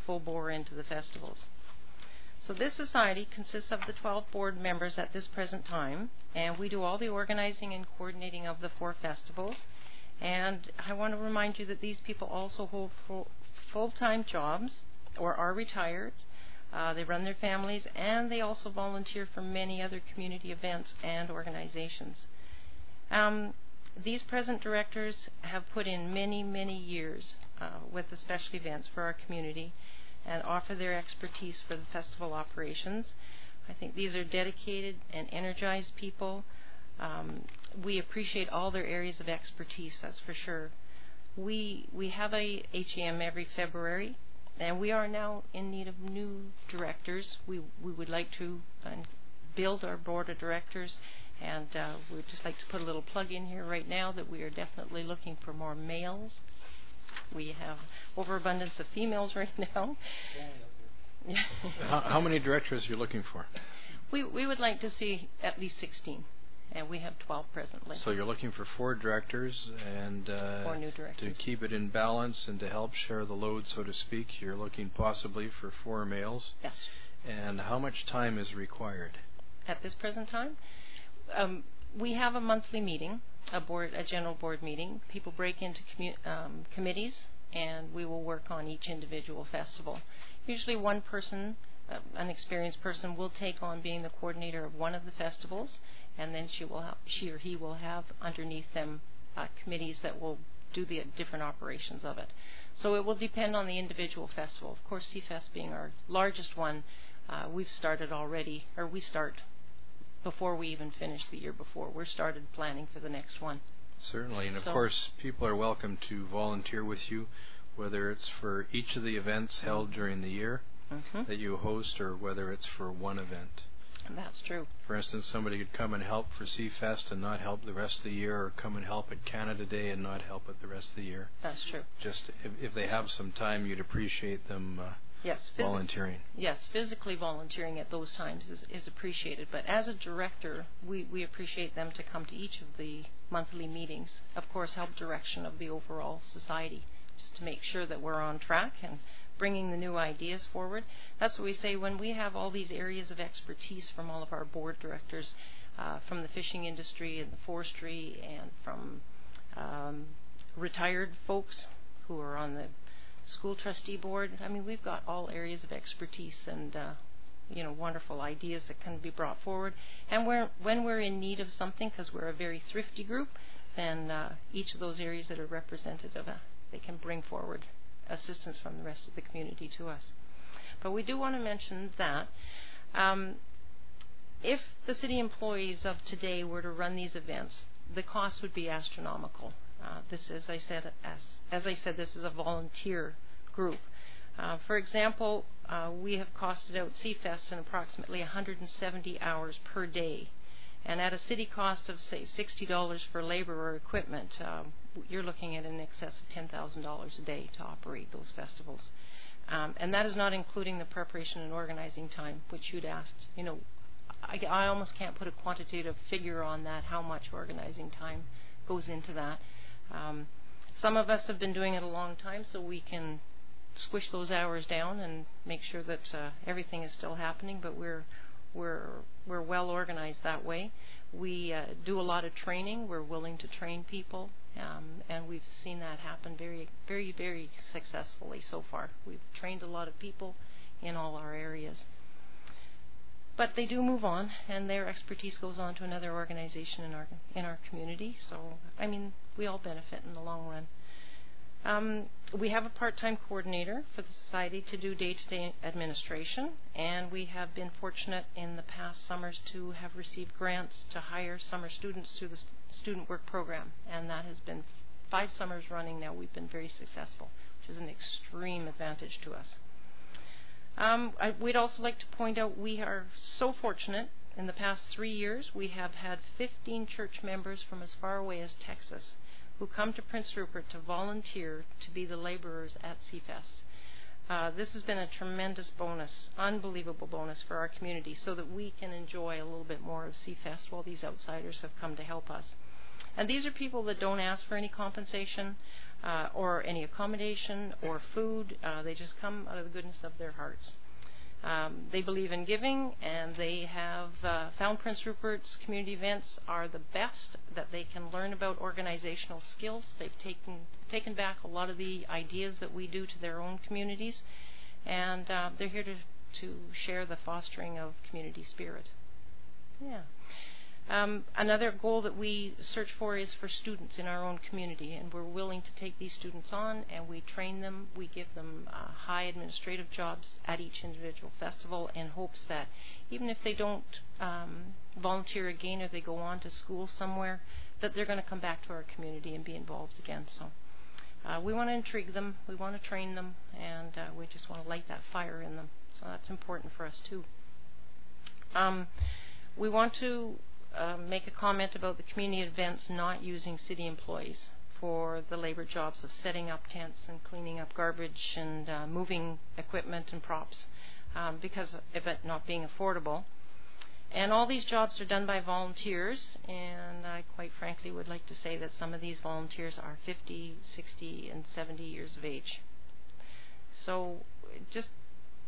full bore into the festivals. So this society consists of the 12 board members at this present time, and we do all the organizing and coordinating of the 4 festivals. And I want to remind you that these people also hold full-time jobs or are retired. They run their families, and they also volunteer for many other community events and organizations. These present directors have put in many, many years with the special events for our community and offer their expertise for the festival operations. I think these are dedicated and energized people. We appreciate all their areas of expertise, that's for sure. We have a HEM every February, and we are now in need of new directors. We would like to build our board of directors, and we would just like to put a little plug in here right now that we are definitely looking for more males. We have overabundance of females right now. How many directors are you looking for? We would like to see at least 16, and we have 12 presently. So you're looking for 4 directors, and 4 new directors. to keep it in balance and to help share the load, so to speak, you're looking possibly for 4 males. Yes. And how much time is required? At this present time, we have a monthly meeting, a general board meeting. People break into committees, and we will work on each individual festival. Usually one person, an experienced person, will take on being the coordinator of one of the festivals, and then she or he will have underneath them committees that will do the different operations of it. So it will depend on the individual festival. Of course, CFest being our largest one, we've started already, or we start before we even finish the year before. We're started planning for the next one. Certainly, and of course, people are welcome to volunteer with you, whether it's for each of the events held during the year that you host, or whether it's for one event. And that's true. For instance, somebody could come and help for CFest and not help the rest of the year, or come and help at Canada Day and not help it the rest of the year. That's true. Just if they have some time, you'd appreciate them volunteering. Yes, physically volunteering at those times is appreciated. But as a director, we appreciate them to come to each of the monthly meetings. Of course, help direction of the overall society, just to make sure that we're on track and bringing the new ideas forward. That's what we say when we have all these areas of expertise from all of our board directors, from the fishing industry and the forestry, and from retired folks who are on the school trustee board. I mean, we've got all areas of expertise and wonderful ideas that can be brought forward. And when we're in need of something, because we're a very thrifty group, then each of those areas that are representative, they can bring forward assistance from the rest of the community to us. But we do want to mention that if the city employees of today were to run these events, the cost would be astronomical. This, as I said, this is a volunteer group. For example, we have costed out CFest in approximately 170 hours per day. And at a city cost of, say, $60 for labor or equipment, you're looking at in excess of $10,000 a day to operate those festivals. And that is not including the preparation and organizing time, which you'd asked. I almost can't put a quantitative figure on that, how much organizing time goes into that. Some of us have been doing it a long time, so we can squish those hours down and make sure that everything is still happening, but we're well organized that way. We do a lot of training. We're willing to train people, and we've seen that happen very, very, very successfully so far. We've trained a lot of people in all our areas. But they do move on, and their expertise goes on to another organization in our community. So, I mean, we all benefit in the long run. We have a part-time coordinator for the society to do day-to-day administration, and we have been fortunate in the past summers to have received grants to hire summer students through the student work program, and that has been 5 summers running now. We've been very successful, which is an extreme advantage to us. We'd also like to point out we are so fortunate. In the past 3 years, we have had 15 church members from as far away as Texas who come to Prince Rupert to volunteer to be the laborers at CFest. This has been a tremendous bonus, unbelievable bonus for our community, so that we can enjoy a little bit more of CFest while these outsiders have come to help us. And these are people that don't ask for any compensation or any accommodation or food. They just come out of the goodness of their hearts. They believe in giving, and they have found Prince Rupert's community events are the best that they can learn about organizational skills. They've taken back a lot of the ideas that we do to their own communities, and they're here to share the fostering of community spirit. Yeah. Another goal that we search for is for students in our own community, and we're willing to take these students on, and we train them. We give them high administrative jobs at each individual festival in hopes that even if they don't volunteer again or they go on to school somewhere, that they're going to come back to our community and be involved again. So we want to intrigue them, we want to train them, and we just want to light that fire in them. So that's important for us too. We want to make a comment about the community events not using city employees for the labor jobs of setting up tents and cleaning up garbage and moving equipment and props because of it not being affordable. And all these jobs are done by volunteers, and I quite frankly would like to say that some of these volunteers are 50, 60, and 70 years of age. So just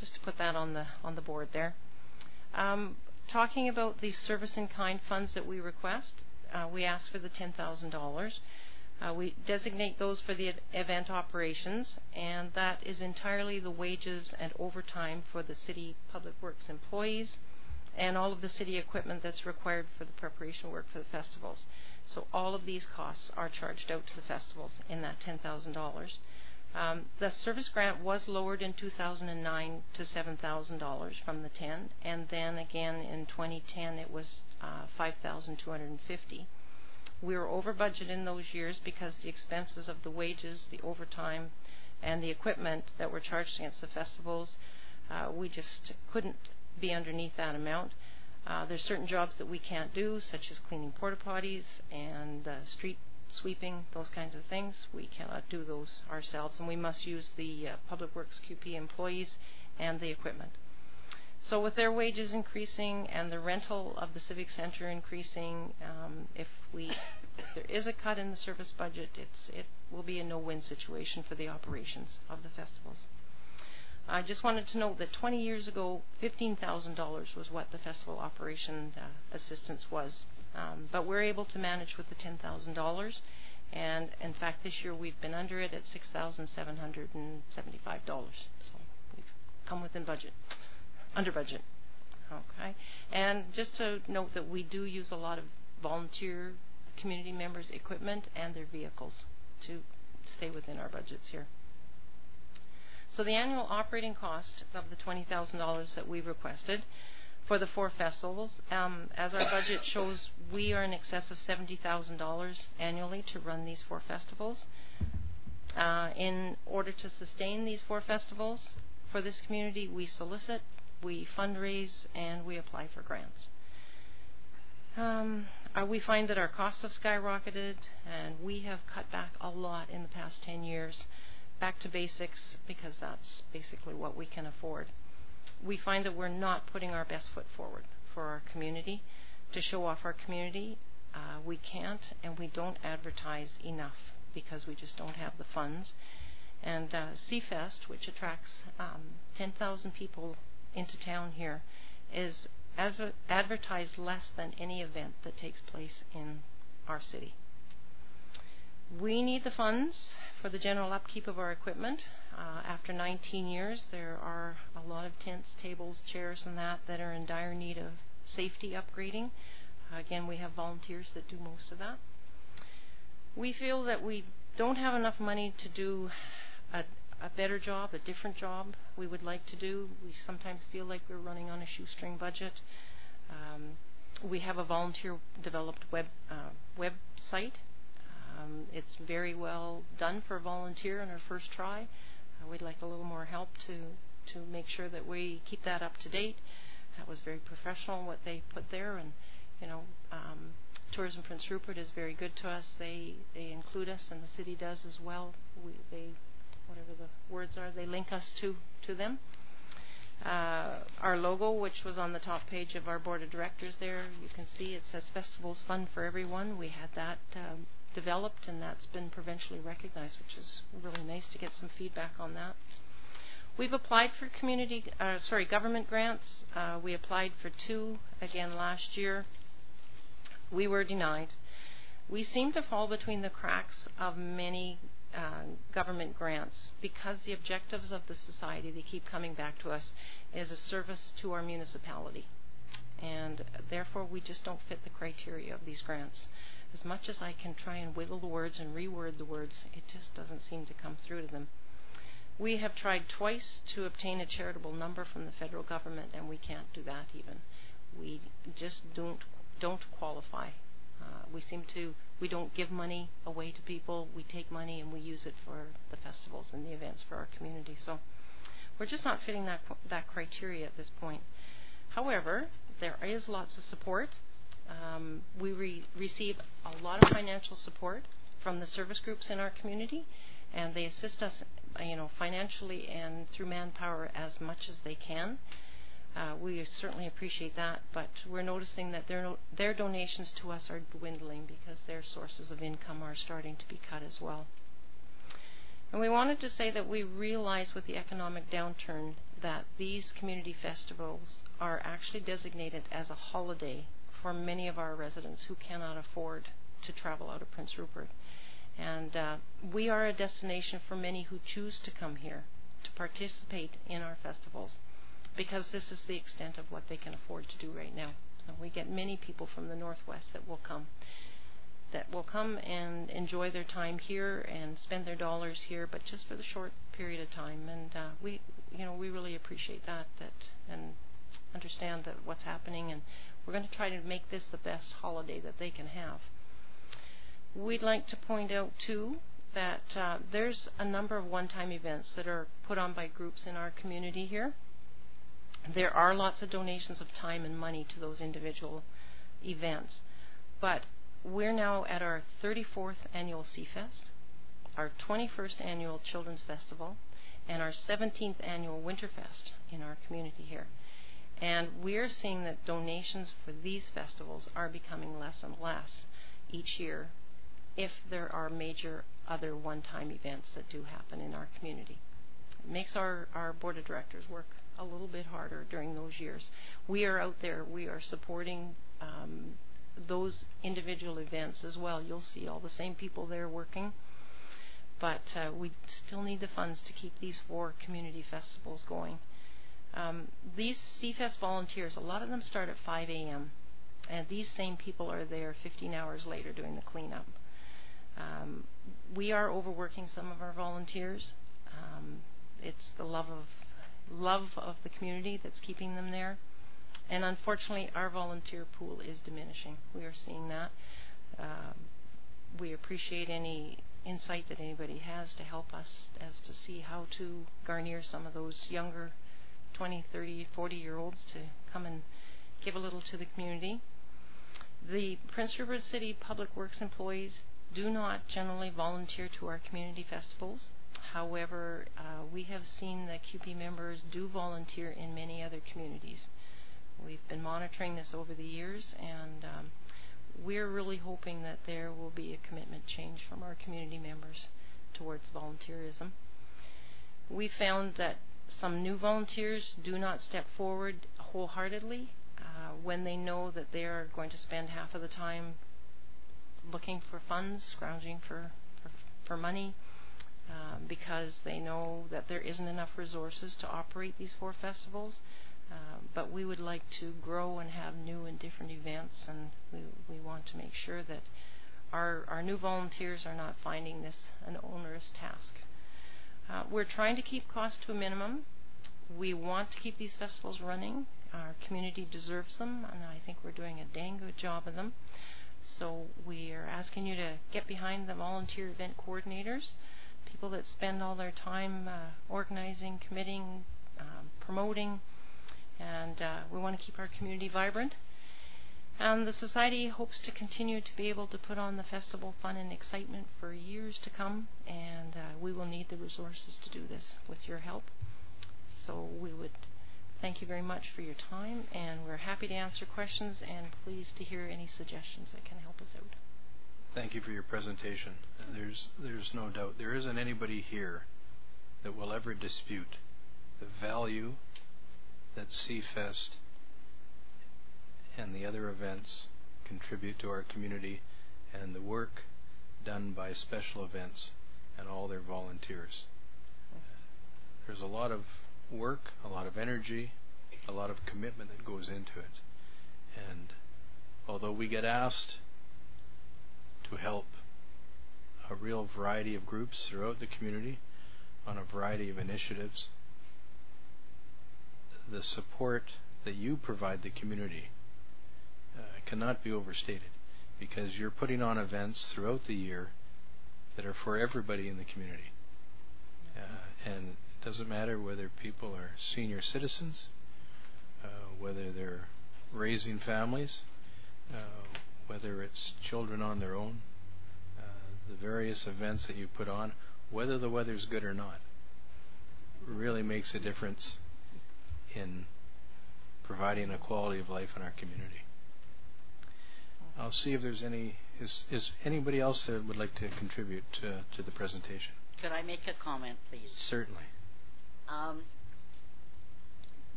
to put that on the board there. Talking about the service in kind funds that we request, we ask for the $10,000. We designate those for the event operations, and that is entirely the wages and overtime for the city public works employees and all of the city equipment that's required for the preparation work for the festivals. So all of these costs are charged out to the festivals in that $10,000. The service grant was lowered in 2009 to $7,000 from the 10, and then again in 2010 it was $5,250. We were over budget in those years because the expenses of the wages, the overtime, and the equipment that were charged against the festivals, we just couldn't be underneath that amount. There's certain jobs that we can't do, such as cleaning porta potties and street sweeping, those kinds of things. We cannot do those ourselves, and we must use the Public Works QP employees and the equipment. So with their wages increasing and the rental of the Civic Center increasing, if there is a cut in the service budget, it will be a no-win situation for the operations of the festivals. I just wanted to note that 20 years ago, $15,000 was what the festival operation assistance was. But we're able to manage with the $10,000, and in fact this year we've been under it at $6,775. So we've come within budget, under budget. Okay, and just to note that we do use a lot of volunteer community members' equipment and their vehicles to stay within our budgets here. So the annual operating cost of the $20,000 that we requested for the 4 festivals, as our budget shows, we are in excess of $70,000 annually to run these 4 festivals. In order to sustain these 4 festivals for this community, we solicit, we fundraise, and we apply for grants. We find that our costs have skyrocketed, and we have cut back a lot in the past 10 years, back to basics, because that's basically what we can afford. We find that we're not putting our best foot forward for our community, to show off our community. We can't, and we don't advertise enough because we just don't have the funds. And CFest, which attracts 10,000 people into town here, is advertised less than any event that takes place in our city. We need the funds for the general upkeep of our equipment. After 19 years, there are a lot of tents, tables, chairs, and that are in dire need of safety upgrading. Again, we have volunteers that do most of that. We feel that we don't have enough money to do a better job, a different job we would like to do. We sometimes feel like we're running on a shoestring budget. We have a volunteer-developed website. It's very well done for a volunteer in our first try. We'd like a little more help to make sure that we keep that up to date. That was very professional what they put there, and Tourism Prince Rupert is very good to us. They include us, and the city does as well. whatever the words are, they link us to them. Our logo, which was on the top page of our board of directors there, you can see it says Festivals Fun for Everyone. We had that developed, and that's been provincially recognized, which is really nice to get some feedback on that. We've applied for government grants. We applied for 2 again last year. We were denied. We seem to fall between the cracks of many government grants because the objectives of the society, they keep coming back to us, is a service to our municipality. And therefore we just don't fit the criteria of these grants. As much as I can try and wiggle the words and reword the words, it just doesn't seem to come through to them. We have tried twice to obtain a charitable number from the federal government, and we can't do that even. We just don't qualify. We don't give money away to people. We take money and we use it for the festivals and the events for our community. So we're just not fitting that criteria at this point. However, there is lots of support. We receive a lot of financial support from the service groups in our community, and they assist us, financially and through manpower as much as they can. We certainly appreciate that, but we're noticing that their donations to us are dwindling because their sources of income are starting to be cut as well. And we wanted to say that we realize with the economic downturn that these community festivals are actually designated as a holiday for many of our residents who cannot afford to travel out of Prince Rupert. And we are a destination for many who choose to come here to participate in our festivals, because this is the extent of what they can afford to do right now. So we get many people from the Northwest that will come and enjoy their time here and spend their dollars here, but just for the short period of time. And we really appreciate that and understand that what's happening, and we're going to try to make this the best holiday that they can have. We'd like to point out too that there's a number of one-time events that are put on by groups in our community here. There are lots of donations of time and money to those individual events, but we're now at our 34th annual Seafest, our 21st annual Children's Festival, and our 17th annual Winterfest in our community here. And we're seeing that donations for these festivals are becoming less and less each year if there are major other one-time events that do happen in our community. It makes our board of directors work a little bit harder during those years. We are out there, we are supporting those individual events as well. You'll see all the same people there working, but we still need the funds to keep these 4 community festivals going. These Seafest volunteers, a lot of them start at 5 a.m. and these same people are there 15 hours later doing the cleanup. We are overworking some of our volunteers. It's the love of the community that's keeping them there, and unfortunately our volunteer pool is diminishing. We are seeing that. We appreciate any insight that anybody has to help us as to see how to garner some of those younger 20, 30, 40-year-olds to come and give a little to the community. The Prince Rupert City Public Works employees do not generally volunteer to our community festivals. However, we have seen that QP members do volunteer in many other communities. We've been monitoring this over the years, and we're really hoping that there will be a commitment change from our community members towards volunteerism. We found that some new volunteers do not step forward wholeheartedly when they know that they are going to spend half of the time looking for funds, scrounging for money, because they know that there isn't enough resources to operate these 4 festivals. But we would like to grow and have new and different events, and we want to make sure that our new volunteers are not finding this an onerous task. We're trying to keep costs to a minimum. We want to keep these festivals running. Our community deserves them, and I think we're doing a dang good job of them. So we are asking you to get behind the volunteer event coordinators, people that spend all their time organizing, committing, promoting, and we want to keep our community vibrant. The Society hopes to continue to be able to put on the festival fun and excitement for years to come, and we will need the resources to do this with your help. So we would thank you very much for your time, and we're happy to answer questions and pleased to hear any suggestions that can help us out. Thank you for your presentation. There's no doubt there isn't anybody here that will ever dispute the value that Seafest and the other events contribute to our community, and the work done by special events and all their volunteers. There's a lot of work, a lot of energy, a lot of commitment that goes into it. And although we get asked to help a real variety of groups throughout the community on a variety of initiatives, the support that you provide the community cannot be overstated, because you're putting on events throughout the year that are for everybody in the community. And it doesn't matter whether people are senior citizens, whether they're raising families, whether it's children on their own, the various events that you put on, whether the weather's good or not, really makes a difference in providing a quality of life in our community. I'll see if there's is anybody else that would like to contribute to the presentation. Could I make a comment, please? Certainly.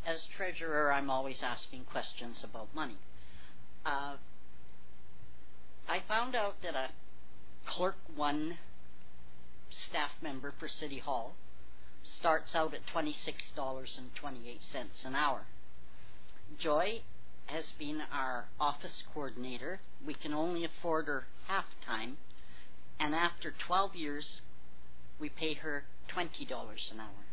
As treasurer, I'm always asking questions about money. I found out that a Clerk 1 staff member for City Hall starts out at $26.28 an hour. Joy has been our office coordinator. We can only afford her half-time, and after 12 years, we pay her $20 an hour.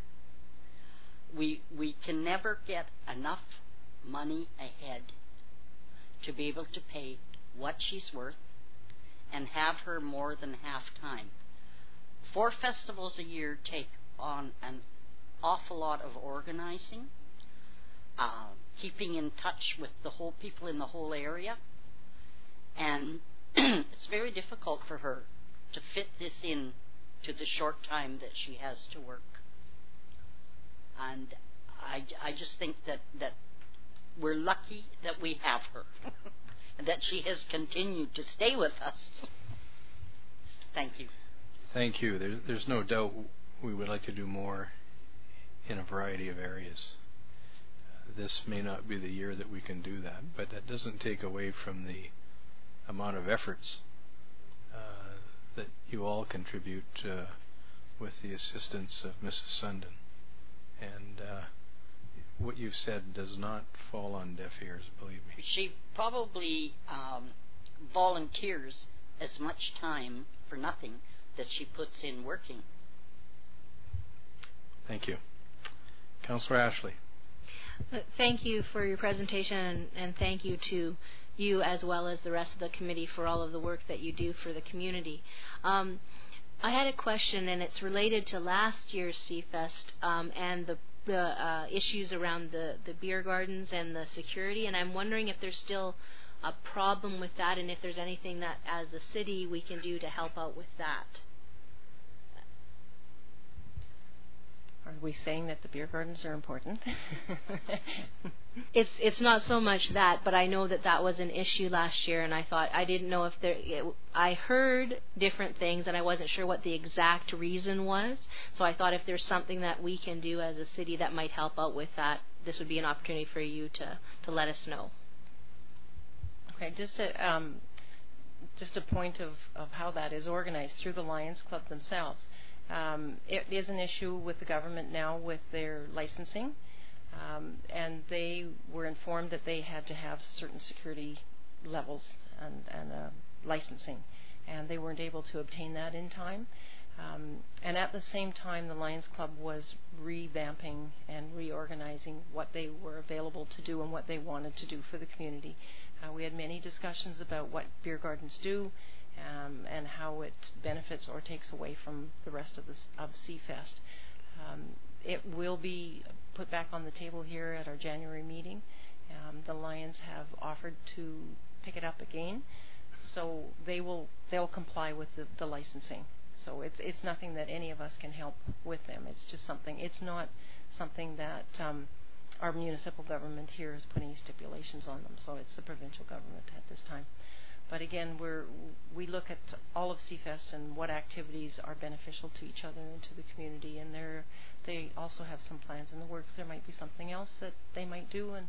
We can never get enough money ahead to be able to pay what she's worth and have her more than half-time. 4 festivals a year take on an awful lot of organizing, keeping in touch with the whole people in the whole area, and it's very difficult for her to fit this in to the short time that she has to work. And I just think that we're lucky that we have her and that she has continued to stay with us. Thank you. Thank you. There's no doubt we would like to do more in a variety of areas. This may not be the year that we can do that, but that doesn't take away from the amount of efforts that you all contribute with the assistance of Mrs. Sundin. And what you've said does not fall on deaf ears, believe me. She probably volunteers as much time for nothing that she puts in working. Thank you. Councillor Ashley. Thank you for your presentation, and thank you to you as well as the rest of the committee for all of the work that you do for the community. I had a question, and it's related to last year's Seafest and the issues around the beer gardens and the security, and I'm wondering if there's still a problem with that, and if there's anything that as a city we can do to help out with that. Are we saying that the beer gardens are important? It's not so much that, but I know that was an issue last year, and I thought I didn't know if I heard different things, and I wasn't sure what the exact reason was. So I thought if there's something that we can do as a city that might help out with that, this would be an opportunity for you to let us know. Okay, just a point of how that is organized through the Lions Club themselves. It is an issue with the government now with their licensing, and they were informed that they had to have certain security levels and licensing, and they weren't able to obtain that in time. And at the same time, the Lions Club was revamping and reorganizing what they were available to do and what they wanted to do for the community. We had many discussions about what beer gardens do, and how it benefits or takes away from the rest of Seafest. It will be put back on the table here at our January meeting, The Lions have offered to pick it up again, so they'll comply with the licensing. So it's nothing that any of us can help with them. It's just something. It's not something that our municipal government here is putting stipulations on them. So it's the provincial government at this time. But again, we look at all of CFest and what activities are beneficial to each other and to the community, and they also have some plans in the works. There might be something else that they might do and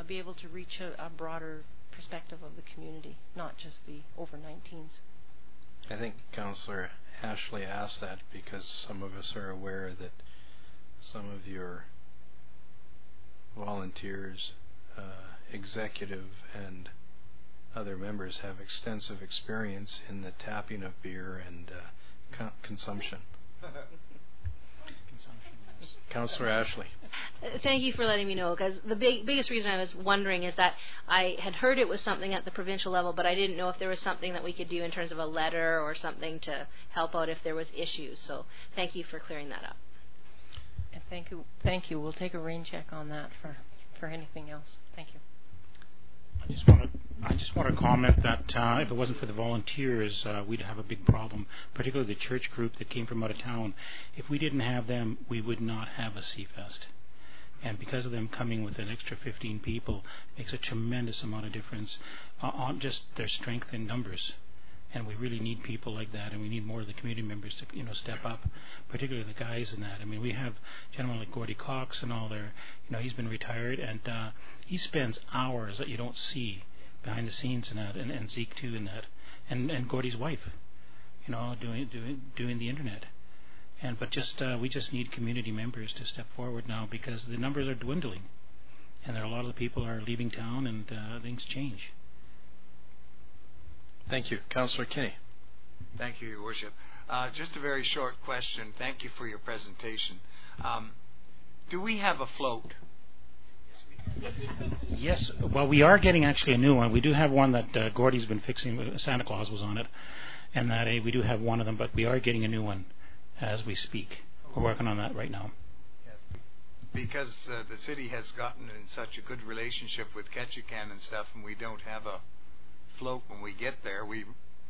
be able to reach a broader perspective of the community, not just the over-19s. I think Councillor Ashley asked that because some of us are aware that some of your volunteers, executive and other members have extensive experience in the tapping of beer and consumption. Councillor Ashley. Thank you for letting me know, because the biggest reason I was wondering is that I had heard it was something at the provincial level, but I didn't know if there was something that we could do in terms of a letter or something to help out if there was issues. So thank you for clearing that up. And thank you. We'll take a rain check on that for anything else. Thank you. I just want to comment that if it wasn't for the volunteers, we'd have a big problem, particularly the church group that came from out of town. If we didn't have them, we would not have a CFest. And because of them coming with an extra 15 people, makes a tremendous amount of difference on just their strength in numbers. And we really need people like that, and we need more of the community members to step up, particularly the guys in that. I mean, we have gentlemen like Gordy Cox and all there. He's been retired, and he spends hours that you don't see behind the scenes in that, and Zeke too in that, and Gordy's wife, doing the internet. But we just need community members to step forward now, because the numbers are dwindling, and there are a lot of the people are leaving town, and things change. Thank you. Councillor Kinney. Thank you, Your Worship. Just a very short question. Thank you for your presentation. Do we have a float? Yes. Well, we are getting actually a new one. We do have one that Gordy's been fixing. Santa Claus was on it. And that we do have one of them, but we are getting a new one as we speak. We're working on that right now. Yes. Because the city has gotten in such a good relationship with Ketchikan and stuff, and we don't have a float when we get there. We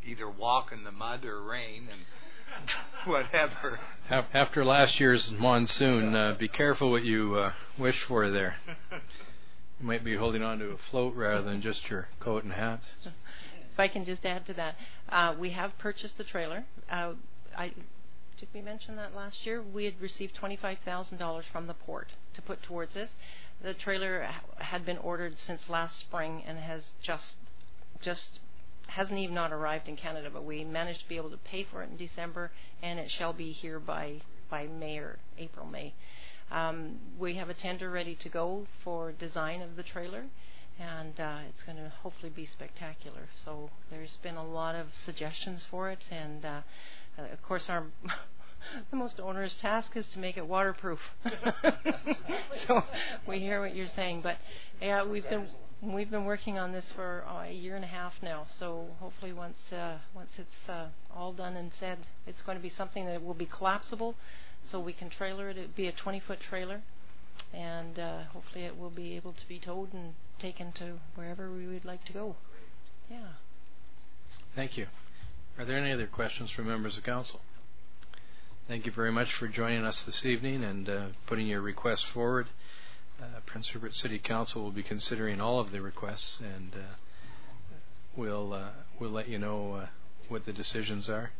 either walk in the mud or rain and whatever. After last year's monsoon, be careful what you wish for there. You might be holding on to a float rather than just your coat and hat. If I can just add to that, we have purchased the trailer. Did we mention that last year? We had received $25,000 from the port to put towards this. The trailer had been ordered since last spring and has just hasn't even not arrived in Canada, but we managed to be able to pay for it in December, and it shall be here by May or April, May. We have a tender ready to go for design of the trailer, and it's going to hopefully be spectacular. So there's been a lot of suggestions for it, and of course the most onerous task is to make it waterproof. So we hear what you're saying, but yeah, we've been working on this for a year and a half now. So hopefully once it's all done and said, it's going to be something that will be collapsible, so we can trailer it. It'll be a 20-foot trailer, and hopefully it will be able to be towed and taken to wherever we would like to go. Yeah. Thank you. Are there any other questions from members of council? Thank you very much for joining us this evening and putting your request forward. Prince Rupert City Council will be considering all of the requests, and we'll let you know what the decisions are.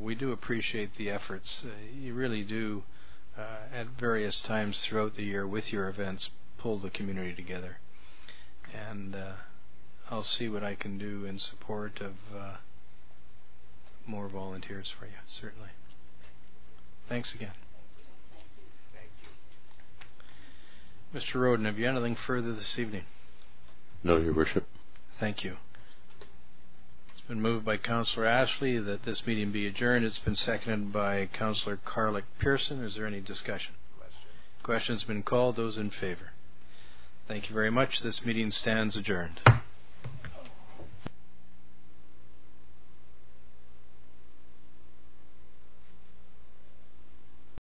We do appreciate the efforts. You really do, at various times throughout the year with your events, pull the community together. And I'll see what I can do in support of more volunteers for you, certainly. Thanks again. Mr. Roden, have you anything further this evening? No, Your Worship. Thank you. It's been moved by Councillor Ashley that this meeting be adjourned. It's been seconded by Councillor Carlick Pearson. Is there any discussion? Questions been called. Those in favor. Thank you very much. This meeting stands adjourned.